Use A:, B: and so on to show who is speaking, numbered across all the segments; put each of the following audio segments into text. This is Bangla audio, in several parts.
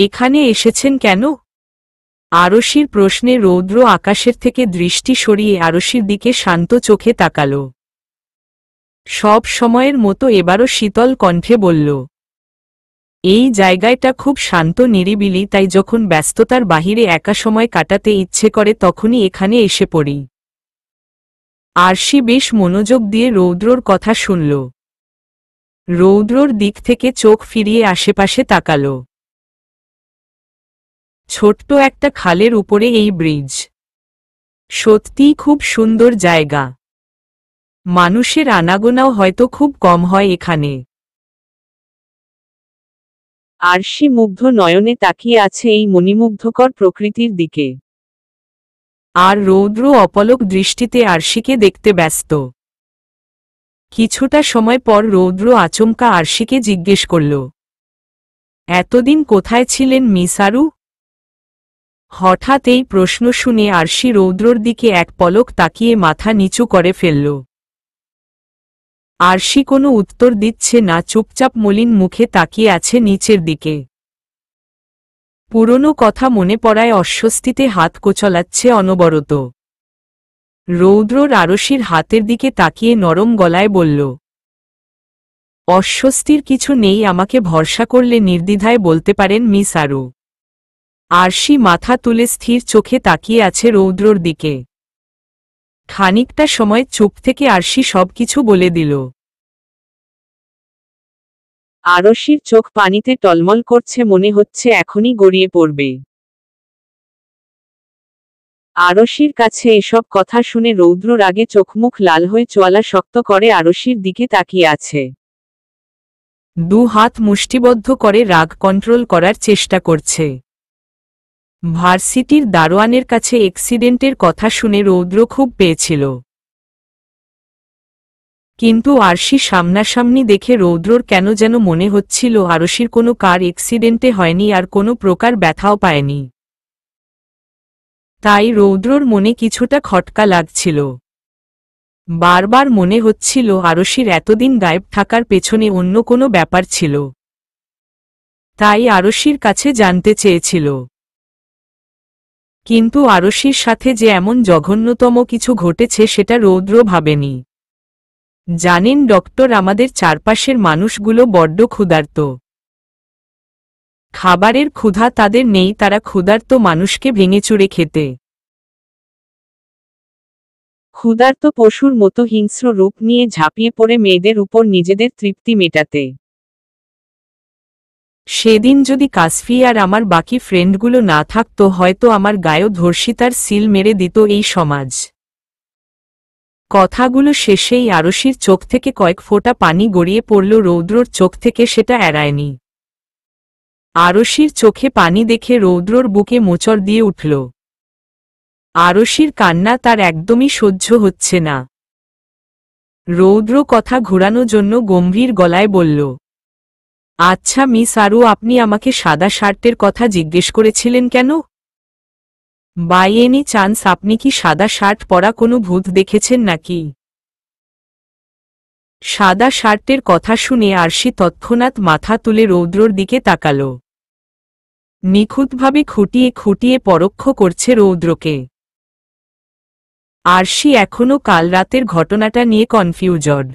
A: এখানে এসেছেন কেন? আরশির প্রশ্নে রৌদ্র আকাশের থেকে দৃষ্টি সরিয়ে আরশির দিকে শান্ত চোখে তাকাল। সব সময়ের মতো এবারও শীতল কণ্ঠে বলল, এই জায়গাটা খুব শান্ত নিরিবিলি, তাই যখন ব্যস্ততার বাহিরে একা সময় কাটাতে ইচ্ছে করে তখনই এখানে এসে পড়ি। আরশি বেশ মনোযোগ দিয়ে রৌদ্রর কথা শুনল। রৌদ্রর দিক থেকে চোখ ফিরিয়ে আশেপাশে তাকাল। ছোট্ট একটা খালের উপরে এই ব্রিজ। সত্যিই খুব সুন্দর জায়গা। মানুষের আনাগোনাও হয়তো খুব কম হয় এখানে। আরশি মুগ্ধ নয়নে তাকিয়ে আছে এই মণিমুগ্ধকর প্রকৃতির দিকে। আর রৌদ্র অপলক দৃষ্টিতে আরশিকে দেখতে ব্যস্ত। কিছুটা সময় পর রৌদ্র আচমকা আরশিকে জিজ্ঞেস করল, এতদিন কোথায় ছিলেন মিস আরু? হঠাৎ এই প্রশ্ন শুনে আরশি রৌদ্রর দিকে এক পলক তাকিয়ে মাথা নিচু করে ফেলল। আরশি কোনো উত্তর দিচ্ছে না, চুপচাপ মলিন মুখে তাকিয়ে আছে নিচের দিকে। পুরনো কথা মনে পড়ায় অস্বস্তিতে হাত কোচলাচ্ছে অনবরত। রৌদ্রর আরশির হাতের দিকে তাকিয়ে নরম গলায় বলল, অস্বস্তির কিছু নেই, আমাকে ভরসা করলে নির্দ্বিধায় বলতে পারেন মিস আরু। আরশি মাথা তুলে স্থির চোখে তাকিয়ে আছে রৌদ্রর দিকে। খানিকটা সময় চুপ থেকে আরশি সবকিছু বলে দিল। আরশির চোখ পানিতে টলমল করছে, মনে হচ্ছে এখনই গড়িয়ে পড়বে। আরশির কাছে এসব কথা শুনে রৌদ্র রাগে চোখমুখ লাল হয়ে চোয়ালা শক্ত করে আরশির দিকে তাকিয়ে আছে। দু হাত মুষ্টিবদ্ধ করে রাগ কন্ট্রোল করার চেষ্টা করছে। ভার্সিটির দারোয়ানের কাছে অ্যাক্সিডেন্টের কথা শুনে রৌদ্র খুব পেয়েছিল। কিন্তু আরশি সামনাসামনি দেখে রৌদ্রর কেন যেন মনে হচ্ছিল আরশির কোনো কার অ্যাক্সিডেন্টে হয়নি আর কোনো প্রকার ব্যথাও পায়নি। তাই রৌদ্রর মনে কিছুটা খটকা লাগছিল। বারবার মনে হচ্ছিল আরশির এতদিন গায়েব থাকার পেছনে অন্য কোনো ব্যাপার ছিল। তাই আরশির কাছে জানতে চেয়েছিল। কিন্তু আরশির সাথে যে এমন জঘন্যতম কিছু ঘটেছে সেটা রৌদ্র ভাবেনি। জানেন ডক্টর, আমাদের চারপাশের মানুষগুলো বড্ড ক্ষুধার্ত। খাবারের ক্ষুধা তাদের নেই, তারা ক্ষুধার্ত মানুষকে ভেঙেচুরে খেতে। ক্ষুধার্ত পশুর মতো হিংস্র রূপ নিয়ে ঝাঁপিয়ে পড়ে মেয়েদের উপর নিজেদের তৃপ্তি মেটাতে। সেদিন যদি কাসফি আর আমার বাকি ফ্রেন্ডগুলো না থাকতো, হয়তো আমার গায়েও ধর্ষিতার সিল মেরে দিত এই সমাজ। কথাগুলো শেষেই আরশির চোখ থেকে কয়েক ফোঁটা পানি গড়িয়ে পড়ল। রৌদ্রর চোখ থেকে সেটা এড়ায়নি। আরশির চোখে পানি দেখে রৌদ্রর বুকে মোচড় দিয়ে উঠল। আরশির কান্না তার একদমই সহ্য হচ্ছে না। রৌদ্র কথা ঘোরানোর জন্য গম্ভীর গলায় বলল, আচ্ছা মিস আরু, আপনি আমাকে সাদা শার্টের কথা জিজ্ঞেস করেছিলেন কেন? বাই এনি চান্স আপনি কি সাদা শার্ট পরা কোনো ভূত দেখেছেন নাকি? সাদা শার্টের কথা শুনে আরশি তৎক্ষণাৎ মাথা তুলে রৌদ্রর দিকে তাকাল। নিখুঁতভাবে খুঁটিয়ে খুঁটিয়ে পরোক্ষ করছে রৌদ্রকে। আরশি এখনও কাল রাতের ঘটনাটা নিয়ে কনফিউজড।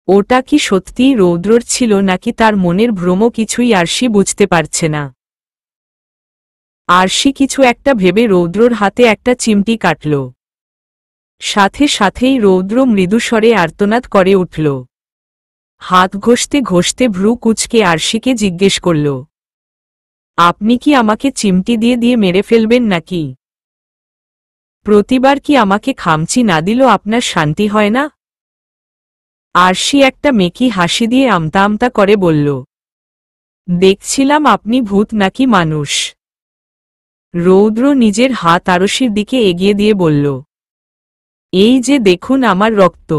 A: ওটা কি সত্যিই রৌদ্রর ছিল নাকি তার মনের ভ্রম, কিছুই আরশি বুঝতে পারছে না। আরশি কিছু একটা ভেবে রৌদ্রর হাতে একটা চিমটি কাটল। সাথে সাথেই রৌদ্র মৃদুস্বরে আর্তনাদ করে উঠল। হাত ঘষতে ঘষতে ভ্রু কুঁচকে আরশিকে জিজ্ঞেস করল, আপনি কি আমাকে চিমটি দিয়ে দিয়ে মেরে ফেলবেন নাকি? প্রতিবার কি আমাকে খামচি না দিল আপনার শান্তি হয় না? আরশি একটা মেকি হাসি দিয়ে আমতা আমতা করে বলল, দেখছিলাম আপনি ভূত নাকি মানুষ। রৌদ্র নিজের হাত আরশির দিকে এগিয়ে দিয়ে বলল, এই যে দেখুন আমার রক্ত।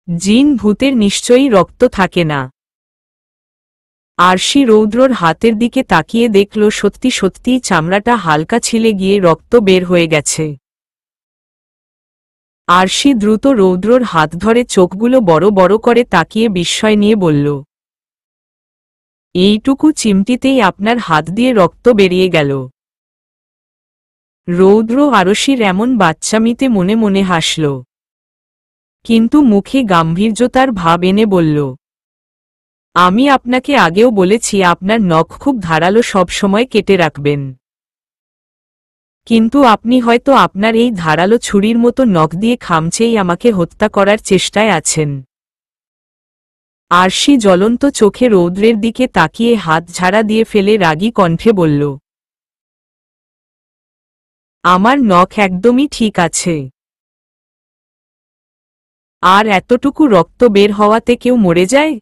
A: জিন ভূতের নিশ্চয়ই রক্ত থাকে না। আরশি রৌদ্রর হাতের দিকে তাকিয়ে দেখল সত্যি সত্যিই চামড়াটা হালকা ছিলে গিয়ে রক্ত বের হয়ে গেছে। আরশি দ্রুত রৌদ্রর হাত ধরে চোখগুলো বড় বড় করে তাকিয়ে বিস্ময় নিয়ে বলল, এইটুকু চিমটিতেই আপনার হাত দিয়ে রক্ত বেরিয়ে গেল। রৌদ্র আরশির এমন বাচ্চামিতে মনে মনে হাসল, কিন্তু মুখে গাম্ভীর্যতার ভাব এনে বলল, আমি আপনাকে আগেও বলেছি আপনার নখ খুব ধারালো, সব সময় কেটে রাখবেন। কিন্তু আপনি হয়তো আপনার এই ধারালো ছুরির মতো নখ দিয়ে খামচেই আমাকে হত্যা করার চেষ্টায় আছেন। আরশি জ্বলন্ত চোখে রৌদ্রের দিকে তাকিয়ে হাত ঝাড়া দিয়ে ফেলে রাগী কণ্ঠে বলল, আমার নখ একদমই ঠিক আছে। আর এতটুকু রক্ত বের হওয়াতে কেউ মরে যায়?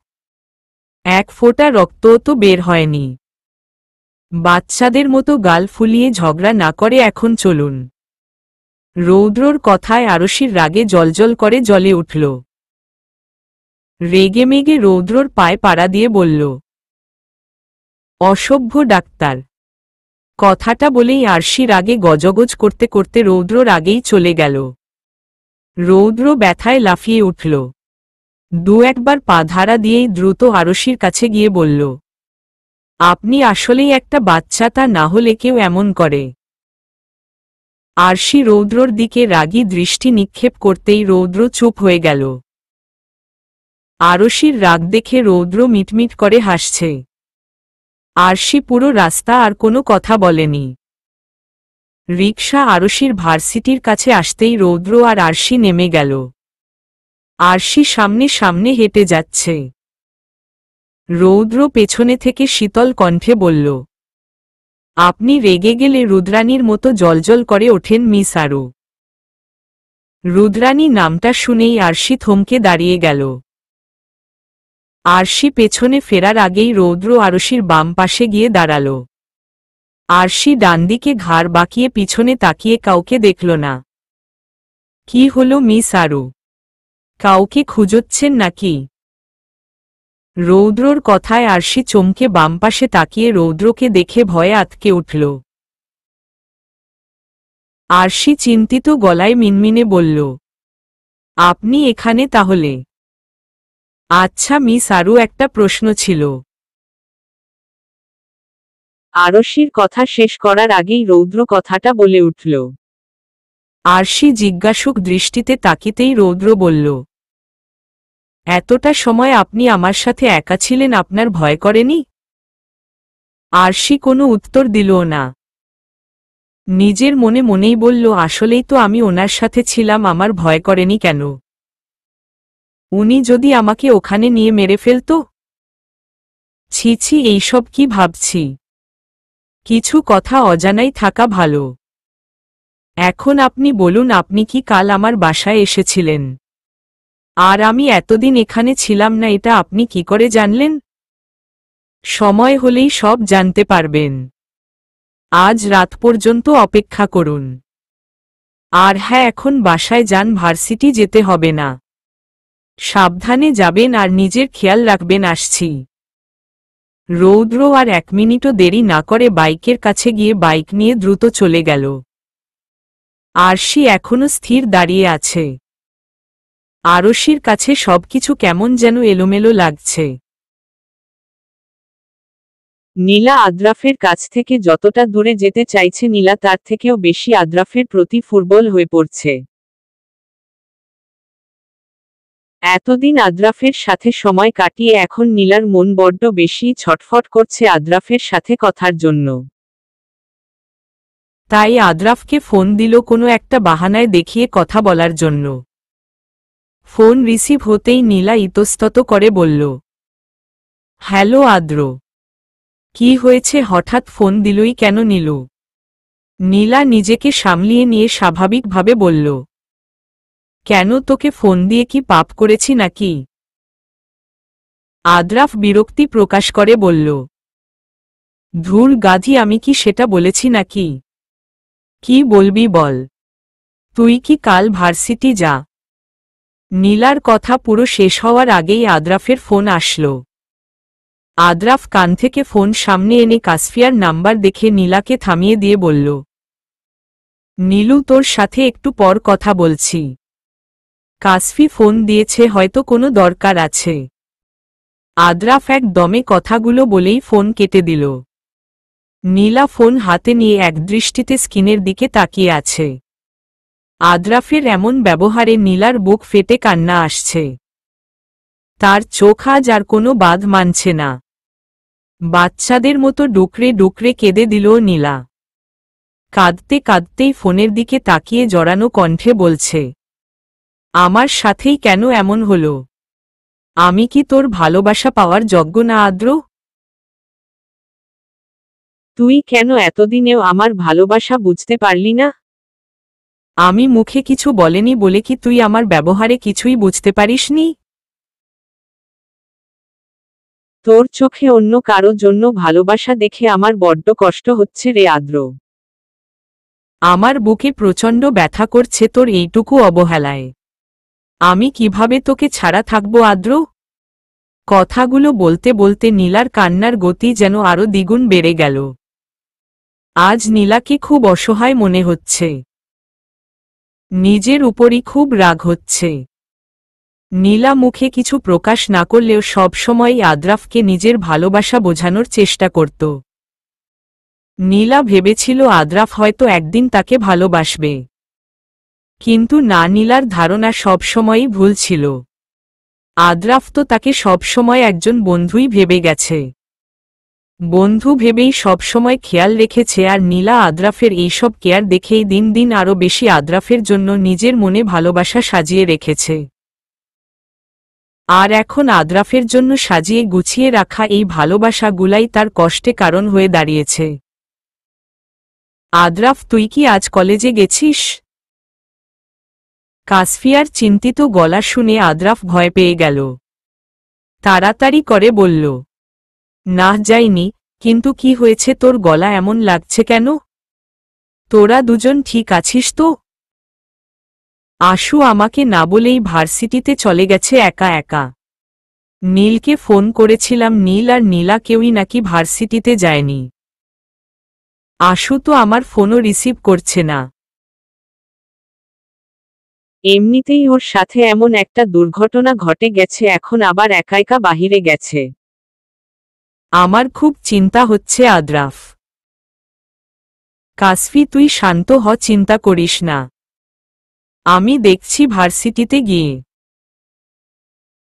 A: এক ফোঁটা রক্তও তো বের হয়নি। বাচ্চাদের মতো গাল ফুলিয়ে ঝগড়া না করে এখন চলুন। রৌদ্রর কথায় আরশির রাগে জ্বলজ্বল করে জ্বলে উঠল। রেগেমেগে রৌদ্রর পায়ে পাড়া দিয়ে বলল, অসভ্য ডাক্তার। কথাটা বলেই আরশি রাগে গজগজ করতে করতে রৌদ্রর আগেই চলে গেল। রৌদ্র ব্যথায় লাফিয়ে উঠল। দু একবার পা ধারা দিয়েই দ্রুত আরশির কাছে গিয়ে বলল, আপনি আসলেই একটা বাচ্চা, তা না হলে কেউ এমন করে? আরশি রৌদ্রর দিকে রাগী দৃষ্টি নিক্ষেপ করতেই রৌদ্র চুপ হয়ে গেল। আরশির রাগ দেখে রৌদ্র মিটমিট করে হাসছে। আরশি পুরো রাস্তা আর কোনো কথা বলেনি। রিকশা আরশির ভার্সিটির কাছে আসতেই রৌদ্র আর আরশি নেমে গেল। আরশি সামনে সামনে হেঁটে যাচ্ছে। রৌদ্র পেছনে থেকে শীতল কণ্ঠে বলল, আপনি রেগে গেলে রুদ্রাণীর মতো জ্বলজ্বল করে ওঠেন মিস আরু। রুদ্রাণী নামটা শুনেই আরশি থমকে দাঁড়িয়ে গেল। আরশি পেছনে ফেরার আগেই রৌদ্র আরশির বাম পাশে গিয়ে দাঁড়াল। আরশি ডানদিকে ঘাড় বাঁকিয়ে পিছনে তাকিয়ে কাউকে দেখল না। কি হলো মিস আরু, কাউকে খুঁজছেন নাকি? রৌদ্রর কথায় আরশি চমকে বাম পাশে তাকিয়ে রৌদ্রকে দেখে ভয়ে আঁতকে উঠল। আরশি চিন্তিত গলায় মিনমিনে বলল, আপনি এখানে তাহলে? আচ্ছা মিস আরু, একটা প্রশ্ন ছিল। আরশির কথা শেষ করার আগেই রৌদ্র কথাটা বলে উঠল। আরশি জিজ্ঞাসুক দৃষ্টিতে তাকিতেই রৌদ্র বলল, এতটা সময় আপনি আমার সাথে একা ছিলেন, আপনার ভয় করেনি? আরশি কোনো উত্তর দিল না। নিজের মনে মনেই বলল, আসলেই তো আমি ওনার সাথে ছিলাম, আমার ভয় করেনি কেন? উনি যদি আমাকে ওখানে নিয়ে মেরে ফেলত? ছি ছি, এইসব কি ভাবছি? কিছু কথা অজানাই থাকা ভালো। এখন আপনি বলুন, আপনি কি কাল আমার বাসায় এসেছিলেন? আর আমি এতদিন এখানে ছিলাম না, এটা আপনি কি করে জানলেন? সময় হলেই সব জানতে পারবেন। আজ রাত পর্যন্ত অপেক্ষা করুন। আর হ্যাঁ, এখন বাসায় যান, ভার্সিটি যেতে হবে না। সাবধানে যাবেন আর নিজের খেয়াল রাখবেন, আসছি। রৌদ্র আর 1 মিনিটও দেরি না করে বাইকের কাছে গিয়ে বাইক নিয়ে দ্রুত চলে গেল। আরশি এখনো স্থির দাঁড়িয়ে আছে। আরশির কাছে সবকিছু কেমন যেন এলোমেলো লাগছে। নীলা আদ্রাফের কাছ থেকে যতটা দূরে যেতে চাইছে, নীলা তার থেকেও বেশি আদ্রাফের প্রতি ফুটবল হয়ে পড়ছে। এতদিন আদ্রাফের সাথে সময় কাটিয়ে এখন নীলার মন বড্ড বেশি ছটফট করছে আদ্রাফের সাথে কথার জন্য। তাই আদ্রাফকে ফোন দিল কোনো একটা বাহানায় দেখিয়ে কথা বলার জন্য। ফোন রিসিভ হতেই নীলা ইতস্তত করে বলল, হ্যালো আদ্র। কি হয়েছে, হঠাৎ ফোন দিলই কেন নীলু? নীলা নিজেকে সামলিয়ে নিয়ে স্বাভাবিকভাবে বলল, কেন, তোকে ফোন দিয়ে কি পাপ করেছি নাকি? আদ্রাফ বিরক্তি প্রকাশ করে বলল, ধুর গাধি, আমি কি সেটা বলেছি নাকি? কি বলবি বল। তুই কি কাল ভার্সিটি যা? নীলার কথা পুরো শেষ হওয়ার আগেই আদ্রাফের ফোন আসলো। আদ্রাফ কান থেকে ফোন সামনে এনে কাসফিয়ার নাম্বার দেখে নীলাকে থামিয়ে দিয়ে বলল, নীলু, তোর সাথে একটু পর কথা বলছি। কাসফি ফোন দিয়েছে, হয়তো কোনো দরকার আছে। আদ্রাফ এক দমে কথাগুলো বলেই ফোন কেটে দিল। নীলা ফোন হাতে নিয়ে একদৃষ্টিতে স্ক্রিনের দিকে তাকিয়ে আছে। আদ্রাফের এমন ব্যবহারে নীলার বুক ফেটে কান্না আসছে। তার চোখ আজ আর কোনো বাঁধ মানছে না। বাচ্চাদের মতো ডুকরে ডুকরে কেঁদে দিল নীলা। কাঁদতে কাঁদতেই ফোনের দিকে তাকিয়ে জড়ানো কণ্ঠে বলছে, আমার সাথেই কেন এমন হলো? আমি কি তোর ভালোবাসা পাওয়ার যোগ্য না আদ্র? তুই কেন এতদিনেও আমার ভালোবাসা বুঝতে পারলি না? আমি মুখে কিছু বলেনি বলে কি তুই আমার ব্যবহারে কিছুই বুঝতে পারিসনি? তোর চোখে অন্য কারো জন্য ভালোবাসা দেখে আমার বড্ড কষ্ট হচ্ছে রে আদ্র। আমার বুকে প্রচণ্ড ব্যথা করছে তোর এইটুকু অবহেলায়। আমি কিভাবে তোকে ছাড়া থাকবো আদ্র? কথাগুলো বলতে বলতে নীলার কান্নার গতি যেন আরো দ্বিগুণ বেড়ে গেল। আজ নীলাকে খুব অসহায় মনে হচ্ছে। নিজের উপরই খুব রাগ হচ্ছে। নীলা মুখে কিছু প্রকাশ না করলেও সবসময়ই আদ্রাফকে নিজের ভালোবাসা বোঝানোর চেষ্টা করত। নীলা ভেবেছিল আদ্রাফ হয়তো একদিন তাকে ভালোবাসবে। কিন্তু না, নীলার ধারণা সবসময়ই ভুল ছিল। আদ্রাফ তো তাকে সবসময় একজন বন্ধুই ভেবে গেছে। বন্ধু ভেবেই সবসময় খেয়াল রেখেছে, আর নীলা আদ্রাফের এইসব কেয়ার দেখেই দিন দিন আরও বেশি আদ্রাফের জন্য নিজের মনে ভালোবাসা সাজিয়ে রেখেছে। আর এখন আদ্রাফের জন্য সাজিয়ে গুছিয়ে রাখা এই ভালোবাসাগুলাই তার কষ্টে কারণ হয়ে দাঁড়িয়েছে। আদ্রাফ, তুই কি আজ কলেজে গেছিস? কাসফিয়ার চিন্তিত গলা শুনে আদ্রাফ ভয় পেয়ে গেল। তাড়াতাড়ি করে বলল, না যাইনি। কিন্তু কি হয়েছে, তোর গলা এমন লাগছে কেন? তোরা দুজন ঠিক আছিস তো? আশু আমাকে না বলেই ভার্সিটিতে চলে গেছে একা একা। নীলকে ফোন করেছিলাম, নীল আর নীলা কেউই নাকি ভার্সিটিতে যায়নি। আশু তো আমার ফোনও রিসিভ করছে না। এমনিতেই ওর সাথে এমন একটা দুর্ঘটনা ঘটে গেছে, এখন আবার একা একা বাহিরে গেছে। আমার খুব চিন্তা হচ্ছে আদ্রাফ। কাসফি, তুই শান্ত হ, চিন্তা করিস না। আমি দেখছি ভার্সিটিতে গিয়ে।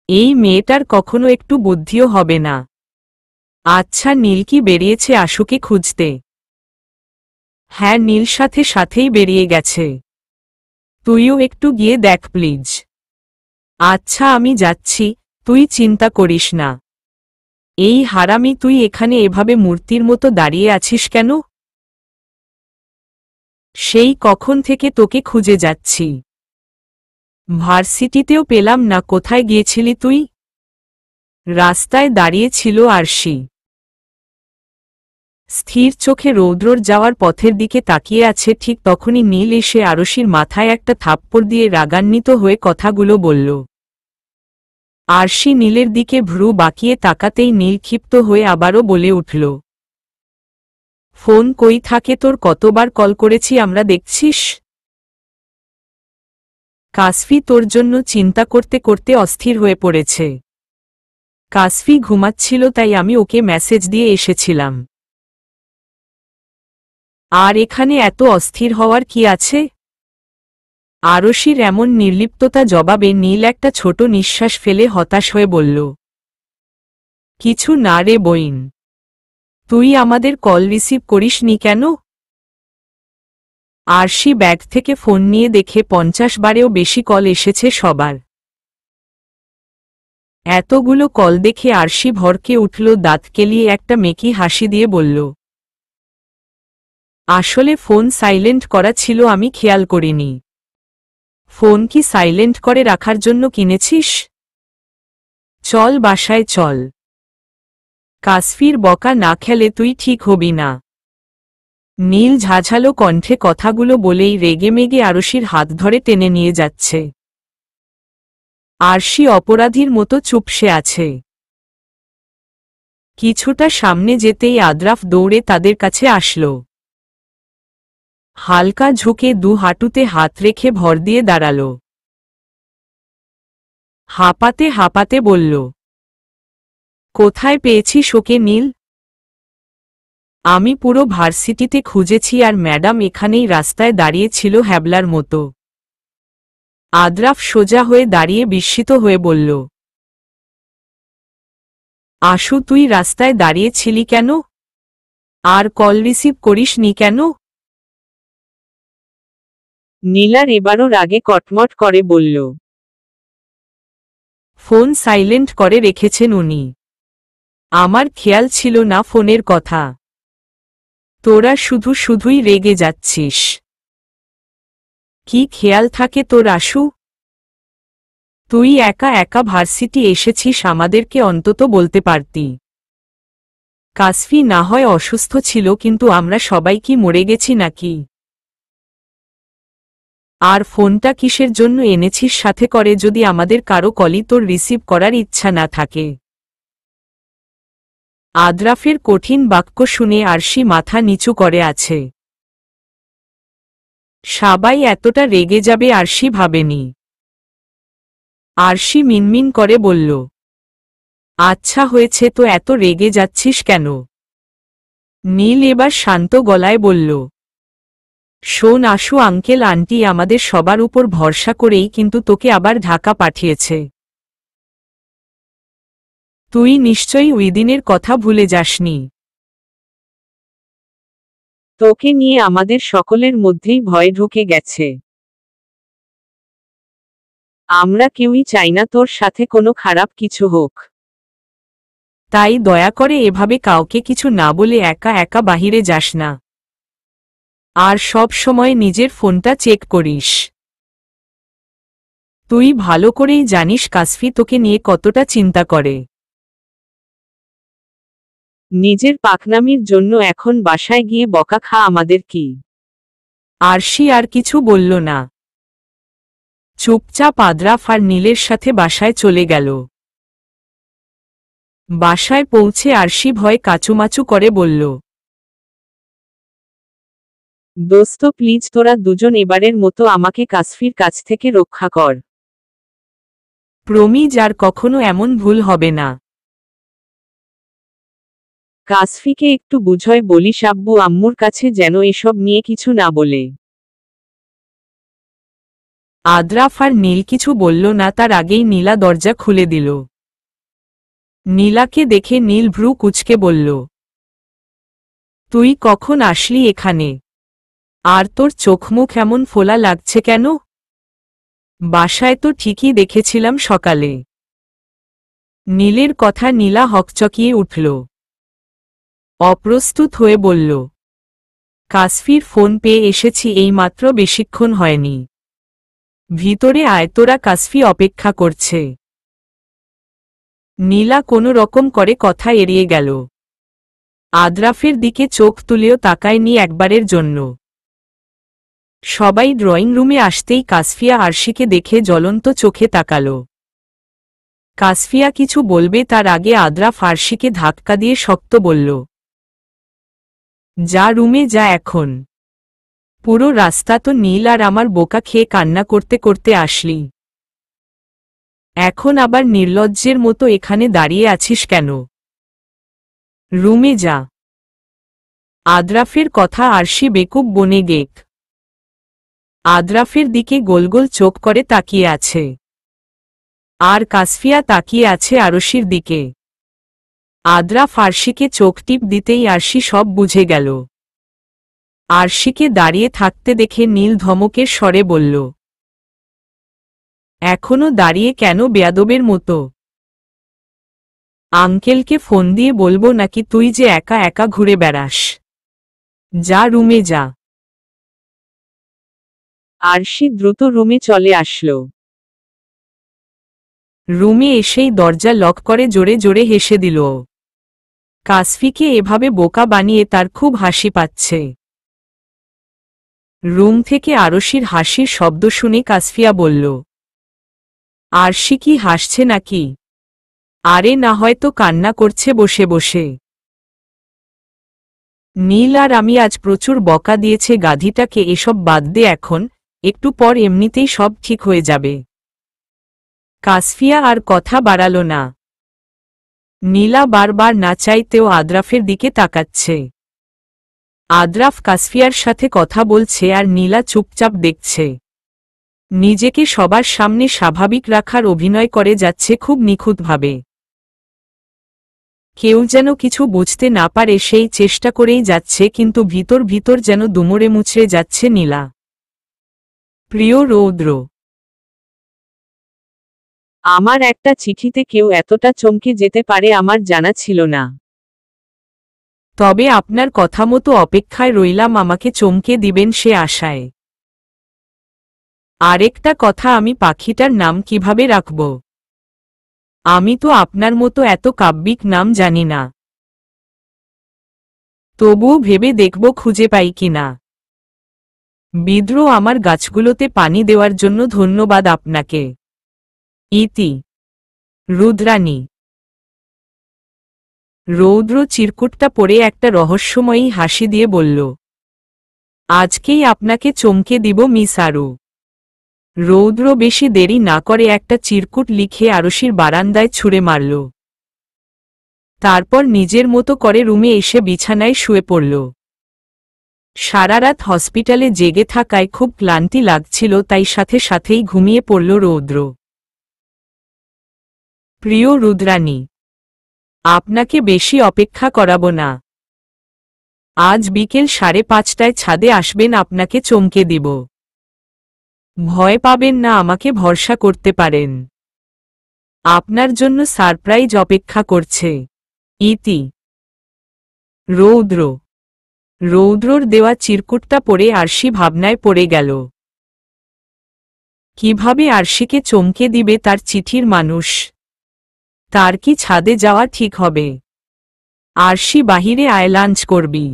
A: এই মেয়েটার কখনো একটু বুদ্ধিও হবে না। আচ্ছা, নীল কি বেরিয়েছে আশুকে খুঁজতে? হ্যাঁ, নীল সাথে সাথেই বেরিয়ে গেছে। তুইও একটু গিয়ে দেখ প্লিজ। আচ্ছা, আমি যাচ্ছি, তুই চিন্তা করিস না। এই হারামি, তুই এখানে এভাবে মূর্তির মতো দাঁড়িয়ে আছিস কেন? সেই কখন থেকে তোকে খুঁজে যাচ্ছি। ভার্সিটিতেও পেলাম না, কোথায় গিয়েছিলি তুই? রাস্তায় দাঁড়িয়ে ছিল আরশি। স্থির চোখে রৌদ্রর যাওয়ার পথের দিকে তাকিয়ে আছে। ঠিক তখনই নীল এসে আরশির মাথায় একটা থাপ্পড় দিয়ে রাগান্বিত হয়ে কথাগুলো বলল। আরশি নীলের দিকে ভ্রু বাঁকিয়ে তাকাতেই নীল ক্ষিপ্ত হয়ে আবারও বলে উঠল, ফোন কই থাকে তোর? কতবার কল করেছি আমরা, দেখছিস? কাসফি তোর জন্য চিন্তা করতে করতে অস্থির হয়ে পড়েছে। কাসফি ঘুমাচ্ছিল, তাই আমি ওকে মেসেজ দিয়ে এসেছিলাম। আর এখানে এত অস্থির হওয়ার কি আছে? আরশির এমন নির্লিপ্ততা জবাবে নীল একটা ছোট নিঃশ্বাস ফেলে হতাশ হয়ে বলল, কিছু না রে বইন। তুই আমাদের কল রিসিভ করিসনি কেন? আরশি ব্যাগ থেকে ফোন নিয়ে দেখে 50 বারেও বেশি কল এসেছে সবার। এতগুলো কল দেখে আরশি ভরকে উঠল, দাঁত কেলিয়ে একটা মেকি হাসি দিয়ে বলল, আসলে ফোন সাইলেন্ট করা ছিল, আমি খেয়াল করিনি। ফোন কি সাইলেন্ট করে রাখার জন্য কিনেছিস? চল বাসায় চল। কাসফির বকা না খেলে তুই ঠিক হবি না। নীল ঝাঝালো কণ্ঠে কথাগুলো বলেই রেগেমেগে আরশির হাত ধরে টেনে নিয়ে যাচ্ছে। আরশি অপরাধীর মতো চুপসে আছে। কিছুটা সামনে যেতেই আদ্রাফ দৌড়ে তাদের কাছে আসল। হালকা ঝুঁকে দু হাঁটুতে হাত রেখে ভর দিয়ে দাঁড়াল। হাঁপাতে হাঁপাতে বলল, কোথায় পেয়েছিস ওকে নীল? আমি পুরো ভার্সিটিতে খুঁজেছি আর ম্যাডাম এখানেই রাস্তায় দাঁড়িয়ে ছিল হ্যাবলার মতো। আদ্রাফ সোজা হয়ে দাঁড়িয়ে বিস্মিত হয়ে বলল, আশু তুই রাস্তায় দাঁড়িয়ে ছিলি কেন? আর কল রিসিভ করিসনি কেন? নীলার এবারও রাগে কটমট করে বলল, ফোন সাইলেন্ট করে রেখেছেন উনি। আমার খেয়াল ছিল না ফোনের কথা। তোরা শুধু শুধুই রেগে যাচ্ছিস। কি খেয়াল থাকে তোর আশু? তুই একা একা ভার্সিটি এসেছিস, আমাদেরকে অন্তত বলতে পারতি। কাসফি না হয় অসুস্থ ছিল, কিন্তু আমরা সবাই কি মরে গেছি নাকি? আর ফোনটা কিসের জন্য এনেছিস সাথে করে যদি আমাদের কারো কলই তোর রিসিভ করার ইচ্ছা না থাকে? আদ্রাফের কঠিন বাক্য শুনে আরশি মাথা নিচু করে আছে। সবাই এতটা রেগে যাবে আরশি ভাবেনি। আরশি মিনমিন করে বলল, আচ্ছা হয়েছে তো, এত রেগে যাচ্ছিস কেন? নীল এবার শান্ত গলায় বলল, শোন আশু, আঙ্কেল আন্টি আমাদের সবার উপর ভরসা করেই কিন্তু তোকে আবার ঢাকা পাঠিয়েছে। তুই নিশ্চয়ই ওই দিনের কথা ভুলে যাসনি। তোকে নিয়ে আমাদের সকলের মধ্যেই ভয় ঢুকে গেছে। আমরা কেউই চাই না তোর সাথে কোনো খারাপ কিছু হোক। তাই দয়া করে এভাবে কাউকে কিছু না বলে একা একা বাহিরে যাস না। আর সব সময় নিজের ফোনটা চেক করিস। তুই ভালো করেই জানিস কাসফি তোকে নিয়ে কতটা চিন্তা করে। নিজের পাকনামির জন্য এখন বাসায় গিয়ে বকা খা আমাদের কি? আরশি আর কিছু বলল না। চুপচাপ আদ্রাফ আর নীলের সাথে বাসায় চলে গেল। বাসায় পৌঁছে আরশি ভয় কাচুমাচু করে বলল, দোস্ত প্লিজ তোরা দুজন এবারের মতো আমাকে কাসফির কাছ থেকে রক্ষা কর। প্রমিজ আর কখনো এমন ভুল হবে না। কাসফিকে একটু বুঝায় বলিস আব্বু আম্মুর কাছে যেন এসব নিয়ে কিছু না বলে। আদ্রাফ আর নীল কিছু বলল না, তার আগেই নীলা দরজা খুলে দিল। নীলাকে দেখে নীল ভ্রু কুঁচকে বলল, তুই কখন আসলি এখানে? আর তোর চোখমুখ এমন ফোলা লাগছে কেন? বাসায় তো ঠিকই দেখেছিলাম সকালে। নীলের কথা নীলা হকচকিয়ে উঠল। অপ্রস্তুত হয়ে বলল, কাসফির ফোন পেয়ে এসেছি এইমাত্র, বেশিক্ষণ হয়নি। ভিতরে আয়, তোরা কাসফি অপেক্ষা করছে। নীলা কোনো রকম করে কথা এড়িয়ে গেল। আদ্রাফের দিকে চোখ তুলেও তাকায়নি একবারের জন্য। সবাই ড্রয়িং রুমে আসতেই কাসফিয়া আরশিকে দেখে জ্বলন্ত চোখে তাকাল। কাসফিয়া কিছু বলবে তার আগে আদ্রাফ আরশিকে ধাক্কা দিয়ে শক্ত বলল, যা রুমে যা এখন। পুরো রাস্তা তো নীল আর আমার বোকা খেয়ে কান্না করতে করতে আসলি। এখন আবার নির্লজ্জের মতো এখানে দাঁড়িয়ে আছিস কেন? রুমে যা। আদ্রাফের কথা আরশি বেকুব বনে গেক। আদ্রাফের দিকে গোল গোল চোখ করে তাকিয়ে আছে। আর কাসফিয়া তাকিয়ে আছে আরশির দিকে। আদ্রাফ আরশিকে চোখ টিপ দিতেই আরশি সব বুঝে গেল। আরশিকে দাঁড়িয়ে থাকতে দেখে নীল ধমকের স্বরে বলল, এখনো দাঁড়িয়ে কেন বেয়াদবের মতো? আঙ্কেলকে ফোন দিয়ে বলবো নাকি তুই যে একা একা ঘুরে বেড়াস? যা রুমে যা। আরশি দ্রুত রুমে চলে আসলো। রুমে এসেই দরজা লক করে জোরে জোরে হেসে দিল। কাসফিকে এভাবে বোকা বানিয়ে তার খুব হাসি পাচ্ছে। রুম থেকে আরশির হাসির শব্দ শুনে কাসফিয়া বলল, আরশি কি হাসছে নাকি? আরে না, হয়তো কান্না করছে বসে বসে। নীল আর আমি আজ প্রচুর বকা দিয়েছে গাধীটাকে, এসব বাদ দে এখন, একটু পর এমনিতেই সব ঠিক হয়ে যাবে। কাসফিয়া আর কথা বাড়াল না। নীলা বারবার না চাইতেও আদ্রাফের দিকে তাকাচ্ছে। আদ্রাফ কাসফিয়ার সাথে কথা বলছে আর নীলা চুপচাপ দেখছে। নিজেকে সবার সামনে স্বাভাবিক রাখার অভিনয় করে যাচ্ছে খুব নিখুঁতভাবে। কেউ যেন কিছু বুঝতে না পারে সেই চেষ্টা করেই যাচ্ছে, কিন্তু ভিতর ভিতর যেন দুমড়ে মুচড়ে যাচ্ছে নীলা। প্রিয় রৌদ্র, আমার একটা চিঠিতে কেউ এতটা চমকে যেতে পারে আমার জানা ছিল না। তবে আপনার কথা মতো অপেক্ষায় রইলাম, আমাকে চমকে দিবেন সে আশায়। আরেকটা কথা, আমি পাখিটার নাম কিভাবে রাখব? আমি তো আপনার মতো এত কাব্যিক নাম জানি না। তবুও ভেবে দেখব খুঁজে পাই কিনা। বিদ্রোহ, আমার গাছগুলোতে পানি দেওয়ার জন্য ধন্যবাদ আপনাকে। ইতি রুদ্রাণী। রৌদ্র চিরকুটটা পড়ে একটা রহস্যময়ী হাসি দিয়ে বলল, আজকেই আপনাকে চমকে দিব মিস আরু। রৌদ্র বেশি দেরি না করে একটা চিরকুট লিখে আরশির বারান্দায় ছুঁড়ে মারল। তারপর নিজের মতো করে রুমে এসে বিছানায় শুয়ে পড়ল। সারারাত হসপিটালে জেগে থাকায় খুব ক্লান্তি লাগছিল, তাই সাথে সাথেই ঘুমিয়ে পড়ল রৌদ্র। প্রিয় রুদ্রাণী, আপনাকে বেশি অপেক্ষা করাব না। আজ বিকেল 5:30টায় ছাদে আসবেন, আপনাকে চমকে দিব। ভয় পাবেন না, আমাকে ভরসা করতে পারেন। আপনার জন্য সারপ্রাইজ অপেক্ষা করছে। ইতি রৌদ্র। রৌদ্রর দেওয়া চিরকুটটা পড়ে আরশি ভাবনায় পড়ে গেল। কিভাবে আরশিকে চমকে দিবে তার চিঠির মানুষ? তার কি ছাদে যাওয়া ঠিক হবে? আরশি, বাহিরে আয়, লাঞ্চ করবি।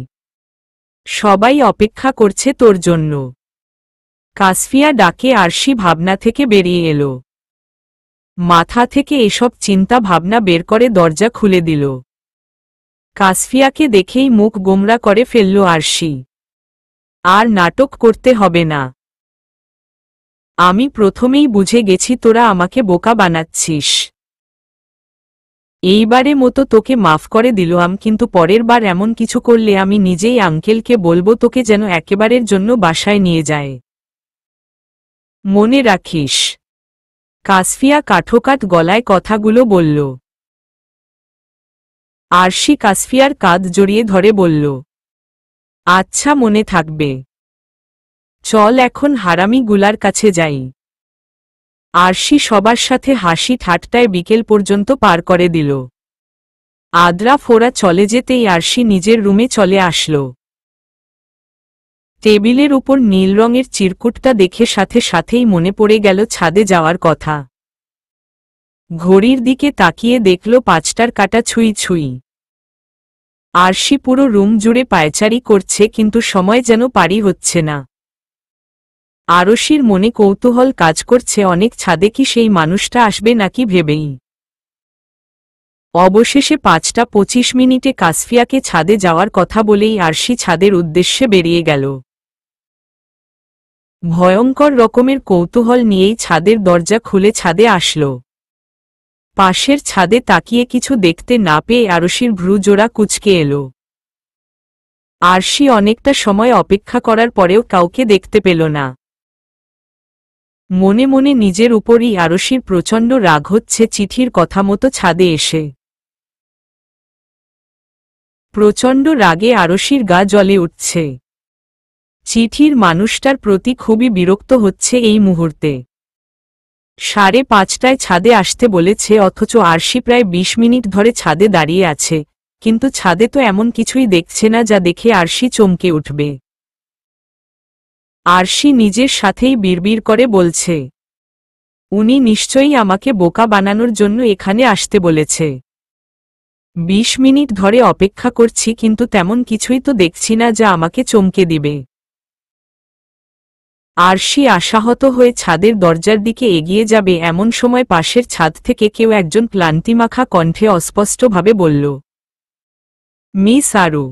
A: সবাই অপেক্ষা করছে তোর জন্য। কাসফিয়া ডাকে আরশি ভাবনা থেকে বেরিয়ে এলো। মাথা থেকে এসব চিন্তা ভাবনা বের করে দরজা খুলে দিল। কাসফিয়াকে দেখেই মুখ গোমরা করে ফেলল আরশি। আর নাটক করতে হবে না। আমি প্রথমেই বুঝে গেছি তোরা আমাকে বোকা বানাচ্ছিস। এইবারে মতো তোকে মাফ করে দিলাম, কিন্তু পরের বার এমন কিছু করলে আমি নিজেই আঙ্কেলকে বলবো তোকে যেন একেবারের জন্য বাসায় নিয়ে যায়। মনে রাখিস। কাসফিয়া কাঠোকাঠ গলায় কথাগুলো বলল। আরশি কাসফিয়ার কাঁধ জড়িয়ে ধরে বলল, আচ্ছা, মনে থাকবে। চল এখন হারামি গুলার কাছে যাই। আরশি সবার সাথে হাসি ঠাট্টায় বিকেল পর্যন্ত পার করে দিল। আদ্রাফ ওরা চলে যেতেই আরশি নিজের রুমে চলে আসল। টেবিলের উপর নীল রঙের চিরকুটটা দেখে সাথে সাথেই মনে পড়ে গেল ছাদে যাওয়ার কথা। ঘড়ির দিকে তাকিয়ে দেখল 5টার কাটা ছুঁই ছুঁই। আরশি পুরো রুম জুড়ে পায়চারি করছে, কিন্তু সময় যেন পারি হচ্ছে না। আরশির মনে কৌতূহল কাজ করছে, অনেক ছাদে কি সেই মানুষটা আসবে নাকি ভেবেই। অবশেষে 5:25 কাসফিয়াকে ছাদে যাওয়ার কথা বলেই আরশি ছাদের উদ্দেশ্যে বেরিয়ে গেল। ভয়ঙ্কর রকমের কৌতূহল নিয়েই ছাদের দরজা খুলে ছাদে আসল। পাশের ছাদে তাকিয়ে কিছু দেখতে না পেয়ে আরশির ভ্রুজোড়া কুঁচকে এলো। আরশি অনেকটা সময় অপেক্ষা করার পরেও কাউকে দেখতে পেল না। মনে মনে নিজের উপরই আরশির প্রচণ্ড রাগ হচ্ছে চিঠির কথা মতো ছাদে এসে। প্রচণ্ড রাগে আরশির গা জ্বলে উঠছে। চিঠির মানুষটার প্রতি খুবই বিরক্ত হচ্ছে এই মুহূর্তে। 5:30টায় ছাদে আসতে বলেছে, অথচ আরশি প্রায় 20 মিনিট ধরে ছাদে দাঁড়িয়ে আছে, কিন্তু ছাদে তো এমন কিছুই দেখছে না যা দেখে আরশি চমকে উঠবে। আরশি নিজের সাথেই বিড়বিড় করে বলছে, উনি নিশ্চয়ই আমাকে বোকা বানানোর জন্য এখানে আসতে বলেছে। 20 মিনিট ধরে অপেক্ষা করছি, কিন্তু তেমন কিছুই তো দেখছি না যা আমাকে চমকে দিবে। আরশি আশাহত হয়ে ছাদের দরজার দিকে এগিয়ে যাবে, এমন সময় পাশের ছাদ থেকে কেউ একজন ক্লান্তিমাখা কণ্ঠে অস্পষ্টভাবে বলল, মিস আরু।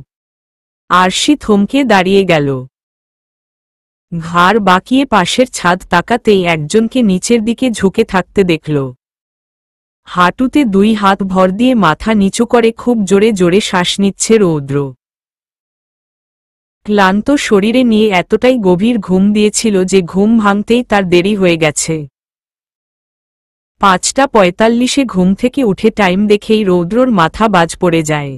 A: আরশি থমকে দাঁড়িয়ে গেল। ঘাড় বাঁকিয়ে পাশের ছাদ তাকাতেই একজনকে নিচের দিকে ঝুঁকে থাকতে দেখল। হাঁটুতে 2 হাত ভর দিয়ে মাথা নিচু করে খুব জোরে জোরে শ্বাস নিচ্ছে রৌদ্র। ক্লান্ত শরীরে নিয়ে এতটাই গভীর ঘুম দিয়েছিল যে ঘুম ভাঙতেই তার দেরি হয়ে গেছে। 5:45 ঘুম থেকে উঠে টাইম দেখেই রৌদ্রর মাথা বাজ পড়ে যায়।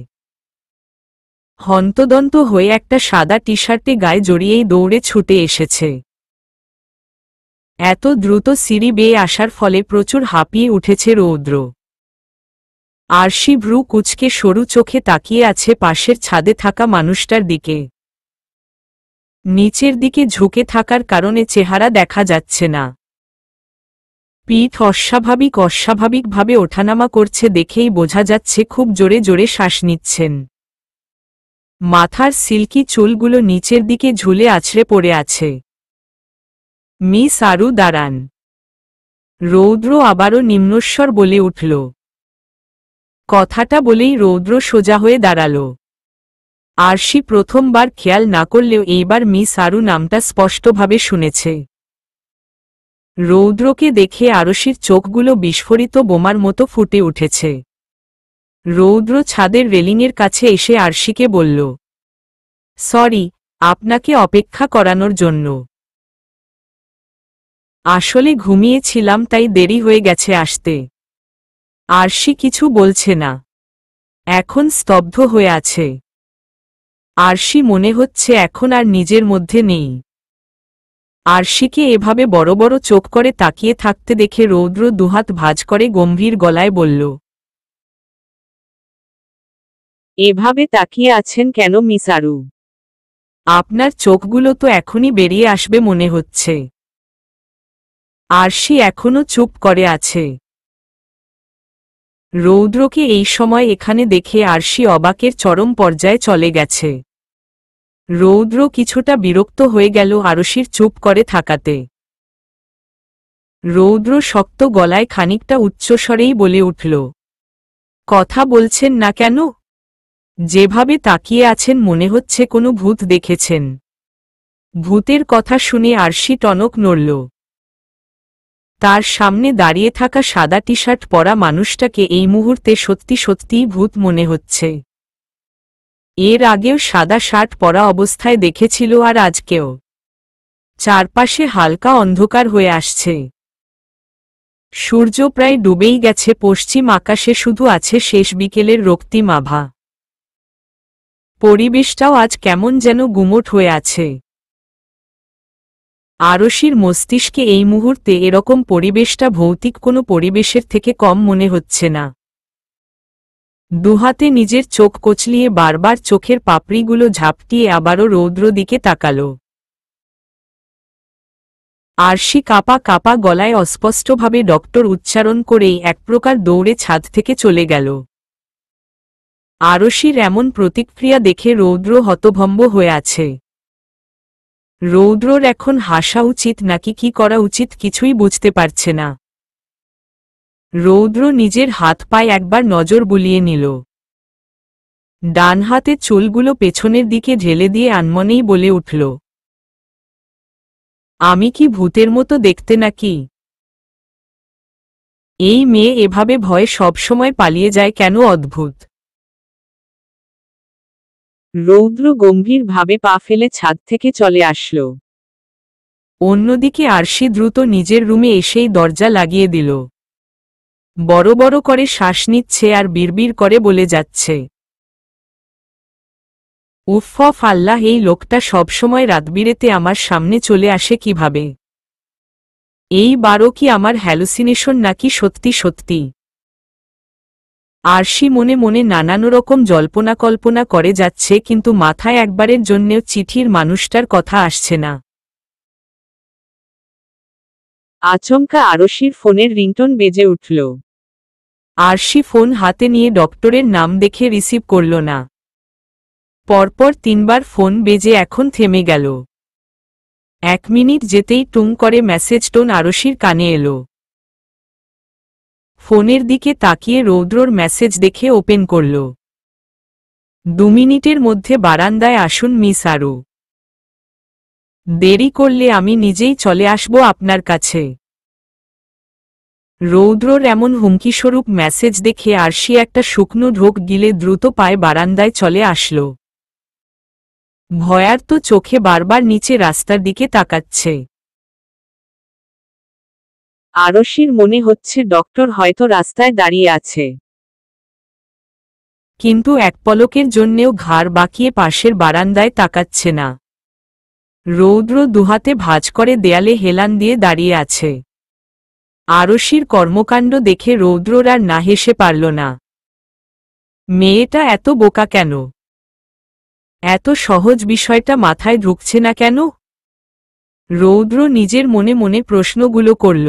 A: হন্তদন্ত হয়ে একটা সাদা টি শার্টে গায়ে জড়িয়েই দৌড়ে ছুটে এসেছে। এত দ্রুত সিঁড়ি বেয়ে আসার ফলে প্রচুর হাঁপিয়ে উঠেছে রৌদ্র। আরশি ভ্রু কুঁচকে সরু চোখে তাকিয়ে আছে পাশের ছাদে থাকা মানুষটার দিকে। নিচের দিকে ঝুঁকে থাকার কারণে চেহারা দেখা যাচ্ছে না। পিঠ অস্বাভাবিকভাবে ওঠানামা করছে দেখেই বোঝা যাচ্ছে খুব জোরে জোরে শ্বাস নিচ্ছেন। মাথার সিল্কি চুলগুলো নিচের দিকে ঝুলে আছড়ে পড়ে আছে। মিস আরু দাঁড়ান। রৌদ্র আবারও নিম্নস্বর বলে উঠল। কথাটা বলেই রৌদ্র সোজা হয়ে দাঁড়াল। আরশি প্রথমবার খেয়াল না করলেও এইবার মিস আরু নামটা স্পষ্টভাবে শুনেছে। রৌদ্রকে দেখে আরশির চোখগুলো বিস্ফোরিত বোমার মতো ফুটে উঠেছে। রৌদ্র ছাদের রেলিংয়ের কাছে এসে আরশিকে বলল, সরি, আপনাকে অপেক্ষা করানোর জন্য। আসলে ঘুমিয়েছিলাম তাই দেরি হয়ে গেছে আসতে। আরশি কিছু বলছে না। এখন স্তব্ধ হয়ে আছে। আরশি মনে হচ্ছে এখন আর নিজের মধ্যে নেই। আরশিকে এভাবে বড় বড় চোখ করে তাকিয়ে থাকতে দেখে রৌদ্র দুহাত ভাঁজ করে গম্ভীর গলায় বলল, এভাবে তাকিয়ে আছেন কেন মিস আরু? আপনার চোখগুলো তো এখনই বেরিয়ে আসবে মনে হচ্ছে। আরশি এখনো চুপ করে আছে। রৌদ্রকে এই সময় এখানে দেখে আরশি অবাকের চরম পর্যায়ে চলে গেছে। রৌদ্র কিছুটা বিরক্ত হয়ে গেল আরশির চুপ করে থাকাতে। রৌদ্র শক্ত গলায় খানিকটা উচ্চস্বরেই বলে উঠল, কথা বলছেন না কেন? যেভাবে তাকিয়ে আছেন মনে হচ্ছে কোনো ভূত দেখেছেন। ভূতের কথা শুনে আরশি টনক নড়ল। তার সামনে দাঁড়িয়ে থাকা সাদা টি শার্ট পরা মানুষটাকে এই মুহূর্তে সত্যি সত্যিই ভূত মনে হচ্ছে। এর আগেও সাদা শার্ট পরা অবস্থায় দেখেছিল আর আজকেও। চারপাশে হালকা অন্ধকার হয়ে আসছে। সূর্য প্রায় ডুবেই গেছে, পশ্চিম আকাশে শুধু আছে শেষ বিকেলের রক্তিম আভা। পরিবেশটাও আজ কেমন যেন গুমোট হয়ে আছে। আরশির মস্তিষ্কে এই মুহূর্তে এরকম পরিবেশটা ভৌতিক কোনো পরিবেশের থেকে কম মনে হচ্ছে না। দুহাতে নিজের চোখ কচলিয়ে বারবার চোখের পাপড়িগুলো ঝাপটিয়ে আবারও রৌদ্র দিকে তাকাল। আরশি কাঁপা কাঁপা গলায় অস্পষ্টভাবে ডক্টর উচ্চারণ করেই এক প্রকার দৌড়ে ছাদ থেকে চলে গেল। আরশির এমন প্রতিক্রিয়া দেখে রৌদ্র হতভম্ব হয়ে আছে। রৌদ্রর এখন হাসা উচিত নাকি কি করা উচিত কিছুই বুঝতে পারছে না। রৌদ্র নিজের হাত পায়ে একবার নজর বুলিয়ে নিল। ডান হাতে চুলগুলো পেছনের দিকে ঢেলে দিয়ে আনমনেই বলে উঠল, আমি কি ভূতের মতো দেখতে নাকি? এই মেয়ে এভাবে ভয়ে সবসময় পালিয়ে যায় কেন? অদ্ভুত। রৌদ্র গম্ভীরভাবে পা ফেলে ছাদ থেকে চলে আসল। অন্যদিকে আরশি দ্রুত নিজের রুমে এসেই দরজা লাগিয়ে দিল। বড় বড় করে শ্বাস নিচ্ছে আর বিড়বিড় করে বলে যাচ্ছে, উফ আল্লাহ, এই লোকটা সবসময় রাতবিরেতে আমার সামনে চলে আসে কিভাবে? এইবারও কি আমার হ্যালুসিনেশন নাকি সত্যি সত্যি? আরশি মনে মনে নানান রকম জল্পনা কল্পনা করে যাচ্ছে, কিন্তু মাথায় একবারের জন্যেও চিঠির মানুষটার কথা আসছে না। আচমকা আরশির ফোনের রিংটোন বেজে উঠল। আরশি ফোন হাতে নিয়ে ডক্টরের নাম দেখে রিসিভ করল না। পরপর 3 বার ফোন বেজে এখন থেমে গেল। 1 মিনিট যেতেই টুং করে মেসেজ টোন আরশির কানে এলো। ফোনের দিকে তাকিয়ে রৌদ্রর মেসেজ দেখে ওপেন করল। 2 মিনিটের মধ্যে বারান্দায় আসুন মিস আরু। দেরি করলে আমি নিজেই চলে আসব আপনার কাছে। রৌদ্রর এমন হুমকিস্বরূপ মেসেজ দেখে আরশি একটা শুকনো ঢোক গিলে দ্রুত পায়ে বারান্দায় চলে আসল। ভয়ার্ত চোখে বারবার নিচে রাস্তার দিকে তাকাচ্ছে। আরশির মনে হচ্ছে ডক্টর হয়তো রাস্তায় দাঁড়িয়ে আছে, কিন্তু এক পলকের জন্যেও ঘাড় বাঁকিয়ে পাশের বারান্দায় তাকাচ্ছে না। রৌদ্র দুহাতে ভাঁজ করে দেয়ালে হেলান দিয়ে দাঁড়িয়ে আছে। আরশির কর্মকাণ্ড দেখে রৌদ্রর আর না হেসে পারল না। মেয়েটা এত বোকা কেন? এত সহজ বিষয়টা মাথায় ঢুকছে না কেন? রৌদ্র নিজের মনে মনে প্রশ্নগুলো করল।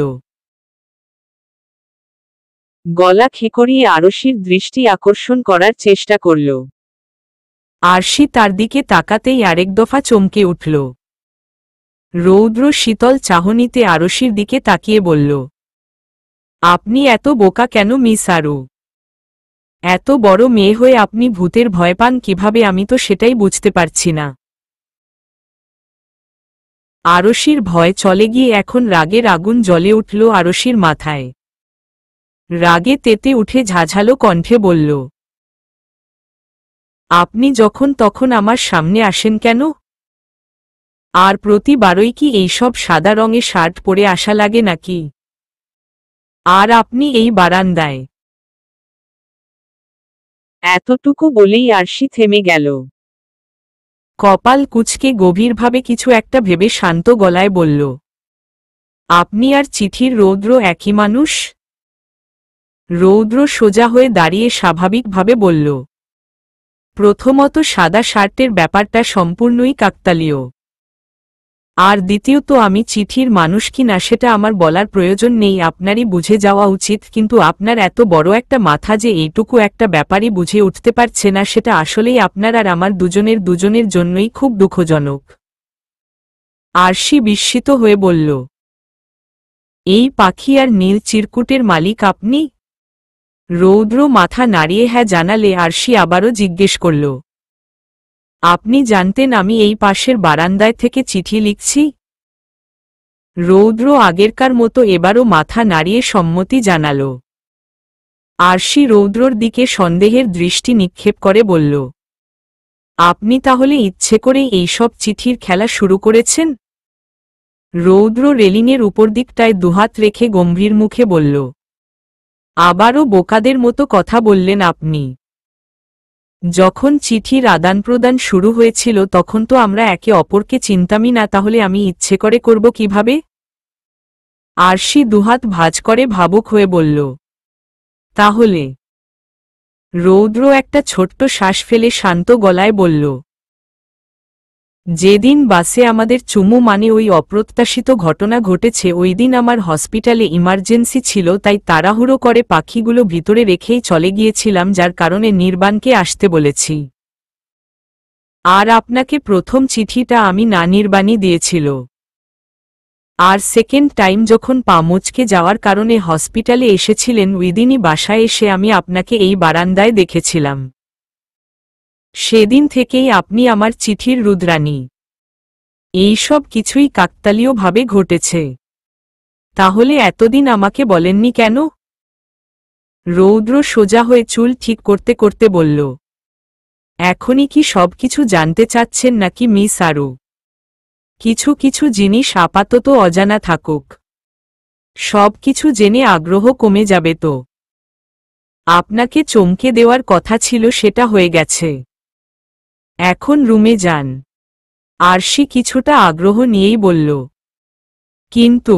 A: গলা খেকড়িয়ে আরশির দৃষ্টি আকর্ষণ করার চেষ্টা করল। আরশি তার দিকে তাকাতেই আরেক দফা চমকে উঠল। রৌদ্র শীতল চাহনিতে আরশির দিকে তাকিয়ে বলল, আপনি এত বোকা কেন মিস আরু? এত বড় মেয়ে হয়ে আপনি ভূতের ভয় পান কিভাবে? আমি তো সেটাই বুঝতে পারছি না। আরশির ভয় চলে গিয়ে এখন রাগের আগুন জ্বলে উঠল আরশির মাথায়। রাগে তেতে উঠে ঝাঝালো কণ্ঠে বলল, আপনি যখন তখন আমার সামনে আসেন কেন? আর প্রতিবারই কি এইসব সাদা রঙের শার্ট পরে আসা লাগে নাকি? আর আপনি এই বারান্দায়। এতটুকু বলেই আরশি থেমে গেল। কপাল কুঁচকে গভীরভাবে কিছু একটা ভেবে শান্ত গলায় বলল, আপনি আর চিঠির রৌদ্র একই মানুষ? রৌদ্র সোজা হয়ে দাঁড়িয়ে স্বাভাবিকভাবে বলল, প্রথমত সাদা শার্টের ব্যাপারটা সম্পূর্ণই কাকতালীয়। আর দ্বিতীয়ত আমি চিঠির মানুষ কি না সেটা আমার বলার প্রয়োজন নেই, আপনারই বুঝে যাওয়া উচিত। কিন্তু আপনার এত বড় একটা মাথা যে এইটুকু একটা ব্যাপারই বুঝে উঠতে পারছে না, সেটা আসলেই আপনার আর আমার দুজনের জন্যই খুব দুঃখজনক। আরশি বিস্মিত হয়ে বলল, এই পাখি আর নীল চিরকুটের মালিক আপনি? রৌদ্র মাথা নাড়িয়ে হ্যাঁ জানালে আরশি আবারও জিজ্ঞেস করল, আপনি জানতেন আমি এই পাশের বারান্দায় থেকে চিঠি লিখছি? রৌদ্র আগেরকার মতো এবারও মাথা নাড়িয়ে সম্মতি জানাল। আরশি রৌদ্রর দিকে সন্দেহের দৃষ্টি নিক্ষেপ করে বলল, আপনি তাহলে ইচ্ছে করেই এইসব চিঠির খেলা শুরু করেছেন? রৌদ্র রেলিংয়ের উপর দিকটায় দুহাত রেখে গম্ভীর মুখে বলল, আবারও বোকাদের মতো কথা বললেন আপনি। যখন চিঠির আদান প্রদান শুরু হয়েছিল তখন তো আমরা একে অপরকে চিনতামই না, তাহলে আমি ইচ্ছে করে করব কিভাবে? আরশি দুহাত ভাঁজ করে ভাবুক হয়ে বলল, তাহলে? রৌদ্র একটা ছোট্ট শ্বাস ফেলে শান্ত গলায় বলল, যেদিন বাসে আমাদের চুমু মানে ওই অপ্রত্যাশিত ঘটনা ঘটেছে ওই দিন আমার হসপিটালে ইমার্জেন্সি ছিল, তাই তাড়াহুড়ো করে পাখিগুলো ভিতরে রেখেই চলে গিয়েছিলাম, যার কারণে নির্বাণকে আসতে বলেছি। আর আপনাকে প্রথম চিঠিটা আমি না নির্বাণই দিয়েছিল। আর সেকেন্ড টাইম যখন পা মুচকে যাওয়ার কারণে হসপিটালে এসেছিলেন ওই দিনই বাসায় এসে আমি আপনাকে এই বারান্দায় দেখেছিলাম। সেদিন থেকেই আপনি আমার চিঠির রুদ্রাণী। এইসব কিছুই কাকতালীয়ভাবে ঘটেছে। তাহলে এতদিন আমাকে বলেননি কেন? রৌদ্র সোজা হয়ে চুল ঠিক করতে করতে বলল, এখনই কি সবকিছু জানতে চাচ্ছেন নাকি মিস আরু? কিছু কিছু জিনিস আপাতত অজানা থাকুক। সবকিছু জেনে আগ্রহ কমে যাবে তো। আপনাকে চমকে দেওয়ার কথা ছিল সেটা হয়ে গেছে। এখন রুমে যান। আরশি কিছুটা আগ্রহ নিয়েই বলল। কিন্তু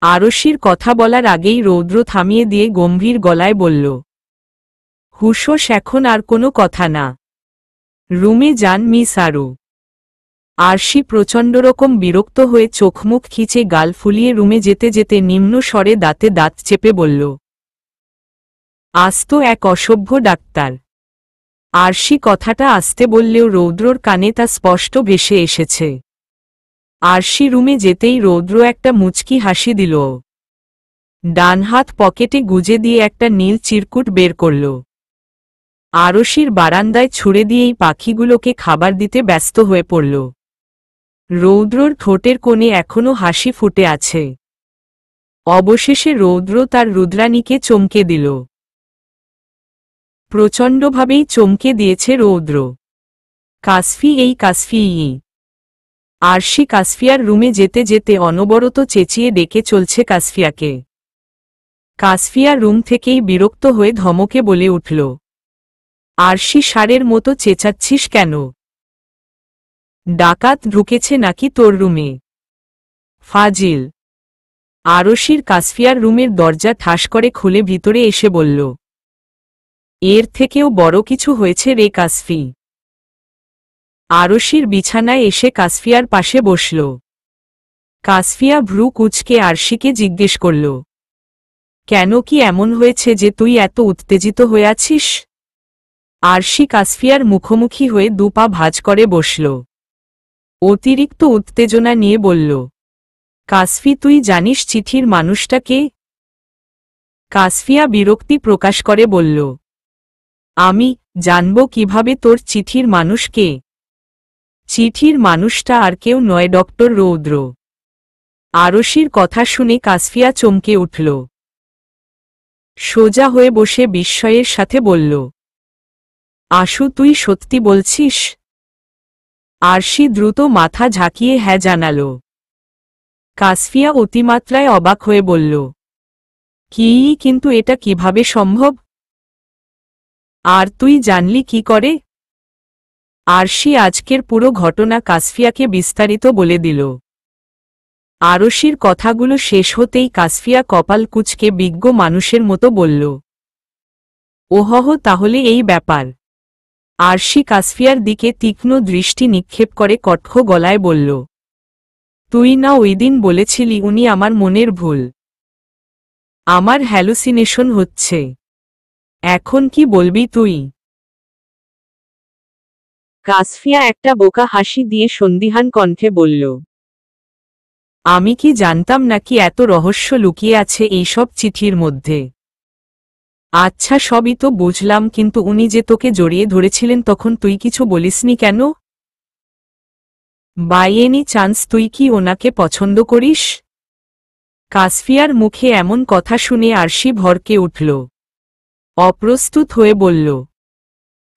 A: আরশির কথা বলার আগেই রৌদ্র থামিয়ে দিয়ে গম্ভীর গলায় বলল, হুঁশোস, এখন আর কোনো কথা না। রুমে যান মিস আরু। আরশি প্রচণ্ডরকম বিরক্ত হয়ে চোখমুখ খিচে গাল ফুলিয়ে রুমে যেতে যেতে নিম্ন স্বরে দাঁতে দাঁত চেপে বলল, আজ তো এক অসভ্য ডাক্তার। আরশি কথাটা আসতে বললেও রৌদ্রর কানে তা স্পষ্ট ভেসে এসেছে। আরশি রুমে যেতেই রৌদ্র একটা মুচকি হাসি দিল। ডান হাত পকেটে গুজে দিয়ে একটা নীল চিরকুট বের করল। আরশির বারান্দায় ছুঁড়ে দিয়েই পাখিগুলোকে খাবার দিতে ব্যস্ত হয়ে পড়ল। রৌদ্রর ঠোঁটের কোণে এখনো হাসি ফুটে আছে। অবশেষে রৌদ্র তার রুদ্রাণীকে চমকে দিল। প্রচণ্ডভাবেই চমকে দিয়েছে রৌদ্র। কাসফি, এই কাসফি! আরশি কাসফিয়ার রুমে যেতে যেতে অনবরত চেঁচিয়ে ডেকে চলছে কাসফিয়াকে। কাসফিয়া রুম থেকেই বিরক্ত হয়ে ধমকে বলে উঠল, আরশি, ষাঁড়ের মতো চেঁচাচ্ছিস কেন? ডাকাত ঢুকেছে নাকি তোর রুমে? ফাজিল! আরশির কাসফিয়ার রুমের দরজা ঠাস করে খুলে ভিতরে এসে বলল, এর থেকেও বড় কিছু হয়েছে রে কাসফি। আরশির বিছানায় এসে কাসফিয়ার পাশে বসল। কাসফিয়া ভ্রু কুঁচকে আরশিকে জিজ্ঞেস করল, কেন, কি এমন হয়েছে যে তুই এত উত্তেজিত হয়ে আছিস? আরশি কাসফিয়ার মুখোমুখি হয়ে দু পা ভাঁজ করে বসল। অতিরিক্ত উত্তেজনা নিয়ে বলল, কাসফি, তুই জানিস চিঠির মানুষটা কে? কাসফিয়া বিরক্তি প্রকাশ করে বলল, আমি জানব কিভাবে তোর চিঠির মানুষ কে? চিঠির মানুষটা আর কেউ নয়, ডক্টর রৌদ্র। আরশির কথা শুনে কাসফিয়া চমকে উঠল। সোজা হয়ে বসে বিস্ময়ের সাথে বলল, আশু, তুই সত্যি বলছিস? আরশি দ্রুত মাথা ঝাঁকিয়ে হ্যাঁ জানাল। কাসফিয়া অতিমাত্রায় অবাক হয়ে বলল, কি, কিন্তু এটা কিভাবে সম্ভব? আর তুই জানলি কি করে? আরশি আজকের পুরো ঘটনা কাসফিয়াকে বিস্তারিত বলে দিল। আরশির কথাগুলো শেষ হতেই কাসফিয়া কপাল কুঁচকে বিজ্ঞ মানুষের মতো বলল, ওহহ, তাহলে এই ব্যাপার। আরশি কাসফিয়ার দিকে তীক্ষ্ণ দৃষ্টি নিক্ষেপ করে কঠোর গলায় বলল, তুই না ওইদিন বলেছিলি উনি আমার মনের ভুল? আমার হ্যালুসিনেশন হচ্ছে। এখন কি বলবি তুই? কাসফিয়া একটা বোকা হাসি দিয়ে সন্দিহান কণ্ঠে বলল, আমি কি জানতাম নাকি এত রহস্য লুকিয়ে আছে এইসব চিঠির মধ্যে? আচ্ছা, সবই তো বুঝলাম, কিন্তু উনি যে তোকে জড়িয়ে ধরেছিলেন তখন তুই কিছু বলিসনি কেন? বাই এনি চান্স তুই কি ওনাকে পছন্দ করিস? কাসফিয়ার মুখে এমন কথা শুনে আরশি ভরকে উঠল। অপ্রস্তুত হয়ে বলল,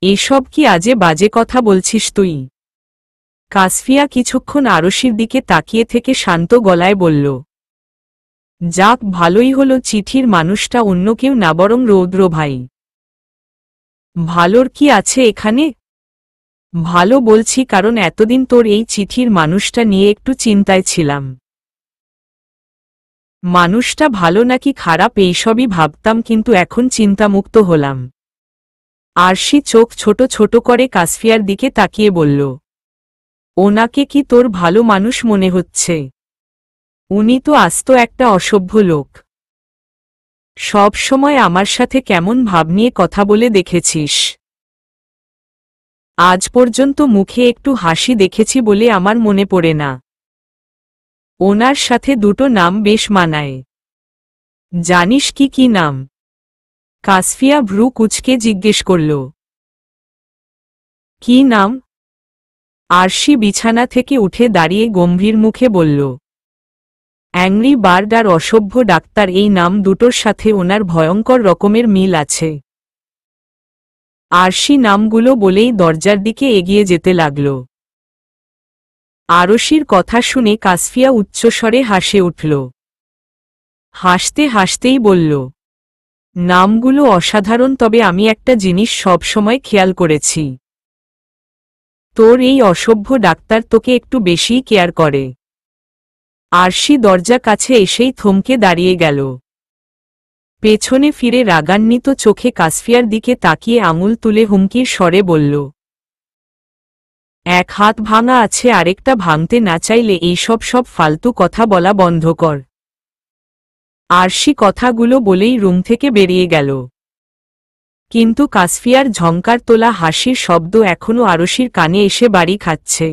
A: এসব কি আজে বাজে কথা বলছিস তুই? কাসফিয়া কিছুক্ষণ আরশির দিকে তাকিয়ে থেকে শান্ত গলায় বলল, যাক, ভালোই হলো চিঠির মানুষটা অন্য কেউ না, বরং রৌদ্র ভাই। ভালোর কি আছে এখানে? ভালো বলছি কারণ এতদিন তোর এই চিঠির মানুষটা নিয়ে একটু চিন্তায় ছিলাম। মানুষটা ভালো নাকি খারাপ এইসবই ভাবতাম, কিন্তু এখন চিন্তামুক্ত হলাম। আরশি চোখ ছোট ছোট করে কাসফিয়ার দিকে তাকিয়ে বলল, ওনাকে কি তোর ভালো মানুষ মনে হচ্ছে? উনি তো আস্ত একটা অসভ্য লোক। সব সময় আমার সাথে কেমন ভাব নিয়ে কথা বলে দেখেছিস? আজ পর্যন্ত মুখে একটু হাসি দেখেছি বলে আমার মনে পড়ে না। ওনার সাথে দুটো নাম বেশ মানায়। জানিস কি কি নাম? কাসফিয়া ভ্রু কুঁচকে জিজ্ঞেস করল। কি নাম? আরশি বিছানা থেকে উঠে দাঁড়িয়ে গম্ভীর মুখে বলল, অ্যাংরি বার্ড আর অসভ্য ডাক্তার, এই নাম দুটোর সাথে ওনার ভয়ঙ্কর রকমের মিল আছে। আরশি নামগুলো বলেই দরজার দিকে এগিয়ে যেতে লাগল। আরশির কথা শুনে কাসফিয়া উচ্চস্বরে হাসে উঠল। হাসতে হাসতেই বলল, নামগুলো অসাধারণ, তবে আমি একটা জিনিস সবসময় খেয়াল করেছি। তোর এই অসভ্য ডাক্তার তোকে একটু বেশিই কেয়ার করে। আরশি দরজা কাছে এসেই থমকে দাঁড়িয়ে গেল। পেছনে ফিরে রাগান্বিত চোখে কাসফিয়ার দিকে তাকিয়ে আঙুল তুলে হুমকির স্বরে বলল, এক হাত ভাঙা আছে, আরেকটা ভাঙতে না চাইলে এইসব ফালতু কথা বলা বন্ধ কর। আরশি কথাগুলো বলেই রুম থেকে বেরিয়ে গেল। কিন্তু কাসফিয়ার ঝংকার তোলা হাসির শব্দ এখনো আরশির কানে এসে বাড়ি খাচ্ছে।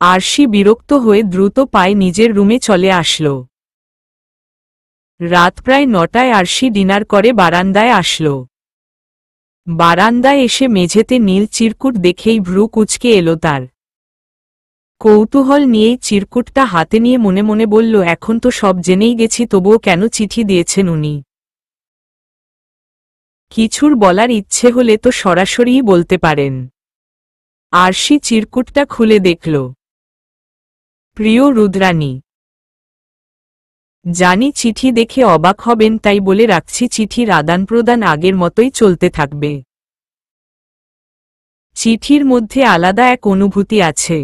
A: আরশি বিরক্ত হয়ে দ্রুত পায়ে নিজের রুমে চলে আসল। রাত প্রায় 9টায় আরশি ডিনার করে বারান্দায় আসল। বারান্দায় এসে মেঝেতে নীল চিরকুট দেখেই ভ্রু কুঁচকে এলো তার। কৌতূহল নিয়েই চিরকুটটা হাতে নিয়ে মনে মনে বলল, এখন তো সব জেনেই গেছি, তবুও কেন চিঠি দিয়েছেন উনি? কিছুর বলার ইচ্ছে হলে তো সরাসরিই বলতে পারেন। আরশি চিরকুটটা খুলে দেখল। প্রিয় রুদ্রাণী, জানি চিঠি দেখে অবাক হবেন, তাই বলে রাখছি চিঠির আদান প্রদান আগের মতোই চলতে থাকবে। চিঠির মধ্যে আলাদা এক অনুভূতি আছে।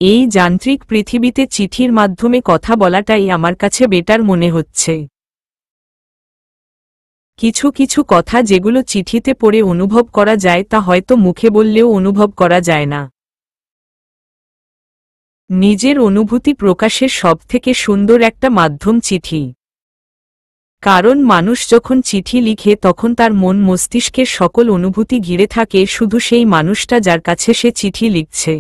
A: এই যান্ত্রিক পৃথিবীতে চিঠির মাধ্যমে কথা বলাটাই আমার কাছে বেটার মনে হচ্ছে। কিছু কিছু কথা যেগুলো চিঠিতে পড়ে অনুভব করা যায় তা হয়তো মুখে বললেও অনুভব করা যায় না। নিজের অনুভূতি প্রকাশের সবথেকে সুন্দর একটা মাধ্যম চিঠি। কারণ মানুষ যখন চিঠি লিখে তখন তার মন মস্তিষ্কের সকল অনুভূতি ঘিরে থাকে শুধু সেই মানুষটা যার কাছে সে চিঠি লিখছে।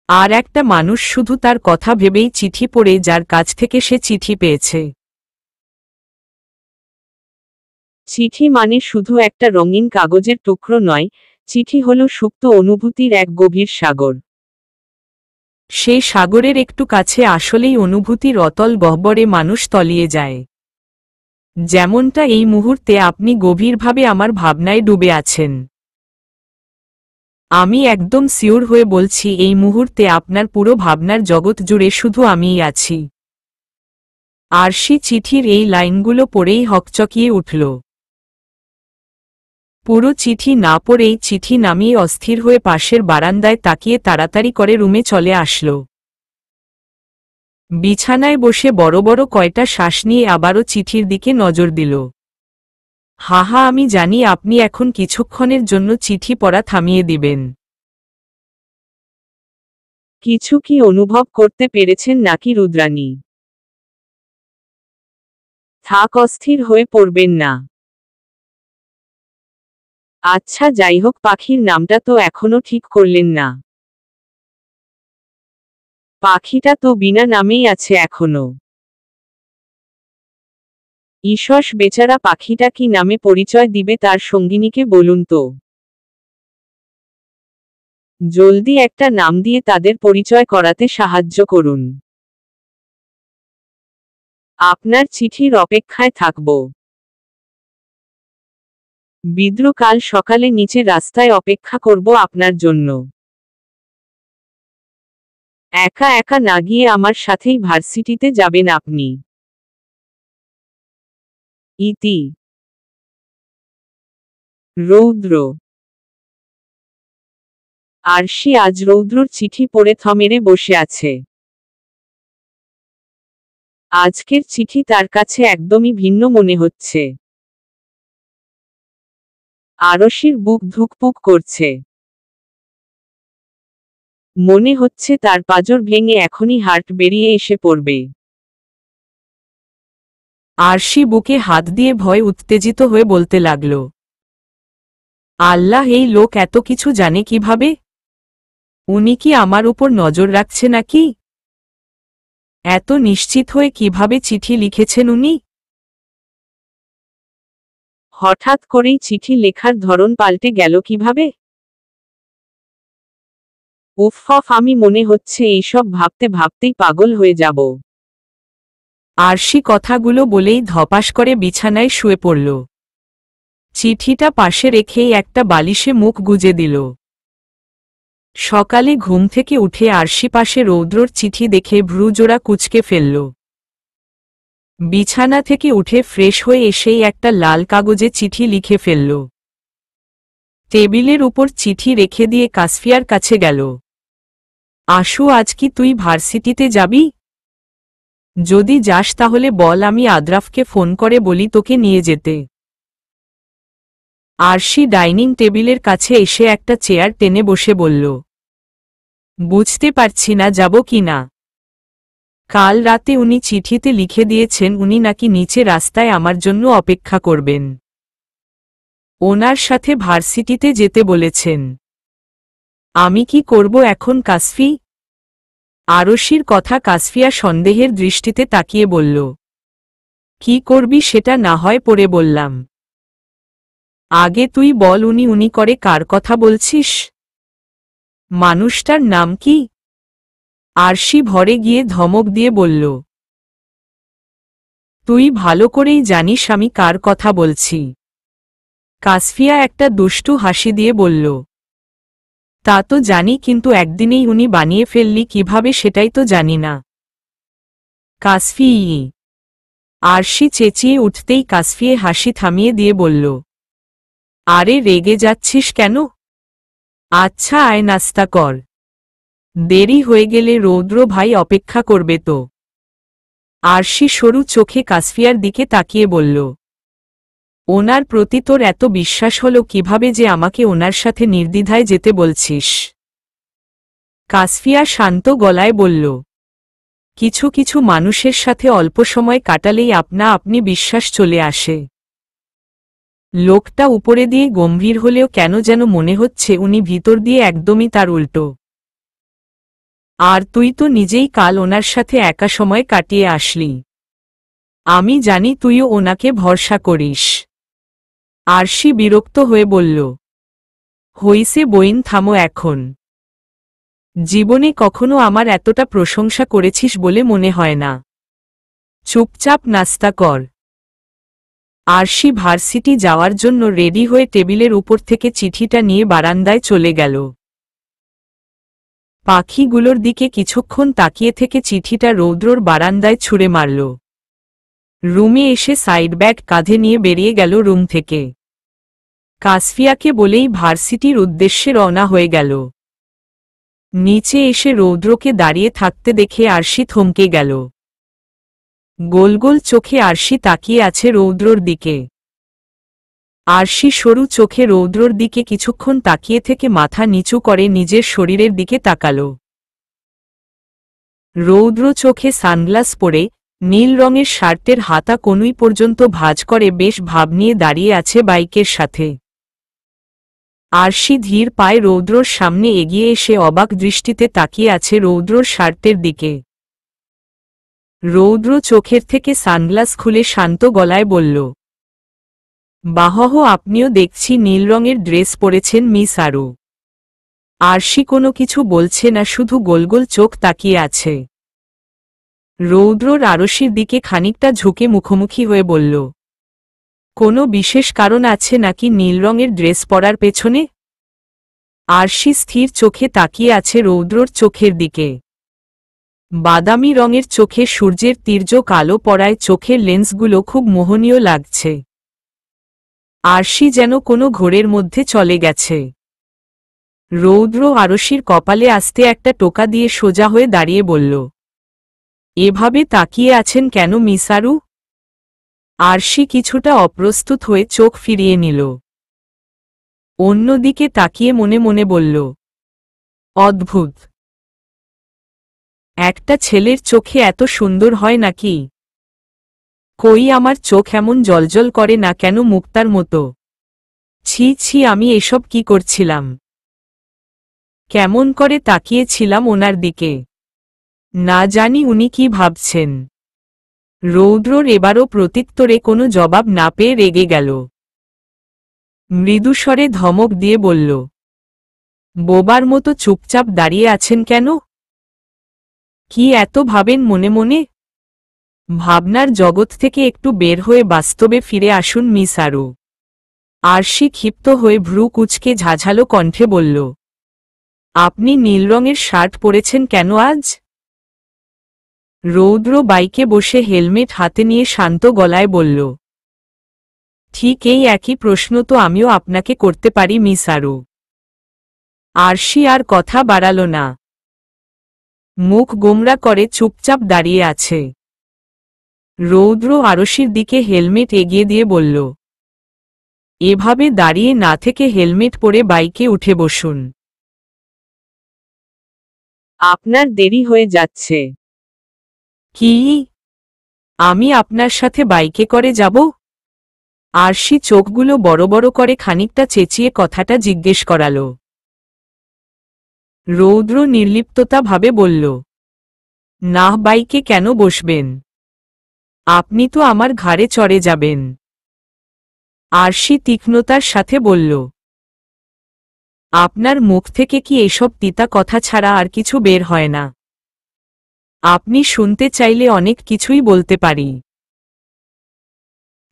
A: আর একটা মানুষ শুধু তার কথা ভেবেই চিঠি পড়ে যার কাছ থেকে সে চিঠি পেয়েছে। চিঠি মানে শুধু একটা রঙিন কাগজের টুকরো নয়, চিঠি হলো সুপ্ত অনুভূতির এক গভীর সাগর। সেই সাগরের একটু কাছে আসলেই অনুভূতির অতল গহ্বরে মানুষ তলিয়ে যায়। যেমনটা এই মুহূর্তে আপনি গভীরভাবে আমার ভাবনায় ডুবে আছেন। আমি একদম সিওর হয়ে বলছি, এই মুহূর্তে আপনার পুরো ভাবনার জগৎ জুড়ে শুধু আমিই আছি। আরশি চিঠির এই লাইনগুলো পড়েই হকচকিয়ে উঠল। পুরো চিঠি না পড়েই চিঠি নামিয়ে অস্থির হয়ে পাশের বারান্দায় তাকিয়ে তাড়াতাড়ি করে রুমে চলে আসল। বিছানায় বসে বড় বড় কয়টা শ্বাস নিয়ে আবারও চিঠির দিকে নজর দিল। হাহা, আমি জানি আপনি এখন কিছুক্ষণের জন্য চিঠি পড়া থামিয়ে দিবেন। কিছু কি অনুভব করতে পেরেছেন নাকি রুদ্রাণী? থাক, অস্থির হয়ে পড়বেন না। আচ্ছা যাই হোক, পাখির নামটা তো এখনো ঠিক করলেন না। পাখিটা তো বিনা নামেই আছে এখনো। ঈশ্বর, বেচারা পাখিটা কি নামে পরিচয় দিবে তার সঙ্গিনীকে বলুন তো। জলদি একটা নাম দিয়ে তাদের পরিচয় করাতে সাহায্য করুন। আপনার চিঠির অপেক্ষায় থাকব। বিদ্র, কাল সকালে নিচে রাস্তায় অপেক্ষা করব আপনার জন্য। একা একা না গিয়ে আমার সাথেই ভার্সিটিতে যাবেন আপনি। ইতি। রৌদ্র। আরশি আজ রৌদ্রর চিঠি পড়ে থ মেরে বসে আছে। আজকের চিঠি তার কাছে একদমই ভিন্ন মনে হচ্ছে। আরশির বুক ধুকপুক করছে। মনে হচ্ছে তার পাঁজর ভেঙে এখনই হার্ট বেরিয়ে এসে পড়বে। আরশি বুকে হাত দিয়ে ভয় উত্তেজিত হয়ে বলতে লাগল, আল্লাহ, এই লোক এত কিছু জানে কিভাবে? উনি কি আমার উপর নজর রাখছে নাকি? এত নিশ্চিত হয়ে কিভাবে চিঠি লিখেছেন উনি? হঠাৎ করেই চিঠি লেখার ধরন পাল্টে গেল কিভাবে? উফ, আমি মনে হচ্ছে এইসব ভাবতে ভাবতেই পাগল হয়ে যাব। আরশি কথাগুলো বলেই ধপাস করে বিছানায় শুয়ে পড়ল। চিঠিটা পাশে রেখেই একটা বালিশে মুখ গুজে দিল। সকালে ঘুম থেকে উঠে আরশি পাশে রৌদ্রর চিঠি দেখে ভ্রুজোড়া কুঁচকে ফেলল। বিছানা থেকে উঠে ফ্রেশ হয়ে এসেই একটা লাল কাগজে চিঠি লিখে ফেলল। টেবিলের উপর চিঠি রেখে দিয়ে কাসফিয়ার কাছে গেল। আশু, আজ কি তুই ভার্সিটিতে যাবি? যদি যাস তাহলে বল, আমি আদ্রাফকে ফোন করে বলি তোকে নিয়ে যেতে। আরশি ডাইনিং টেবিলের কাছে এসে একটা চেয়ার টেনে বসে বলল, বুঝতে পারছি না যাব কি না। কাল রাতে উনি চিঠিতে লিখে দিয়েছেন উনি নাকি নিচে রাস্তায় আমার জন্য অপেক্ষা করবেন। ওনার সাথে ভার্সিটিতে যেতে বলেছেন। আমি কি করব এখন কাসফি? আরশির কথা কাসফিয়া সন্দেহের দৃষ্টিতে তাকিয়ে বলল, কি করবি সেটা না হয় পরে বললাম। আগে তুই বল, উনি করে কার কথা বলছিস? মানুষটার নাম কি? আরশি ভরে গিয়ে ধমক দিয়ে বলল, তুই ভালো করেই জানিস আমি কার কথা বলছি। কাসফিয়া একটা দুষ্টু হাসি দিয়ে বলল, তা তো জানি, কিন্তু একদিনেই উনি বানিয়ে ফেললি কিভাবে সেটাই তো জানি না। কাসফি। আরশি চেঁচিয়ে উঠতেই কাসফিয়ে হাসি থামিয়ে দিয়ে বলল, আরে রেগে যাচ্ছিস কেন? আচ্ছা আয় নাস্তা কর, দেরি হয়ে গেলে রৌদ্র ভাই অপেক্ষা করবে তো। আরশি সরু চোখে কাসফিয়ার দিকে তাকিয়ে বলল, ওনার প্রতি তোর এত বিশ্বাস হলো কিভাবে যে আমাকে ওনার সাথে নির্দ্বিধায় যেতে বলছিস? কাসফিয়া শান্ত গলায় বলল, কিছু কিছু মানুষের সাথে অল্প সময় কাটালেই আপনা আপনি বিশ্বাস চলে আসে। লোকটা উপরে দিয়ে গম্ভীর হলেও কেন যেন মনে হচ্ছে উনি ভিতর দিয়ে একদমই তার উল্টো। আর তুই তো নিজেই কাল ওনার সাথে একা সময় কাটিয়ে আসলি। আমি জানি তুইও ওনাকে ভরসা করিস। আরশি বিরক্ত হয়ে বলল, হইছে বইন, থামো এখন। জীবনে কখনো আমার এতটা প্রশংসা করেছিস বলে মনে হয় না। চুপচাপ নাস্তা কর। আরশি ভার্সিটি যাওয়ার জন্য রেডি হয়ে টেবিলের উপর থেকে চিঠিটা নিয়ে বারান্দায় চলে গেল। পাখিগুলোর দিকে কিছুক্ষণ তাকিয়ে থেকে চিঠিটা রৌদ্রর বারান্দায় ছুঁড়ে মারল। রুমে এসে সাইড ব্যাগ কাঁধে নিয়ে বেরিয়ে গেল রুম থেকে। কাসফিয়াকে বলেই ভার্সিটির উদ্দেশ্যে রওনা হয়ে গেল। নিচে এসে রৌদ্রকে দাঁড়িয়ে থাকতে দেখে আরশি থমকে গেল। গোল গোল চোখে আরশি তাকিয়ে আছে রৌদ্রর দিকে। আরশি সরু চোখে রৌদ্রর দিকে কিছুক্ষণ তাকিয়ে থেকে মাথা নিচু করে নিজের শরীরের দিকে তাকাল। রৌদ্র চোখে সানগ্লাস পরে, নীল রঙের শার্টের হাতা কনুই পর্যন্ত ভাঁজ করে বেশ ভাব নিয়ে দাঁড়িয়ে আছে বাইকের সাথে। আরশি ধীর পায়ে রৌদ্রর সামনে এগিয়ে এসে অবাক দৃষ্টিতে তাকিয়ে আছে রৌদ্রর শার্টের দিকে। রৌদ্র চোখের থেকে সানগ্লাস খুলে শান্ত গলায় বলল, বাহহ, আপনিও দেখছি নীল রঙের ড্রেস পরেছেন মিস আরু। আরশি কোনো কিছু বলছে না, শুধু গোলগোল চোখ তাকিয়ে আছে। রৌদ্রর আরশির দিকে খানিকটা ঝুঁকে মুখোমুখি হয়ে বলল, কোনো বিশেষ কারণ আছে নাকি নীল রঙের ড্রেস পরার পেছনে? আরশি স্থির চোখে তাকিয়ে আছে রৌদ্রর চোখের দিকে। বাদামি রঙের চোখে সূর্যের তীর্যক আলো পড়ায় চোখের লেন্সগুলো খুব মোহনীয় লাগছে। আরশি যেন কোনো ঘোরের মধ্যে চলে গেছে। রৌদ্র আরশির কপালে আস্তে একটা টোকা দিয়ে সোজা হয়ে দাঁড়িয়ে বলল, এভাবে তাকিয়ে আছেন কেন মিস আরু? আরশি কিছুটা অপ্রস্তুত হয়ে চোখ ফিরিয়ে নিল। অন্যদিকে তাকিয়ে মনে মনে বলল, অদ্ভুত, একটা ছেলের চোখে এত সুন্দর হয় নাকি? কই, আমার চোখ এমন জ্বলজ্বল করে না কেন মুক্তার মতো? ছি ছি, আমি এসব কি করছিলাম? কেমন করে তাকিয়েছিলাম ওনার দিকে। না জানি উনি কি ভাবছেন। রৌদ্রর এবারও প্রত্যুত্তরে কোনো জবাব না পেয়ে রেগে গেল। মৃদুস্বরে ধমক দিয়ে বলল, বোবার মতো চুপচাপ দাঁড়িয়ে আছেন কেন? কি এত ভাবেন মনে মনে? ভাবনার জগৎ থেকে একটু বের হয়ে বাস্তবে ফিরে আসুন মিস আরু। আরশি ক্ষিপ্ত হয়ে ভ্রু কুঁচকে ঝাঝালো কণ্ঠে বলল, আপনি নীল রঙের শার্ট পরেছেন কেন আজ? রৌদ্র বাইকে বসে হেলমেট হাতে নিয়ে শান্ত গলায় বলল, ঠিক এই একই প্রশ্ন তো আমিও আপনাকে করতে পারি মিস আরু। আরশি আর কথা বাড়াল না। মুখ গোমরা করে চুপচাপ দাঁড়িয়ে আছে। রৌদ্র আরশির দিকে হেলমেট এগিয়ে দিয়ে বলল, এভাবে দাঁড়িয়ে না থেকে হেলমেট পরে বাইকে উঠে বসুন। আপনার দেরি হয়ে যাচ্ছে। কি? আমি আপনার সাথে বাইকে করে যাব? আরশি চোখগুলো বড় বড় করে খানিকটা চেঁচিয়ে কথাটা জিজ্ঞেস করাল। রৌদ্র নির্লিপ্ততা ভাবে বলল, না, বাইকে কেন বসবেন? আপনি তো আমার ঘাড়ে চড়ে যাবেন। আরশি তীক্ষ্ণতার সাথে বলল, আপনার মুখ থেকে কি এসব তিতা কথা ছাড়া আর কিছু বের হয় না? আপনি শুনতে চাইলে অনেক কিছুই বলতে পারি।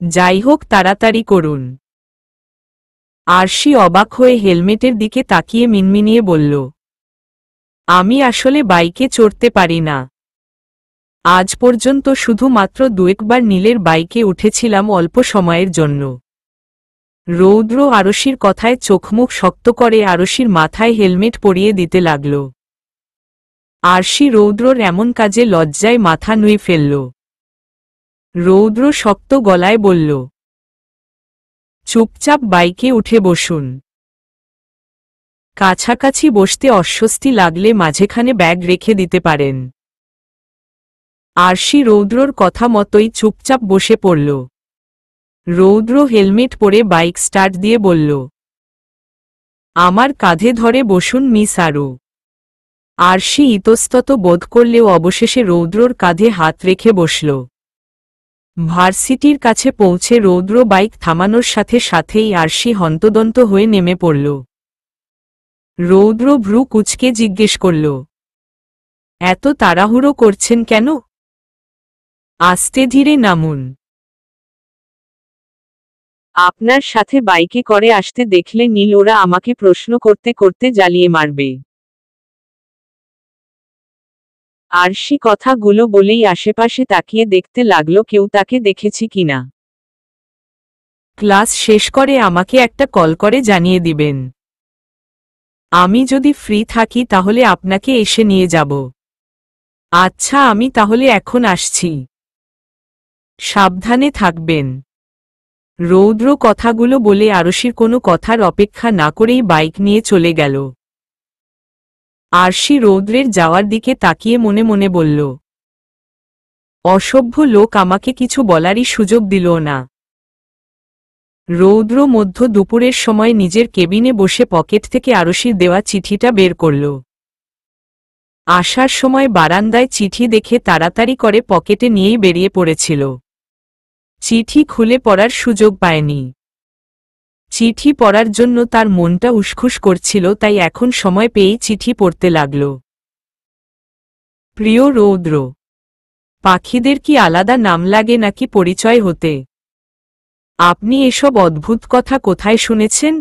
A: যাই হোক, তাড়াতাড়ি করুন। আরশি অবাক হয়ে হেলমেটের দিকে তাকিয়ে মিনমিনিয়ে বলল, আমি আসলে বাইকে চড়তে পারি না। আজ পর্যন্ত শুধুমাত্র দুয়েকবার নীলের বাইকে উঠেছিলাম অল্প সময়ের জন্য। রৌদ্র আরশির কথায় চোখমুখ শক্ত করে আরশির মাথায় হেলমেট পরিয়ে দিতে লাগল। আরশি রৌদ্রর এমন কাজে লজ্জায় মাথা নুয়ে ফেলল। রৌদ্র শক্ত গলায় বলল, চুপচাপ বাইকে উঠে বসুন। কাছাকাছি বসতে অস্বস্তি লাগলে মাঝেখানে ব্যাগ রেখে দিতে পারেন। আরশি রৌদ্রর কথা মতোই চুপচাপ বসে পড়ল। রৌদ্র হেলমেট পরে বাইক স্টার্ট দিয়ে বলল, আমার কাঁধে ধরে বসুন মিস আরু। আরশি ইতস্তত বোধ করলেও অবশেষে রৌদ্রর কাঁধে হাত রেখে বসল। ভার্সিটির কাছে পৌঁছে রৌদ্র বাইক থামানোর সাথে সাথেই আরশি হন্তদন্ত হয়ে নেমে পড়ল। রৌদ্র ভ্রু কুঁচকে জিজ্ঞেস করল, এত তাড়াহুড়ো করছেন কেন? আস্তে ধীরে নামুন। আপনার সাথে বাইকে করে আসতে দেখলে নীল ওরা আমাকে প্রশ্ন করতে করতে জ্বালিয়ে মারবে। আরশি কথাগুলো বলেই আশেপাশে তাকিয়ে দেখতে লাগলো কেউ তাকে দেখেছি কিনা। ক্লাস শেষ করে আমাকে একটা কল করে জানিয়ে দিবেন। আমি যদি ফ্রি থাকি তাহলে আপনাকে এসে নিয়ে যাব। আচ্ছা, আমি তাহলে এখন আসছি। সাবধানে থাকবেন। রৌদ্র কথাগুলো বলে আরশির কোনো কথার অপেক্ষা না করেই বাইক নিয়ে চলে গেল। আরশি রৌদ্রের যাওয়ার দিকে তাকিয়ে মনে মনে বলল, অসভ্য লোক আমাকে কিছু বলারই সুযোগ দিল না। রৌদ্র মধ্য দুপুরের সময় নিজের কেবিনে বসে পকেট থেকে আরশির দেওয়া চিঠিটা বের করল। আসার সময় বারান্দায় চিঠি দেখে তাড়াতাড়ি করে পকেটে নিয়েই বেরিয়ে পড়েছিল। চিঠি খুলে পড়ার সুযোগ পায়নি। চিঠি পড়ার জন্য তার মনটা উসখুস করছিল, তাই এখন সময় পেয়েই চিঠি পড়তে লাগল। প্রিয় রৌদ্র, পাখিদের কি আলাদা নাম লাগে নাকি পরিচয় হতে? আপনি এসব অদ্ভুত কথা কোথায় শুনেছেন?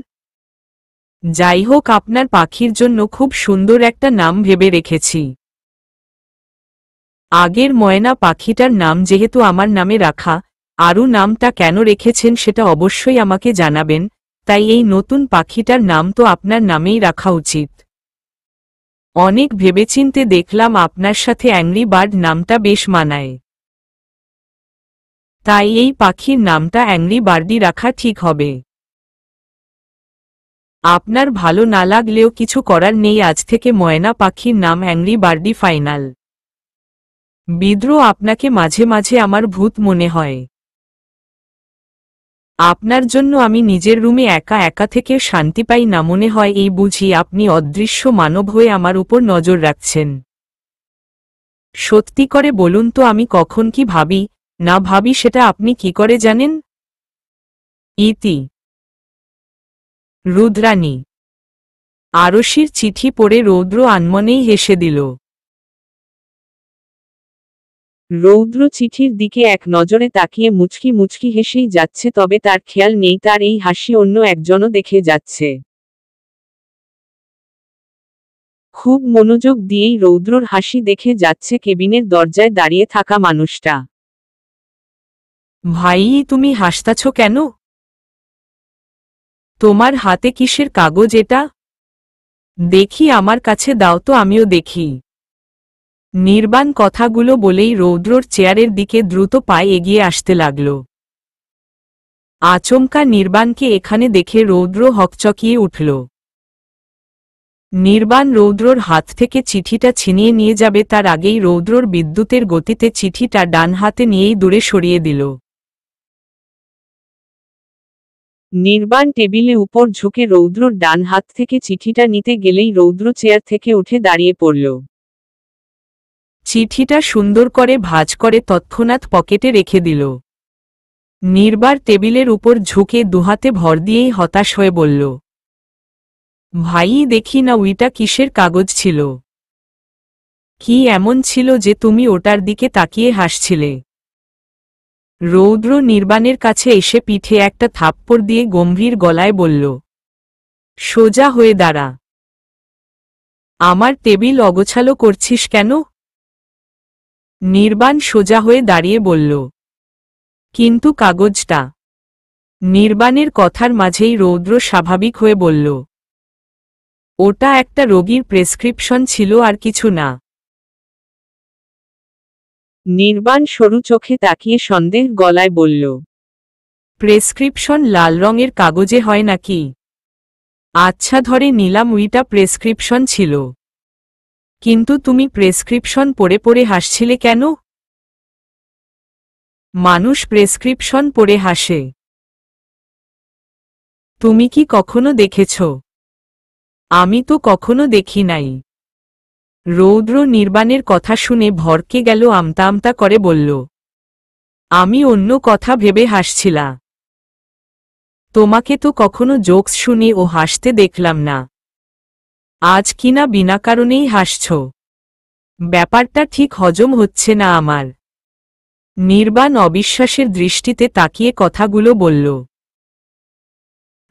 A: যাই হোক, আপনার পাখির জন্য খুব সুন্দর একটা নাম ভেবে রেখেছি। আগের ময়না পাখিটার নাম যেহেতু আমার নামে রাখা, আরু নামটা কেন রেখেছেন সেটা অবশ্যই আমাকে জানাবেন, তাই এই নতুন পাখিটার নাম তো আপনার নামেই রাখা উচিত। অনেক ভেবেচিন্তে দেখলাম আপনার সাথে অ্যাংরি বার্ড নামটা বেশ মানায়, তাই এই পাখির নামটা অ্যাংরি বার্ডই রাখা ঠিক হবে। আপনার ভালো না লাগলেও কিছু করার নেই, আজ থেকে ময়না পাখির নাম অ্যাংরি বার্ডই ফাইনাল। বিদ্রোহ, আপনাকে মাঝে মাঝে আমার ভূত মনে হয়। আপনার জন্য আমি নিজের রুমে একা একা থেকে শান্তি পাই না, মনে হয় এই বুঝি আপনি অদৃশ্য মানব হয়ে আমার উপর নজর রাখছেন। সত্যি করে বলুন তো, আমি কখন কি ভাবি না ভাবি সেটা আপনি কি করে জানেন? ইতি রুদ্রাণী। আরশির চিঠি পড়ে রৌদ্র আনমনেই হেসে দিল। রৌদ্র চিঠির দিকে এক নজরে তাকিয়ে মুচকি মুচকি হেসেই যাচ্ছে, তবে তার খেয়াল নেই তার এই হাসি অন্য একজনও দেখে যাচ্ছে। খুব মনোযোগ দিয়েই রৌদ্রর হাসি দেখে যাচ্ছে কেবিনের দরজায় দাঁড়িয়ে থাকা মানুষটা। ভাই, তুমি হাসতাছ কেন? তোমার হাতে কিসের কাগজ এটা? দেখি, আমার কাছে দাও তো আমিও দেখি। নির্বাণ কথাগুলো বলেই রৌদ্রর চেয়ারের দিকে দ্রুত পায়ে এগিয়ে আসতে লাগল। আচমকা নির্বাণকে এখানে দেখে রৌদ্র হকচকিয়ে উঠল। নির্বাণ রৌদ্রর হাত থেকে চিঠিটা ছিনিয়ে নিয়ে যাবে তার আগেই রৌদ্রর বিদ্যুতের গতিতে চিঠিটা ডান হাতে নিয়েই দূরে সরিয়ে দিল। নির্বাণ টেবিলে উপর ঝুঁকে রৌদ্রর ডান হাত থেকে চিঠিটা নিতে গেলেই রৌদ্র চেয়ার থেকে উঠে দাঁড়িয়ে পড়ল। চিঠিটা সুন্দর করে ভাঁজ করে তৎক্ষণাৎ পকেটে রেখে দিল। নির্বাণ টেবিলের উপর ঝুঁকে দুহাতে ভর দিয়েই হতাশ হয়ে বলল, ভাই দেখি না ওইটা কিসের কাগজ ছিল? কি এমন ছিল যে তুমি ওটার দিকে তাকিয়ে হাসছিলে? রৌদ্র নির্বাণের কাছে এসে পিঠে একটা থাপ্পড় দিয়ে গম্ভীর গলায় বলল, সোজা হয়ে দাঁড়া। আমার টেবিল অগোছালো করছিস কেন? নির্বাণ সোজা হয়ে দাঁড়িয়ে বলল, কিন্তু কাগজটা? নির্বাণের কথার মাঝেই রৌদ্র স্বাভাবিক হয়ে বলল, ওটা একটা রোগীর প্রেসক্রিপশন ছিল, আর কিছু না। নির্বাণ সরু চোখে তাকিয়ে সন্দেহ গলায় বলল, প্রেসক্রিপশন লাল রঙের কাগজে হয় নাকি? আচ্ছা ধরে নিলাম ওইটা প্রেসক্রিপশন ছিল, কিন্তু তুমি প্রেসক্রিপশন পড়ে পড়ে হাসছিলে কেন? মানুষ প্রেসক্রিপশন পড়ে হাসে। তুমি কি কখনো দেখেছ? আমি তো কখনো দেখি নাই। রৌদ্র নির্বাণের কথা শুনে ভরকে গেল, আমতা আমতা করে বলল, আমি অন্য কথা ভেবে হাসছিলা। তোমাকে তো কখনো জোকস শুনে ও হাসতে দেখলাম না, আজ কিনা বিনা কারণেই হাসছ। ব্যাপারটা ঠিক হজম হচ্ছে না আমার। নির্বাণ অবিশ্বাসের দৃষ্টিতে তাকিয়ে কথাগুলো বলল।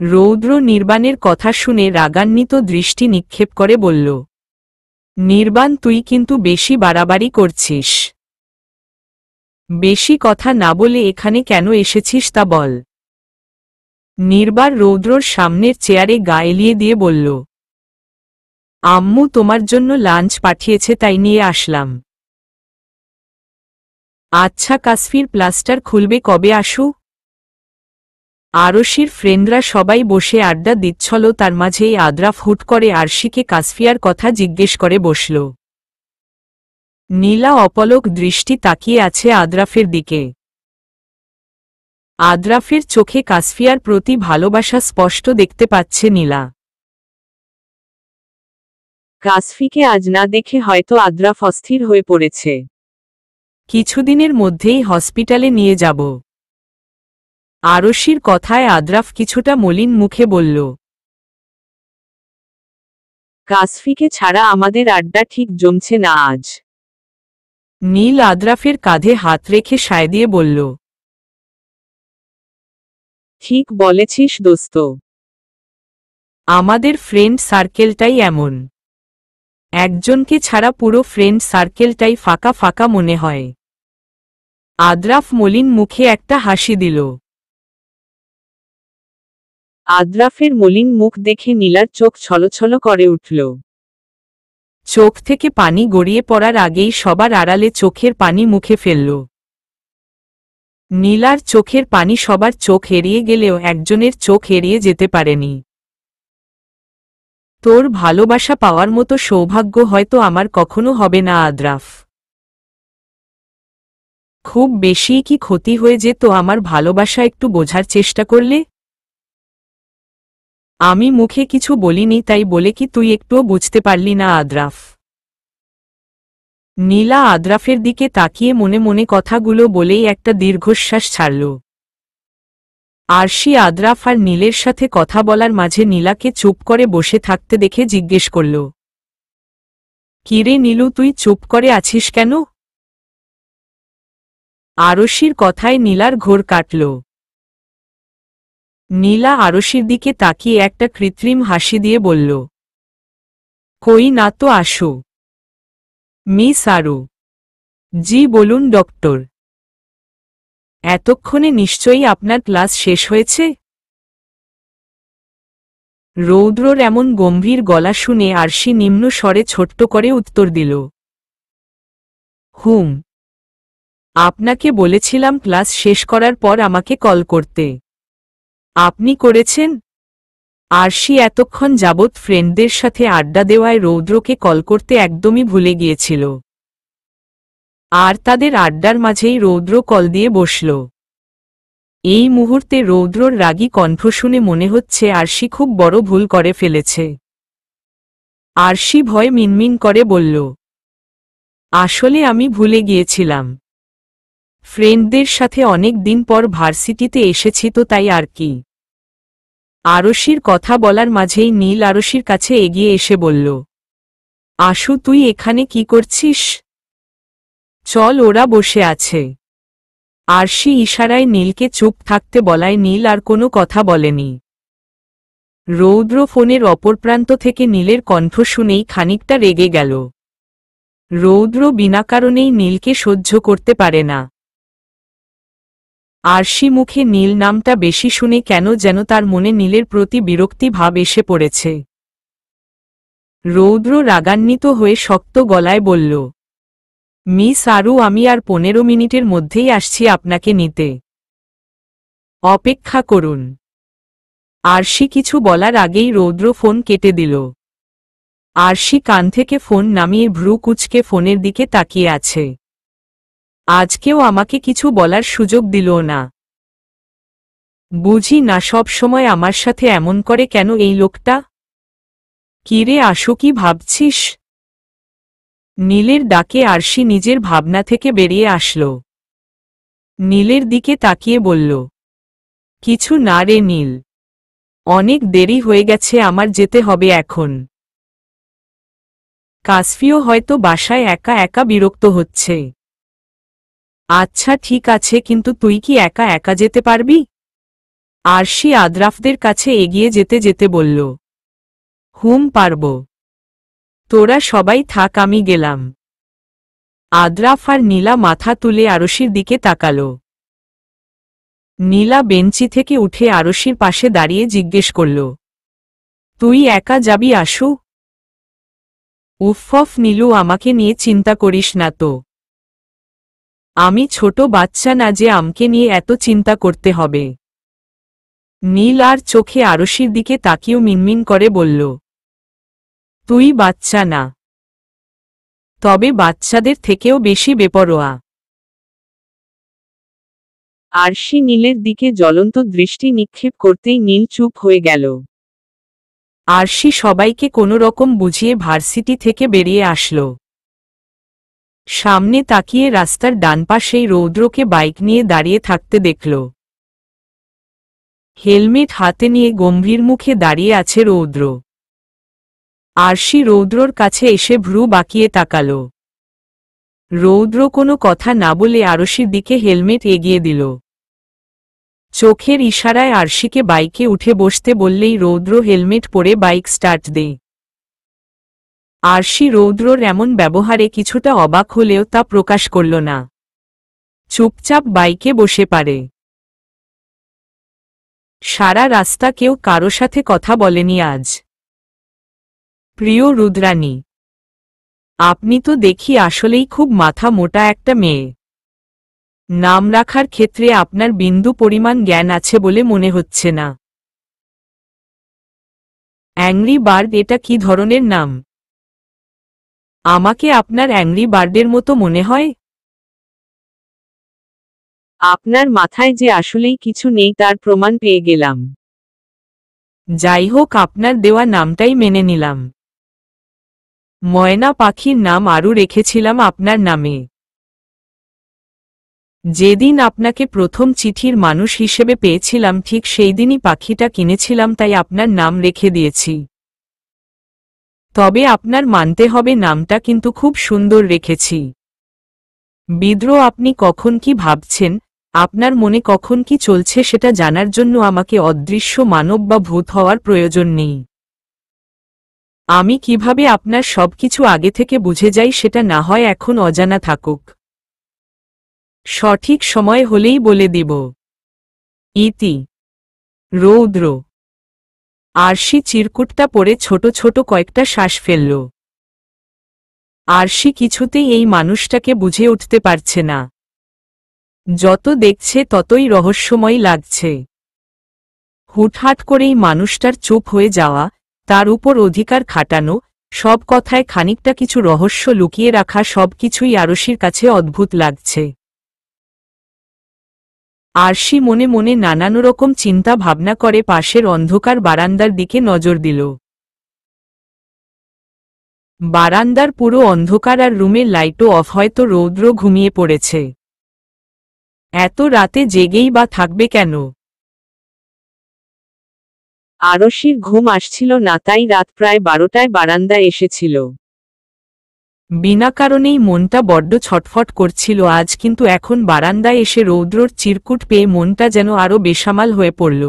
A: রৌদ্র নির্বাণের কথা শুনে রাগান্বিত দৃষ্টি নিক্ষেপ করে বলল, নির্বাণ তুই কিন্তু বেশি বাড়াবাড়ি করছিস। বেশি কথা না বলে এখানে কেন এসেছিস তা বল। নির্বাণ রৌদ্রর সামনের চেয়ারে গা এলিয়ে দিয়ে বলল, আম্মু তোমার জন্য লাঞ্চ পাঠিয়েছে, তাই নিয়ে আসলাম। আচ্ছা কাসফির প্লাস্টার খুলবে কবে আসু? আরশির ফ্রেন্ডরা সবাই বসে আড্ডা দিচ্ছল, তার মাঝেই আদ্রাফ হুট করে আরশিকে কাসফিয়ার কথা জিজ্ঞেস করে বসল। নীলা অপলক দৃষ্টি তাকিয়ে আছে আদ্রাফের দিকে। আদ্রাফের চোখে কাসফিয়ার প্রতি ভালোবাসা স্পষ্ট দেখতে পাচ্ছে নীলা। কাসফিকে আজ না দেখে হয়তো আদ্রাফ অস্থির হয়ে পড়েছে। কিছুদিনের মধ্যেই হসপিটালে নিয়ে যাব। আরশির কথায় আদ্রাফ কিছুটা মলিন মুখে বলল, কাসফিকে ছাড়া আমাদের আড্ডা ঠিক জমছে না আজ। নীল আদ্রাফের কাঁধে হাত রেখে সায় দিয়ে বলল, ঠিক বলেছিস দোস্ত, আমাদের ফ্রেন্ড সার্কেলটাই এমন। একজনকে ছাড়া পুরো ফ্রেন্ড সার্কেলটাই ফাঁকা ফাঁকা মনে হয়। আদ্রাফ মলিন মুখে একটা হাসি দিল। আদ্রাফের মলিন মুখ দেখে নীলার চোখ ছলছল করে উঠল। চোখ থেকে পানি গড়িয়ে পড়ার আগেই সবার আড়ালে চোখের পানি মুখে ফেলল। নীলার চোখের পানি সবার চোখ এড়িয়ে গেলেও একজনের চোখ এড়িয়ে যেতে পারেনি। তোর ভালোবাসা পাওয়ার মতো সৌভাগ্য হয়তো আমার কখনো হবে না আদ্রাফ। খুব বেশি কি ক্ষতি হয়ে যেত আমার ভালোবাসা একটু বোঝার চেষ্টা করলে? আমি মুখে কিছু বলিনি, তাই বলে কি তুই একটুও বুঝতে পারলি না আদ্রাফ? নীলা আদ্রাফের দিকে তাকিয়ে মনে মনে কথাগুলো বলেই একটা দীর্ঘশ্বাস ছাড়ল। আরশি আদ্রাফ আর নীলের সাথে কথা বলার মাঝে নীলাকে চুপ করে বসে থাকতে দেখে জিজ্ঞেস করল, কিরে নীলু, তুই চুপ করে আছিস কেন? আরশির কথায় নীলার ঘোর কাটল। নীলা আরশির দিকে তাকিয়ে একটা কৃত্রিম হাসি দিয়ে বলল, কই না তো, আসো। মিস আরু। জি বলুন ডক্টর। এতক্ষণে নিশ্চয়ই আপনার ক্লাস শেষ হয়েছে? রৌদ্রর এমন গম্ভীর গলা শুনে আরশি নিম্ন স্বরে ছোট্ট করে উত্তর দিল, হুম। আপনাকে বলেছিলাম ক্লাস শেষ করার পর আমাকে কল করতে। আপনি করেছেন? আরশি এতক্ষণ যাবৎ ফ্রেন্ডদের সাথে আড্ডা দেওয়ায় রৌদ্রকে কল করতে একদমই ভুলে গিয়েছিল। আর তাদের আড্ডার মাঝেই রৌদ্র কল দিয়ে বসল। এই মুহূর্তে রৌদ্রর রাগী কণ্ঠ শুনে মনে হচ্ছে আরশি খুব বড় ভুল করে ফেলেছে। আরশি ভয়ে মিনমিন করে বলল, আসলে আমি ভুলে গিয়েছিলাম। ফ্রেন্ডদের সাথে অনেক দিন পর ভার্সিটিতে এসেছি তো, তাই আর কি। আরশির কথা বলার মাঝেই নীল আরশির কাছে এগিয়ে এসে বলল, আশু তুই এখানে কি করছিস? চল, ওরা বসে আছে। আরশি ইশারায় নীলকে চুপ থাকতে বলায় নীল আর কোনো কথা বলেনি। রৌদ্র ফোনের অপর প্রান্ত থেকে নীলের কণ্ঠ শুনেই খানিকটা রেগে গেল। রৌদ্র বিনা কারণেই নীলকে সহ্য করতে পারে না। আরশি মুখে নীল নামটা বেশি শুনে কেন যেন তার মনে নীলের প্রতি বিরক্তি ভাব এসে পড়েছে। রৌদ্র রাগান্বিত হয়ে শক্ত গলায় বলল, মিস আরু, আমি আর 15 মিনিটের মধ্যেই আসছি আপনাকে নিতে। অপেক্ষা করুন। আরশি কিছু বলার আগেই রৌদ্র ফোন কেটে দিল। আরশি কান থেকে ফোন নামিয়ে ভ্রু কুঁচকে ফোনের দিকে তাকিয়ে আছে। আজকেও আমাকে কিছু বলার সুযোগ দিল না। বুঝি না সব সময় আমার সাথে এমন করে কেন এই লোকটা। কিরে আশু, কি ভাবছিস? নীলের ডাকে আরশি নিজের ভাবনা থেকে বেরিয়ে আসল। নীলের দিকে তাকিয়ে বলল, কিছু না রে নীল, অনেক দেরি হয়ে গেছে, আমার যেতে হবে এখন। কাসফিও হয়তো বাসায় একা একা বিরক্ত হচ্ছে। আচ্ছা ঠিক আছে, কিন্তু তুই কি একা একা যেতে পারবি? আরশি আদ্রাফদের কাছে এগিয়ে যেতে যেতে বলল, পারব। তোরা সবাই থাক, আমি গেলাম। আদ্রাফ আর নীলা মাথা তুলে আরশির দিকে তাকাল। নীলা বেঞ্চি থেকে উঠে আরশির পাশে দাঁড়িয়ে জিজ্ঞেস করল, তুই একা যাবি আশু? উফফ নীলু, আমাকে নিয়ে চিন্তা করিস না তো। আমি ছোট বাচ্চা না যে আমাকে নিয়ে এত চিন্তা করতে হবে। নীল আর চোখে আরশির দিকে তাকিয়েও মিনমিন করে বলল, তুই বাচ্চা না, তবে বাচ্চাদের থেকেও বেশি বেপরোয়া। আরশি নীলের দিকে জ্বলন্ত দৃষ্টি নিক্ষেপ করতেই নীল চুপ হয়ে গেল। আরশি সবাইকে কোনো রকম বুঝিয়ে ভার্সিটি থেকে বেরিয়ে আসল। সামনে তাকিয়ে রাস্তার ডান পাশেই রৌদ্রকে বাইক নিয়ে দাঁড়িয়ে থাকতে দেখল। হেলমেট হাতে নিয়ে গম্ভীর মুখে দাঁড়িয়ে আছে রৌদ্র। আরশি রৌদ্রর কাছে এসে ভ্রু বাঁকিয়ে তাকাল। রৌদ্র কোনো কথা না বলে আরশির দিকে হেলমেট এগিয়ে দিল। চোখের ইশারায় আরশিকে বাইকে উঠে বসতে বললেই রৌদ্র হেলমেট পরে বাইক স্টার্ট দেয়। আরশি রৌদ্রর এমন ব্যবহারে কিছুটা অবাক হলেও তা প্রকাশ করল না। চুপচাপ বাইকে বসে পারে। সারা রাস্তা কেউ কারো সাথে কথা বলেনি আজ। প্রিয় রুদ্রাণী, আপনি তো দেখি আসলেই খুব মাথা মোটা একটা মেয়ে। নাম রাখার ক্ষেত্রে আপনার বিন্দু পরিমাণ জ্ঞান আছে বলে মনে হচ্ছে না। অ্যাংরি বার্ড, এটা কি ধরনের নাম? আমাকে আপনার অ্যাংরি বার্ডের মতো মনে হয়? আপনার মাথায় যে আসলেই কিছু নেই তার প্রমাণ পেয়ে গেলাম। যাই হোক, আপনার দেওয়া নামটাই মেনে নিলাম। ময়না পাখির নাম আরু রেখেছিলাম আপনার নামে। যেদিন আপনাকে প্রথম চিঠির মানুষ হিসেবে পেয়েছিলাম ঠিক সেই দিনই পাখিটা কিনেছিলাম, তাই আপনার নাম রেখে দিয়েছি। তবে আপনার মানতে হবে নামটা কিন্তু খুব সুন্দর রেখেছি। বিদ্রোহ, আপনি কখন কি ভাবছেন, আপনার মনে কখন কি চলছে সেটা জানার জন্য আমাকে অদৃশ্য মানব বা ভূত হওয়ার প্রয়োজন নেই। আমি কিভাবে আপনার সবকিছু আগে থেকে বুঝে যাই সেটা না হয় এখন অজানা থাকুক। সঠিক সময় হলেই বলে দিব। ইতি। রৌদ্র। আরশি চিরকুটটা পরে ছোট ছোট কয়েকটা শ্বাস ফেলল। আরশি কিছুতেই এই মানুষটাকে বুঝে উঠতে পারছে না। যত দেখছে ততই রহস্যময় লাগছে। হুটহাট করেই মানুষটার চুপ হয়ে যাওয়া, তার উপর অধিকার খাটানো, সব কথায় খানিকটা কিছু রহস্য লুকিয়ে রাখা, সবকিছুই আরশির কাছে অদ্ভুত লাগছে। আরশি মনে মনে নানান রকম চিন্তা ভাবনা করে পাশের অন্ধকার বারান্দার দিকে নজর দিল। বারান্দার পুরো অন্ধকার আর রুমের লাইটও অফ, হয়তো রৌদ্র ঘুমিয়ে পড়েছে। এত রাতে জেগেই বা থাকবে কেন?
B: আরশির ঘুম আসছিল না, তাই রাত প্রায় 12টায় বারান্দায় এসেছিল।
A: বিনা কারণেই মনটা বড্ড ছটফট করছিল আজ, কিন্তু এখন বারান্দায় এসে রৌদ্রর চিরকুট পেয়ে মনটা যেন আরো বেসামাল হয়ে পড়ল।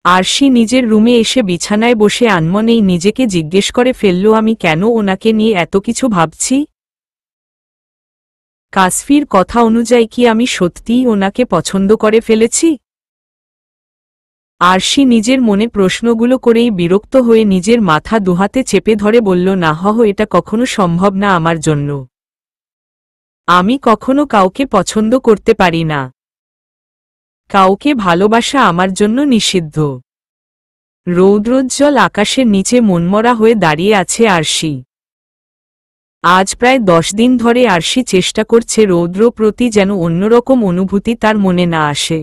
A: আরশি নিজের রুমে এসে বিছানায় বসে আনমনেই নিজেকে জিজ্ঞেস করে ফেলল, আমি কেন ওনাকে নিয়ে এত কিছু ভাবছি? কাসফির কথা অনুযায়ী কি আমি সত্যিই ওনাকে পছন্দ করে ফেলেছি? আরশি নিজের মনে প্রশ্নগুলো করেই বিরক্ত হয়ে নিজের মাথা দুহাতে চেপে ধরে বলল, না এটা কখনো সম্ভব না আমার জন্য। আমি কখনো কাউকে পছন্দ করতে পারি না। কাউকে ভালোবাসা আমার জন্য নিষিদ্ধ। রৌদ্রোজ্জ্বল আকাশের নিচে মনমরা হয়ে দাঁড়িয়ে আছে আরশি। আজ প্রায় 10 দিন ধরে আরশি চেষ্টা করছে রৌদ্র প্রতি যেন অন্যরকম অনুভূতি তার মনে না আসে।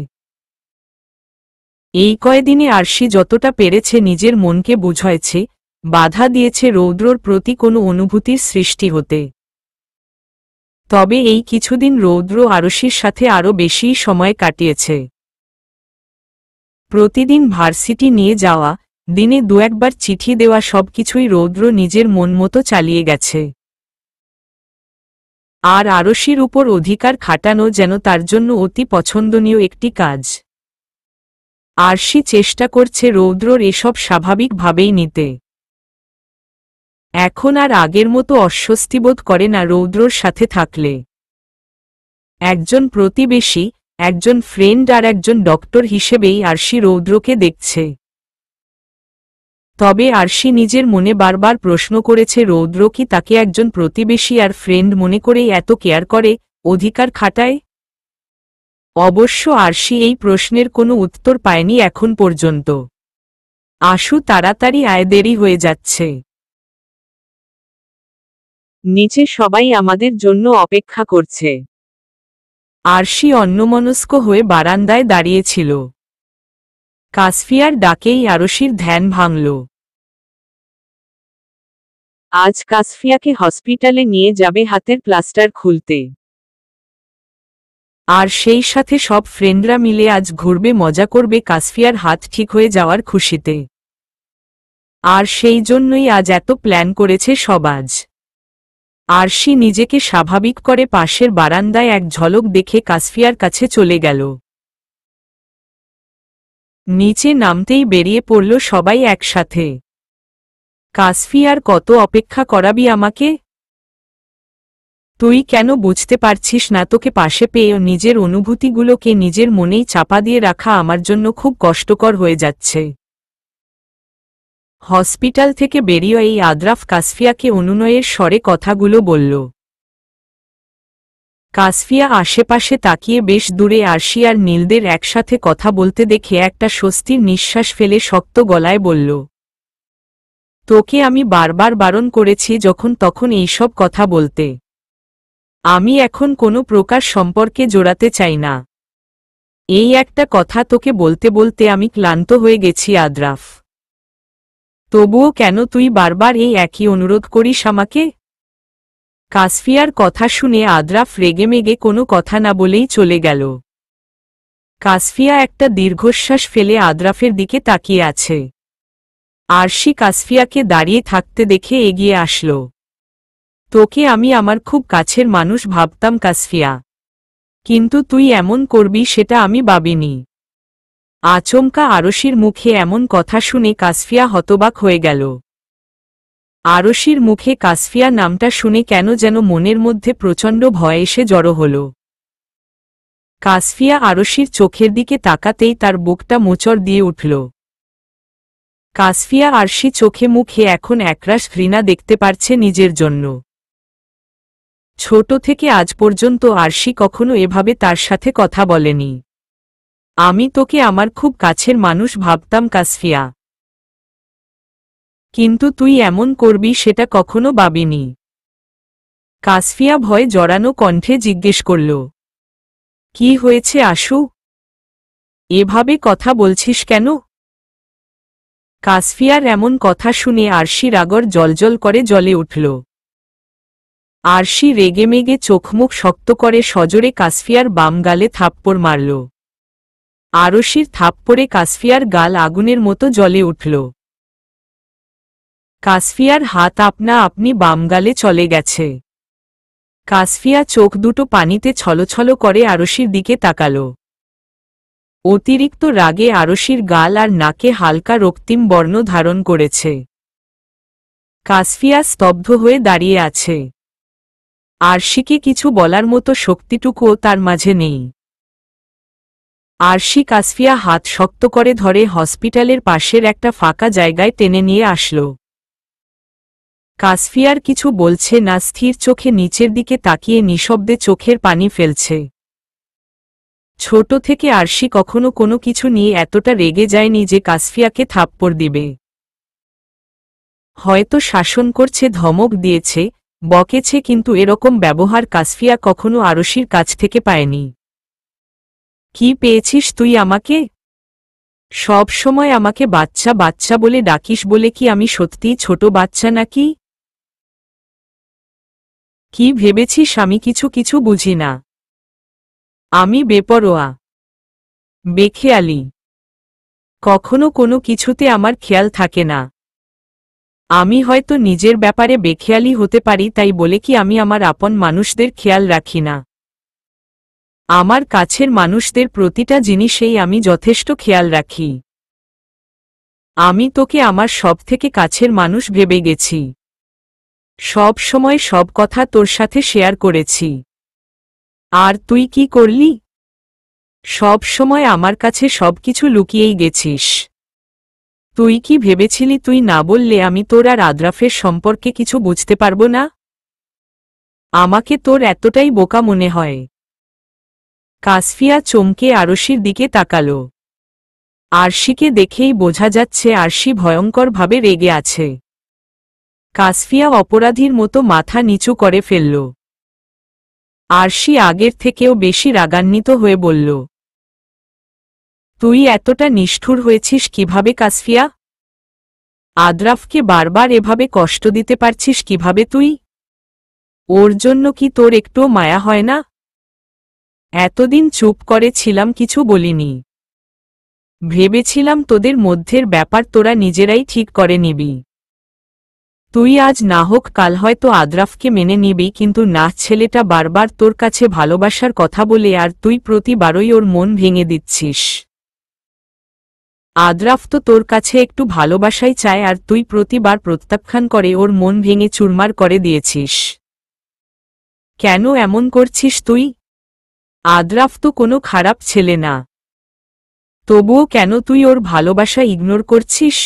A: এই কয়দিনে আরশি যতটা পেরেছে নিজের মনকে বুঝাইছে, বাধা দিয়েছে রৌদ্রর প্রতি কোনো অনুভূতির সৃষ্টি হতে। তবে এই কিছুদিন রৌদ্র আরশির সাথে আরও বেশি সময় কাটিয়েছে। প্রতিদিন ভার্সিটি নিয়ে যাওয়া, দিনে 2-1 চিঠি দেওয়া, সবকিছুই রৌদ্র নিজের মন মতো চালিয়ে গেছে। আর আরশির উপর অধিকার খাটানো যেন তার জন্য অতি পছন্দনীয় একটি কাজ। আরশি চেষ্টা করছে রৌদ্রর এসব স্বাভাবিকভাবেই নিতে। এখন আর আগের মতো অস্বস্তিবোধ করে না রৌদ্রর সাথে থাকলে। একজন প্রতিবেশী, একজন ফ্রেন্ড আর একজন ডক্টর হিসেবেই আরশি রৌদ্রকে দেখছে। তবে আরশি নিজের মনে বারবার প্রশ্ন করেছে, রৌদ্র কি তাকে একজন প্রতিবেশী আর ফ্রেন্ড মনে করেই এত কেয়ার করে, অধিকার খাটায়? অবশ্য আরশি এই প্রশ্নের কোনো উত্তর পায়নি এখন পর্যন্ত। আশু তাড়াতাড়ি আয়, দেরি হয়ে যাচ্ছে।
B: নিচে সবাই আমাদের জন্য অপেক্ষা করছে।
A: আরশি অন্যমনস্ক হয়ে বারান্দায় দাঁড়িয়েছিল। কাসফিয়ার ডাকেই আরশির ধ্যান ভাঙল।
B: আজ কাসফিয়াকে হসপিটালে নিয়ে যাবে হাতের প্লাস্টার খুলতে।
A: আর সেই সাথে সব ফ্রেন্ডরা মিলে আজ ঘুরবে, মজা করবে কাসফিয়ার হাত ঠিক হয়ে যাওয়ার খুশিতে। আর সেই জন্যই আজ এত প্ল্যান করেছে সব। আজ আরশি নিজেকে স্বাভাবিক করে পাশের বারান্দায় এক ঝলক দেখে কাসফিয়ার কাছে চলে গেল। নিচে নামতেই বেরিয়ে পড়ল সবাই একসাথে। কাসফিয়ার, কত অপেক্ষা করাবি আমাকে? তুই কেন বুঝতে পারছিস না? তোকে পাশে পেয়ে নিজের অনুভূতিগুলোকে নিজের মনেই চাপা দিয়ে রাখা আমার জন্য খুব কষ্টকর হয়ে যাচ্ছে। হসপিটাল থেকে বেরিয়ে এই আদ্রাফ কাসফিয়াকে অনুনয়ের স্বরে কথাগুলো বলল। কাসফিয়া আশেপাশে তাকিয়ে বেশ দূরে আরশি আর নীলদের একসাথে কথা বলতে দেখে একটা স্বস্তির নিঃশ্বাস ফেলে শক্ত গলায় বলল, তোকে আমি বারবার বারণ করেছি যখন তখন এইসব কথা বলতে। আমি এখন কোনো প্রকার সম্পর্কে জড়াতে চাই না। এই একটা কথা তোকে বলতে বলতে আমি ক্লান্ত হয়ে গেছি আদ্রাফ। তবুও কেন তুই বারবার এই একই অনুরোধ করিস আমাকে? কাসফিয়ার কথা শুনে আদ্রাফ রেগেমেগে কোনো কথা না বলেই চলে গেল। কাসফিয়া একটা দীর্ঘশ্বাস ফেলে আদ্রাফের দিকে তাকিয়ে আছে। আরশি কাসফিয়াকে দাঁড়িয়ে থাকতে দেখে এগিয়ে আসল। তোকে আমি আমার খুব কাছের মানুষ ভাবতাম কাসফিয়া, কিন্তু তুই এমন করবি সেটা আমি ভাবিনি। আচমকা আরশির মুখে এমন কথা শুনে কাসফিয়া হতবাক হয়ে গেল। আরশির মুখে কাসফিয়া নামটা শুনে কেন যেন মনের মধ্যে প্রচণ্ড ভয় এসে জড়ো হল। কাসফিয়া আরশির চোখের দিকে তাকাতেই তার বুকটা মোচড় দিয়ে উঠল। কাসফিয়া আরশি চোখে মুখে এখন একরাশ ঘৃণা দেখতে পারছে নিজের জন্য। ছোট থেকে আজ পর্যন্ত আরশি কখনো এভাবে তার সাথে কথা বলেনি। আমি তোকে আমার খুব কাছের মানুষ ভাবতাম কাসফিয়া, কিন্তু তুই এমন করবি সেটা কখনো ভাবিনি। কাসফিয়া ভয়ে জড়ানো কণ্ঠে জিজ্ঞেস করল, কি হয়েছে আশু? এভাবে কথা বলছিস কেন? কাসফিয়ার এমন কথা শুনে আরশির আগর জ্বলজ্বল করে জ্বলে উঠল। আরশি রেগেমেগে চোখমুখ শক্ত করে সজোরে কাসফিয়ার বাম গালে থাপ্পড় মারল। আরশির থাপ্পড়ে কাসফিয়ার গাল আগুনের মতো জ্বলে উঠল। কাসফিয়ার হাত আপনা আপনি বাম গালে চলে গেছে। কাসফিয়া চোখ দুটো পানিতে ছলছল করে আরশির দিকে তাকাল। অতিরিক্ত রাগে আরশির গাল আর নাকে হালকা রক্তিম বর্ণ ধারণ করেছে। কাসফিয়া স্তব্ধ হয়ে দাঁড়িয়ে আছে। আরশিকে কিছু বলার মতো শক্তিটুকুও তার মাঝে নেই। আরশি কাসফিয়া হাত শক্ত করে ধরে হসপিটালের পাশের একটা ফাঁকা জায়গায় টেনে নিয়ে আসল। কাসফিয়ার কিছু বলছে না, স্থির চোখে নিচের দিকে তাকিয়ে নিঃশব্দে চোখের পানি ফেলছে। ছোট থেকে আরশি কখনো কোনো কিছু নিয়ে এতটা রেগে যায়নি যে কাসফিয়াকে থাপ্পড় দিবে। হয়তো শাসন করছে, ধমক দিয়েছে, বকেছে, কিন্তু এরকম ব্যবহার কাসফিয়া কখনো আরশির কাছ থেকে পায়নি। কি পেয়েছিস তুই আমাকে? সব সময় আমাকে বাচ্চা বাচ্চা বলে ডাকিস বলে কি আমি সত্যিই ছোট বাচ্চা নাকি? কি ভেবেছিস আমি কিছু বুঝি না? আমি বেপরোয়া, বেখেয়ালি। কখনো কোনো কিছুতে আমার খেয়াল থাকে না। আমি হয়তো নিজের ব্যাপারে বেখেয়ালি হতে পারি, তাই বলে কি আমি আমার আপন মানুষদের খেয়াল রাখি না? আমার কাছের মানুষদের প্রতিটা জিনিসেই আমি যথেষ্ট খেয়াল রাখি। আমি তোকে আমার সবথেকে কাছের মানুষ ভেবে গেছি। সব সময় সব কথা তোর সাথে শেয়ার করেছি। আর তুই কি করলি? সব সময় আমার কাছে সবকিছু লুকিয়েই গেছিস। তুই কি ভেবেছিলি তুই না বললে আমি তোর আর আদ্রাফের সম্পর্কে কিছু বুঝতে পারবো না? আমাকে তোর এতটাই বোকা মনে হয়? কাসফিয়া চমকে আরশির দিকে তাকাল। আরশিকে দেখেই বোঝা যাচ্ছে আরশি ভয়ঙ্করভাবে রেগে আছে। কাসফিয়া অপরাধীর মতো মাথা নিচু করে ফেলল। আরশি আগের থেকেও বেশি রাগান্বিত হয়ে বলল, তুই এতটা নিষ্ঠুর হয়েছিস কিভাবে কাসফিয়া? আদ্রাফকে বারবার এভাবে কষ্ট দিতে পারছিস কিভাবে তুই? ওর জন্য কি তোর একটুও মায়া হয় না? এতদিন চুপ করে ছিলাম, কিছু বলিনি। ভেবেছিলাম তোদের মধ্যের ব্যাপার তোরা নিজেরাই ঠিক করে নিবি। তুই আজ না হোক কাল হয়তো আদ্রাফকে মেনে নিবি, কিন্তু না, ছেলেটা বারবার তোর কাছে ভালোবাসার কথা বলে আর তুই প্রতিবারই ওর মন ভেঙে দিচ্ছিস। আদ্রাফ তো তোর কাছে একটু ভালোবাসাই চায় আর তুই প্রতিবার প্রত্যাখ্যান করে ওর মন ভেঙে চুরমার করে দিয়েছিস। কেন এমন করছিস তুই? আদ্রাফ তো কোনো খারাপ ছেলে না। তবুও কেন তুই ওর ভালোবাসা ইগনোর করছিস?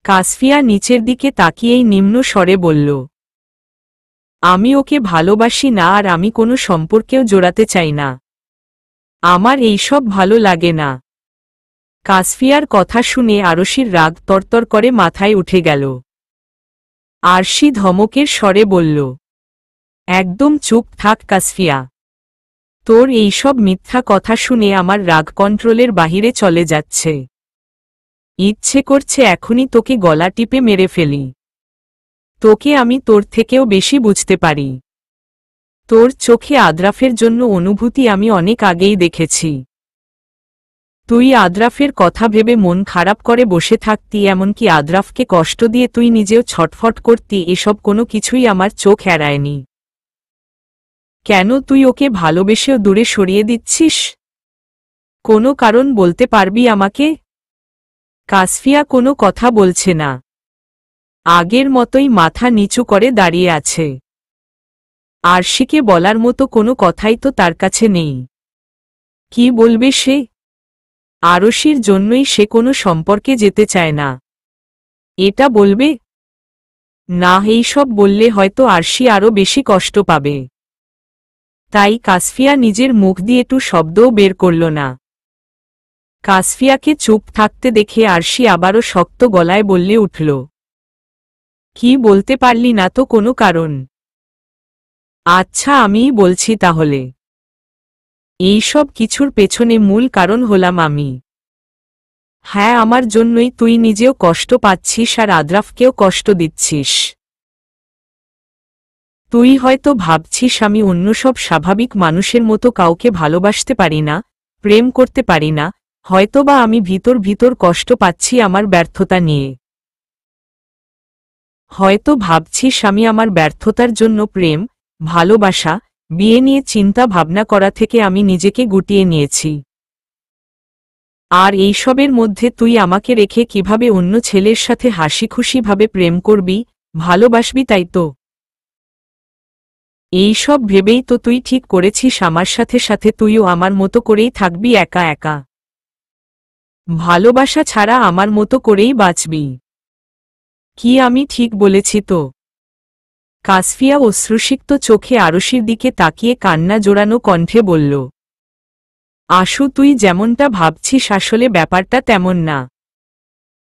A: কাসফিয়া নিচের দিকে তাকিয়েই নিম্ন স্বরে বলল, আমি ওকে ভালোবাসি না আর আমি কোনো সম্পর্কেও জোড়াতে চাই না। আমার এইসব ভালো লাগে না। কাসফিয়ার কথা শুনে আরশির রাগ তরতর করে মাথায় উঠে গেল। আরশি ধমকের স্বরে বলল, একদম চুপ থাক কাসফিয়া। তোর এইসব মিথ্যা কথা শুনে আমার রাগ কন্ট্রোলের বাহিরে চলে যাচ্ছে। ইচ্ছে করছে এখনই তোকে গলা টিপে মেরে ফেলি। তোকে আমি তোর থেকেও বেশি বুঝতে পারি। তোর চোখে আদ্রাফের জন্য অনুভূতি আমি অনেক আগেই দেখেছি। তুই আদ্রাফের কথা ভেবে মন খারাপ করে বসে থাকতি, এমনকি আদ্রাফকে কষ্ট দিয়ে তুই নিজেও ছটফট করতি, এসব কোনো কিছুই আমার চোখ এড়ায়নি। কেন তুই ওকে ভালোবেসেও দূরে সরিয়ে দিচ্ছিস? কোনো কারণ বলতে পারবি আমাকে? কাসফিয়া কোনো কথা বলছে না। আগের মতোই মাথা নিচু করে দাঁড়িয়ে আছে। আরশিকে বলার মতো কোনো কথাই তো তার কাছে নেই। কি বলবে সে? আরশির জন্যই সে কোনো সম্পর্কে যেতে চায় না, এটা বলবে? না, এইসব বললে হয়তো আরশি আরও বেশি কষ্ট পাবে। তাই কাসফিয়া নিজের মুখ দিয়ে একটু শব্দও বের করল না। কাসফিয়াকে চুপ থাকতে দেখে আরশি আবারও শক্ত গলায় বললে উঠল, কি বলতে পারলি না তো কোনো কারণ? আচ্ছা, আমিই বলছি তাহলে। এইসব কিছুর পেছনে মূল কারণ হলাম আমি। হ্যাঁ, আমার জন্যই তুই নিজেও কষ্ট পাচ্ছিস আর আদ্রাফকেও কষ্ট দিচ্ছিস। তুই হয়তো ভাবছিস আমি অন্য সব স্বাভাবিক মানুষের মতো কাউকে ভালোবাসতে পারি না, প্রেম করতে পারি না, হয়তোবা আমি ভিতর ভিতর কষ্ট পাচ্ছি আমার ব্যর্থতা নিয়ে। হয়তো ভাবছিস আমি আমার ব্যর্থতার জন্য প্রেম, ভালোবাসা, বিয়ে নিয়ে চিন্তা ভাবনা করা থেকে আমি নিজেকে গুটিয়ে নিয়েছি। আর এইসবের মধ্যে তুই আমাকে রেখে কিভাবে অন্য ছেলের সাথে হাসিখুশিভাবে প্রেম করবি, ভালোবাসবি, তাই তো? এইসব ভেবেই তো তুই ঠিক করেছিস আমার সাথে সাথে তুইও আমার মতো করেই থাকবি একা একা। ভালোবাসা ছাড়া আমার মতো করেই বাঁচবি। কি আমি ঠিক বলেছি তো? কাসফিয়া অশ্রুসিক্ত চোখে আরশির দিকে তাকিয়ে কান্না জোড়ানো কণ্ঠে বলল, আশু, তুই যেমনটা ভাবছিস আসলে ব্যাপারটা তেমন না।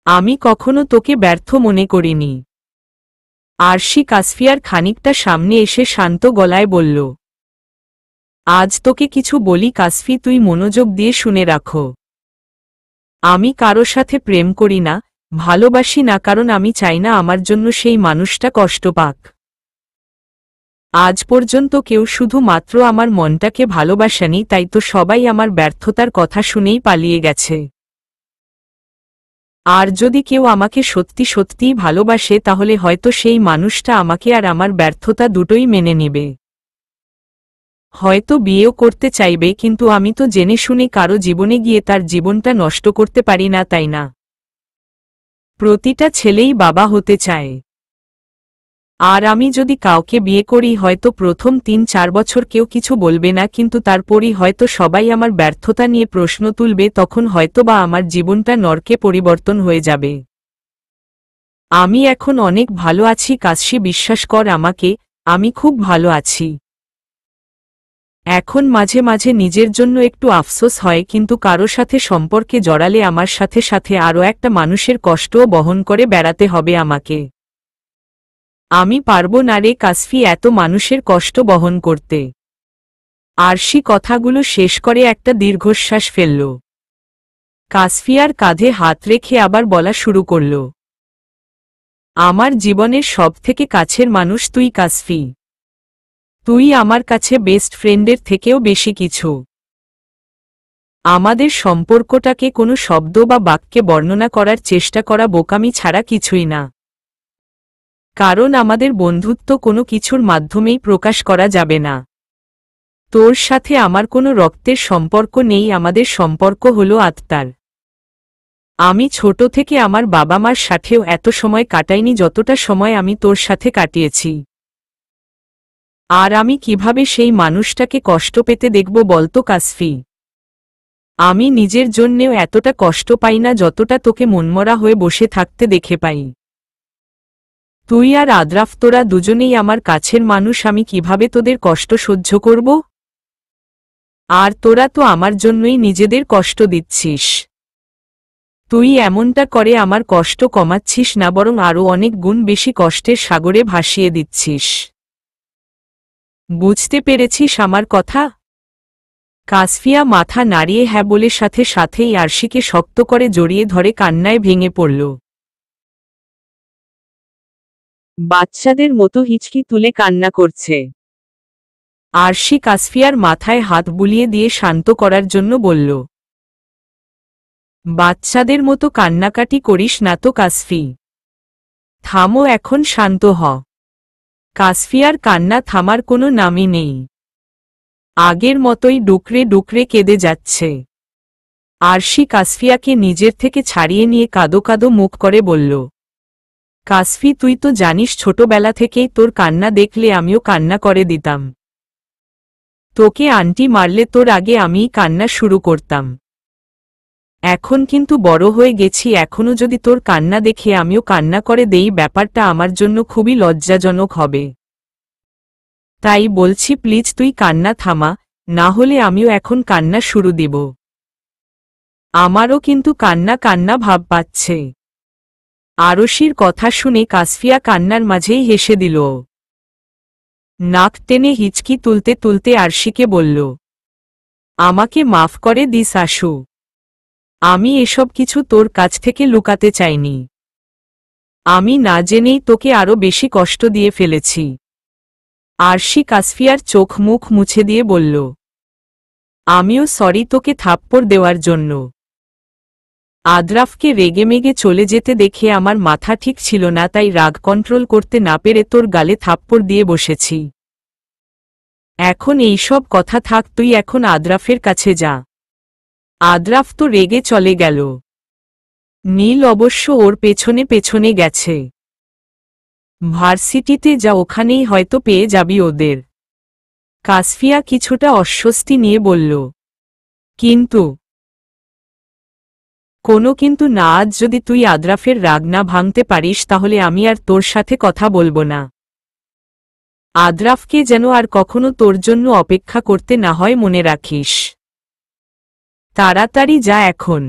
A: আমি কখনো তোকে ব্যর্থ মনে করিনি। আরশি কাসফিয়ার খানিকটা সামনে এসে শান্ত গলায় বলল, আজ তোকে কিছু বলি কাসফি, তুই মনোযোগ দিয়ে শুনে রাখো। আমি কারো সাথে প্রেম করি না, ভালোবাসি না, কারণ আমি চাই না আমার জন্য সেই মানুষটা কষ্ট পাক। আজ পর্যন্ত কেউ শুধুমাত্র আমার মনটাকে ভালোবাসেনি, তাই তো সবাই আমার ব্যর্থতার কথা শুনেই পালিয়ে গেছে। আর যদি কেউ আমাকে সত্যি সত্যিই ভালোবাসে তাহলে হয়তো সেই মানুষটা আমাকে আর আমার ব্যর্থতা দুটোই মেনে নেবে। হয়তো বিয়েও করতে চাইবে, কিন্তু আমি তো জেনে শুনে কারো জীবনে গিয়ে তার জীবনটা নষ্ট করতে পারি না, তাই না? প্রতিটা ছেলেই বাবা হতে চায়। আর আমি যদি কাউকে বিয়ে করি হয়তো প্রথম ৩-৪ বছর কেউ কিছু বলবে না, কিন্তু তারপরই হয়তো সবাই আমার ব্যর্থতা নিয়ে প্রশ্ন তুলবে, তখন হয়তোবা আমার জীবনটা নরকে পরিবর্তন হয়ে যাবে। আমি এখন অনেক ভালো আছি কাশি, বিশ্বাস কর আমাকে, আমি খুব ভালো আছি। এখন মাঝে মাঝে নিজের জন্য একটু আফসোস হয়, কিন্তু কারো সাথে সম্পর্কে জড়ালে আমার সাথে সাথে আরও একটা মানুষের কষ্টও বহন করে বেড়াতে হবে আমাকে। আমি পারবো না রে কাসফি এত মানুষের কষ্ট বহন করতে। আরশি কথাগুলো শেষ করে একটা দীর্ঘশ্বাস ফেলল। কাসফিয়ার কাঁধে হাত রেখে আবার বলা শুরু করল, আমার জীবনের সবথেকে কাছের মানুষ তুই কাসফি। তুই আমার কাছে বেস্ট ফ্রেন্ডের থেকেও বেশি কিছু। আমাদের সম্পর্কটাকে কোনো শব্দ বা বাক্যে বর্ণনা করার চেষ্টা করা বোকামি ছাড়া কিছুই না। কারণ আমাদের বন্ধুত্ব কোনো কিছুর মাধ্যমেই প্রকাশ করা যাবে না। তোর সাথে আমার কোনো রক্তের সম্পর্ক নেই, আমাদের সম্পর্ক হলো আত্মার। আমি ছোট থেকে আমার বাবা মার সাথেও এত সময় কাটাইনি যতটা সময় আমি তোর সাথে কাটিয়েছি। আর আমি কিভাবে সেই মানুষটাকে কষ্ট পেতে দেখব বলতো কাসফি? আমি নিজের জন্যেও এতটা কষ্ট পাই না যতটা তোকে মনমরা হয়ে বসে থাকতে দেখে পাই। তুই আর আদ্রাফ, তোরা দুজনেই আমার কাছের মানুষ, আমি কিভাবে তোদের কষ্ট সহ্য করব? আর তোরা তো আমার জন্যই নিজেদের কষ্ট দিচ্ছিস। তুই এমনটা করে আমার কষ্ট কমাচ্ছিস না, বরং আরও অনেক গুণ বেশি কষ্টের সাগরে ভাসিয়ে দিচ্ছিস। বুঝতে পেরেছিস আমার কথা? কাসফিয়া মাথা নাড়িয়ে হ্যাঁ বলে সাথে সাথেই আরশিকে শক্ত করে জড়িয়ে ধরে কান্নায় ভেঙে পড়ল।
B: বাচ্চাদের মতো হিচকি তুলে কান্না করছে।
A: আরশি কাসফিয়ার মাথায় হাত বুলিয়ে দিয়ে শান্ত করার জন্য বলল, বাচ্চাদের মতো কান্নাকাটি করিস না তো কাসফি। থামো, এখন শান্ত হ। কাসফিয়ার কান্না থামার কোনো নামই নেই। আগের মতোই ডুকরে ডুকরে কেঁদে যাচ্ছে। আরশি কাসফিয়াকে নিজের থেকে ছাড়িয়ে নিয়ে কাঁদো কাঁদো মুখ করে বলল, কাসফি, তুই তো জানিস ছোটবেলা থেকেই তোর কান্না দেখলে আমিও কান্না করে দিতাম। তোকে আন্টি মারলে তোর আগে আমিই কান্না শুরু করতাম। এখন কিন্তু বড় হয়ে গেছি, এখনো যদি তোর কান্না দেখে আমিও কান্না করে দেই, ব্যাপারটা আমার জন্য খুবই লজ্জাজনক হবে। তাই বলছি প্লিজ তুই কান্না থামা, না হলে আমিও এখন কান্না শুরু দিব। আমারও কিন্তু কান্না কান্না ভাব পাচ্ছে। আরশির কথা শুনে কাসফিয়া কান্নার মাঝেই হেসে দিল। নাক টেনে হিচকি তুলতে তুলতে আরশিকে বলল, আমাকে মাফ করে দিস আশু। আমি এসব কিছু তোর কাছ থেকে লুকাতে চাইনি। আমি না জেনেই তোকে আরো বেশি কষ্ট দিয়ে ফেলেছি। আরশি কাসফিয়ার চোখ মুখ মুছে দিয়ে বলল, আমিও সরি তোকে থাপ্পড় দেওয়ার জন্য। আদ্রাফকে রেগেমেগে চলে যেতে দেখে আমার মাথা ঠিক ছিল না, তাই রাগ কন্ট্রোল করতে না পেরে তোর গালে থাপ্পড় দিয়ে বসেছি। এখন এইসব কথা থাক, তুই এখন আদ্রাফের কাছে যা। আদ্রাফ তো রেগে চলে গেল। নীল অবশ্য ওর পেছনে পেছনে গেছে। ভার্সিটিতে যা, ওখানেই হয়তো পেয়ে যাবি ওদের। কাসফিয়া কিছুটা অস্বস্তি নিয়ে বলল। কিন্তু কোনো কিন্তু না, আজ যদি তুই আদ্রাফের রাগ না ভাঙতে পারিস তাহলে আমি আর তোর সাথে কথা বলবো না। আদ্রাফকে যেন আর কখনো তোর জন্য অপেক্ষা করতে না হয় মনে রাখিস। তাড়াতাড়ি যা এখন।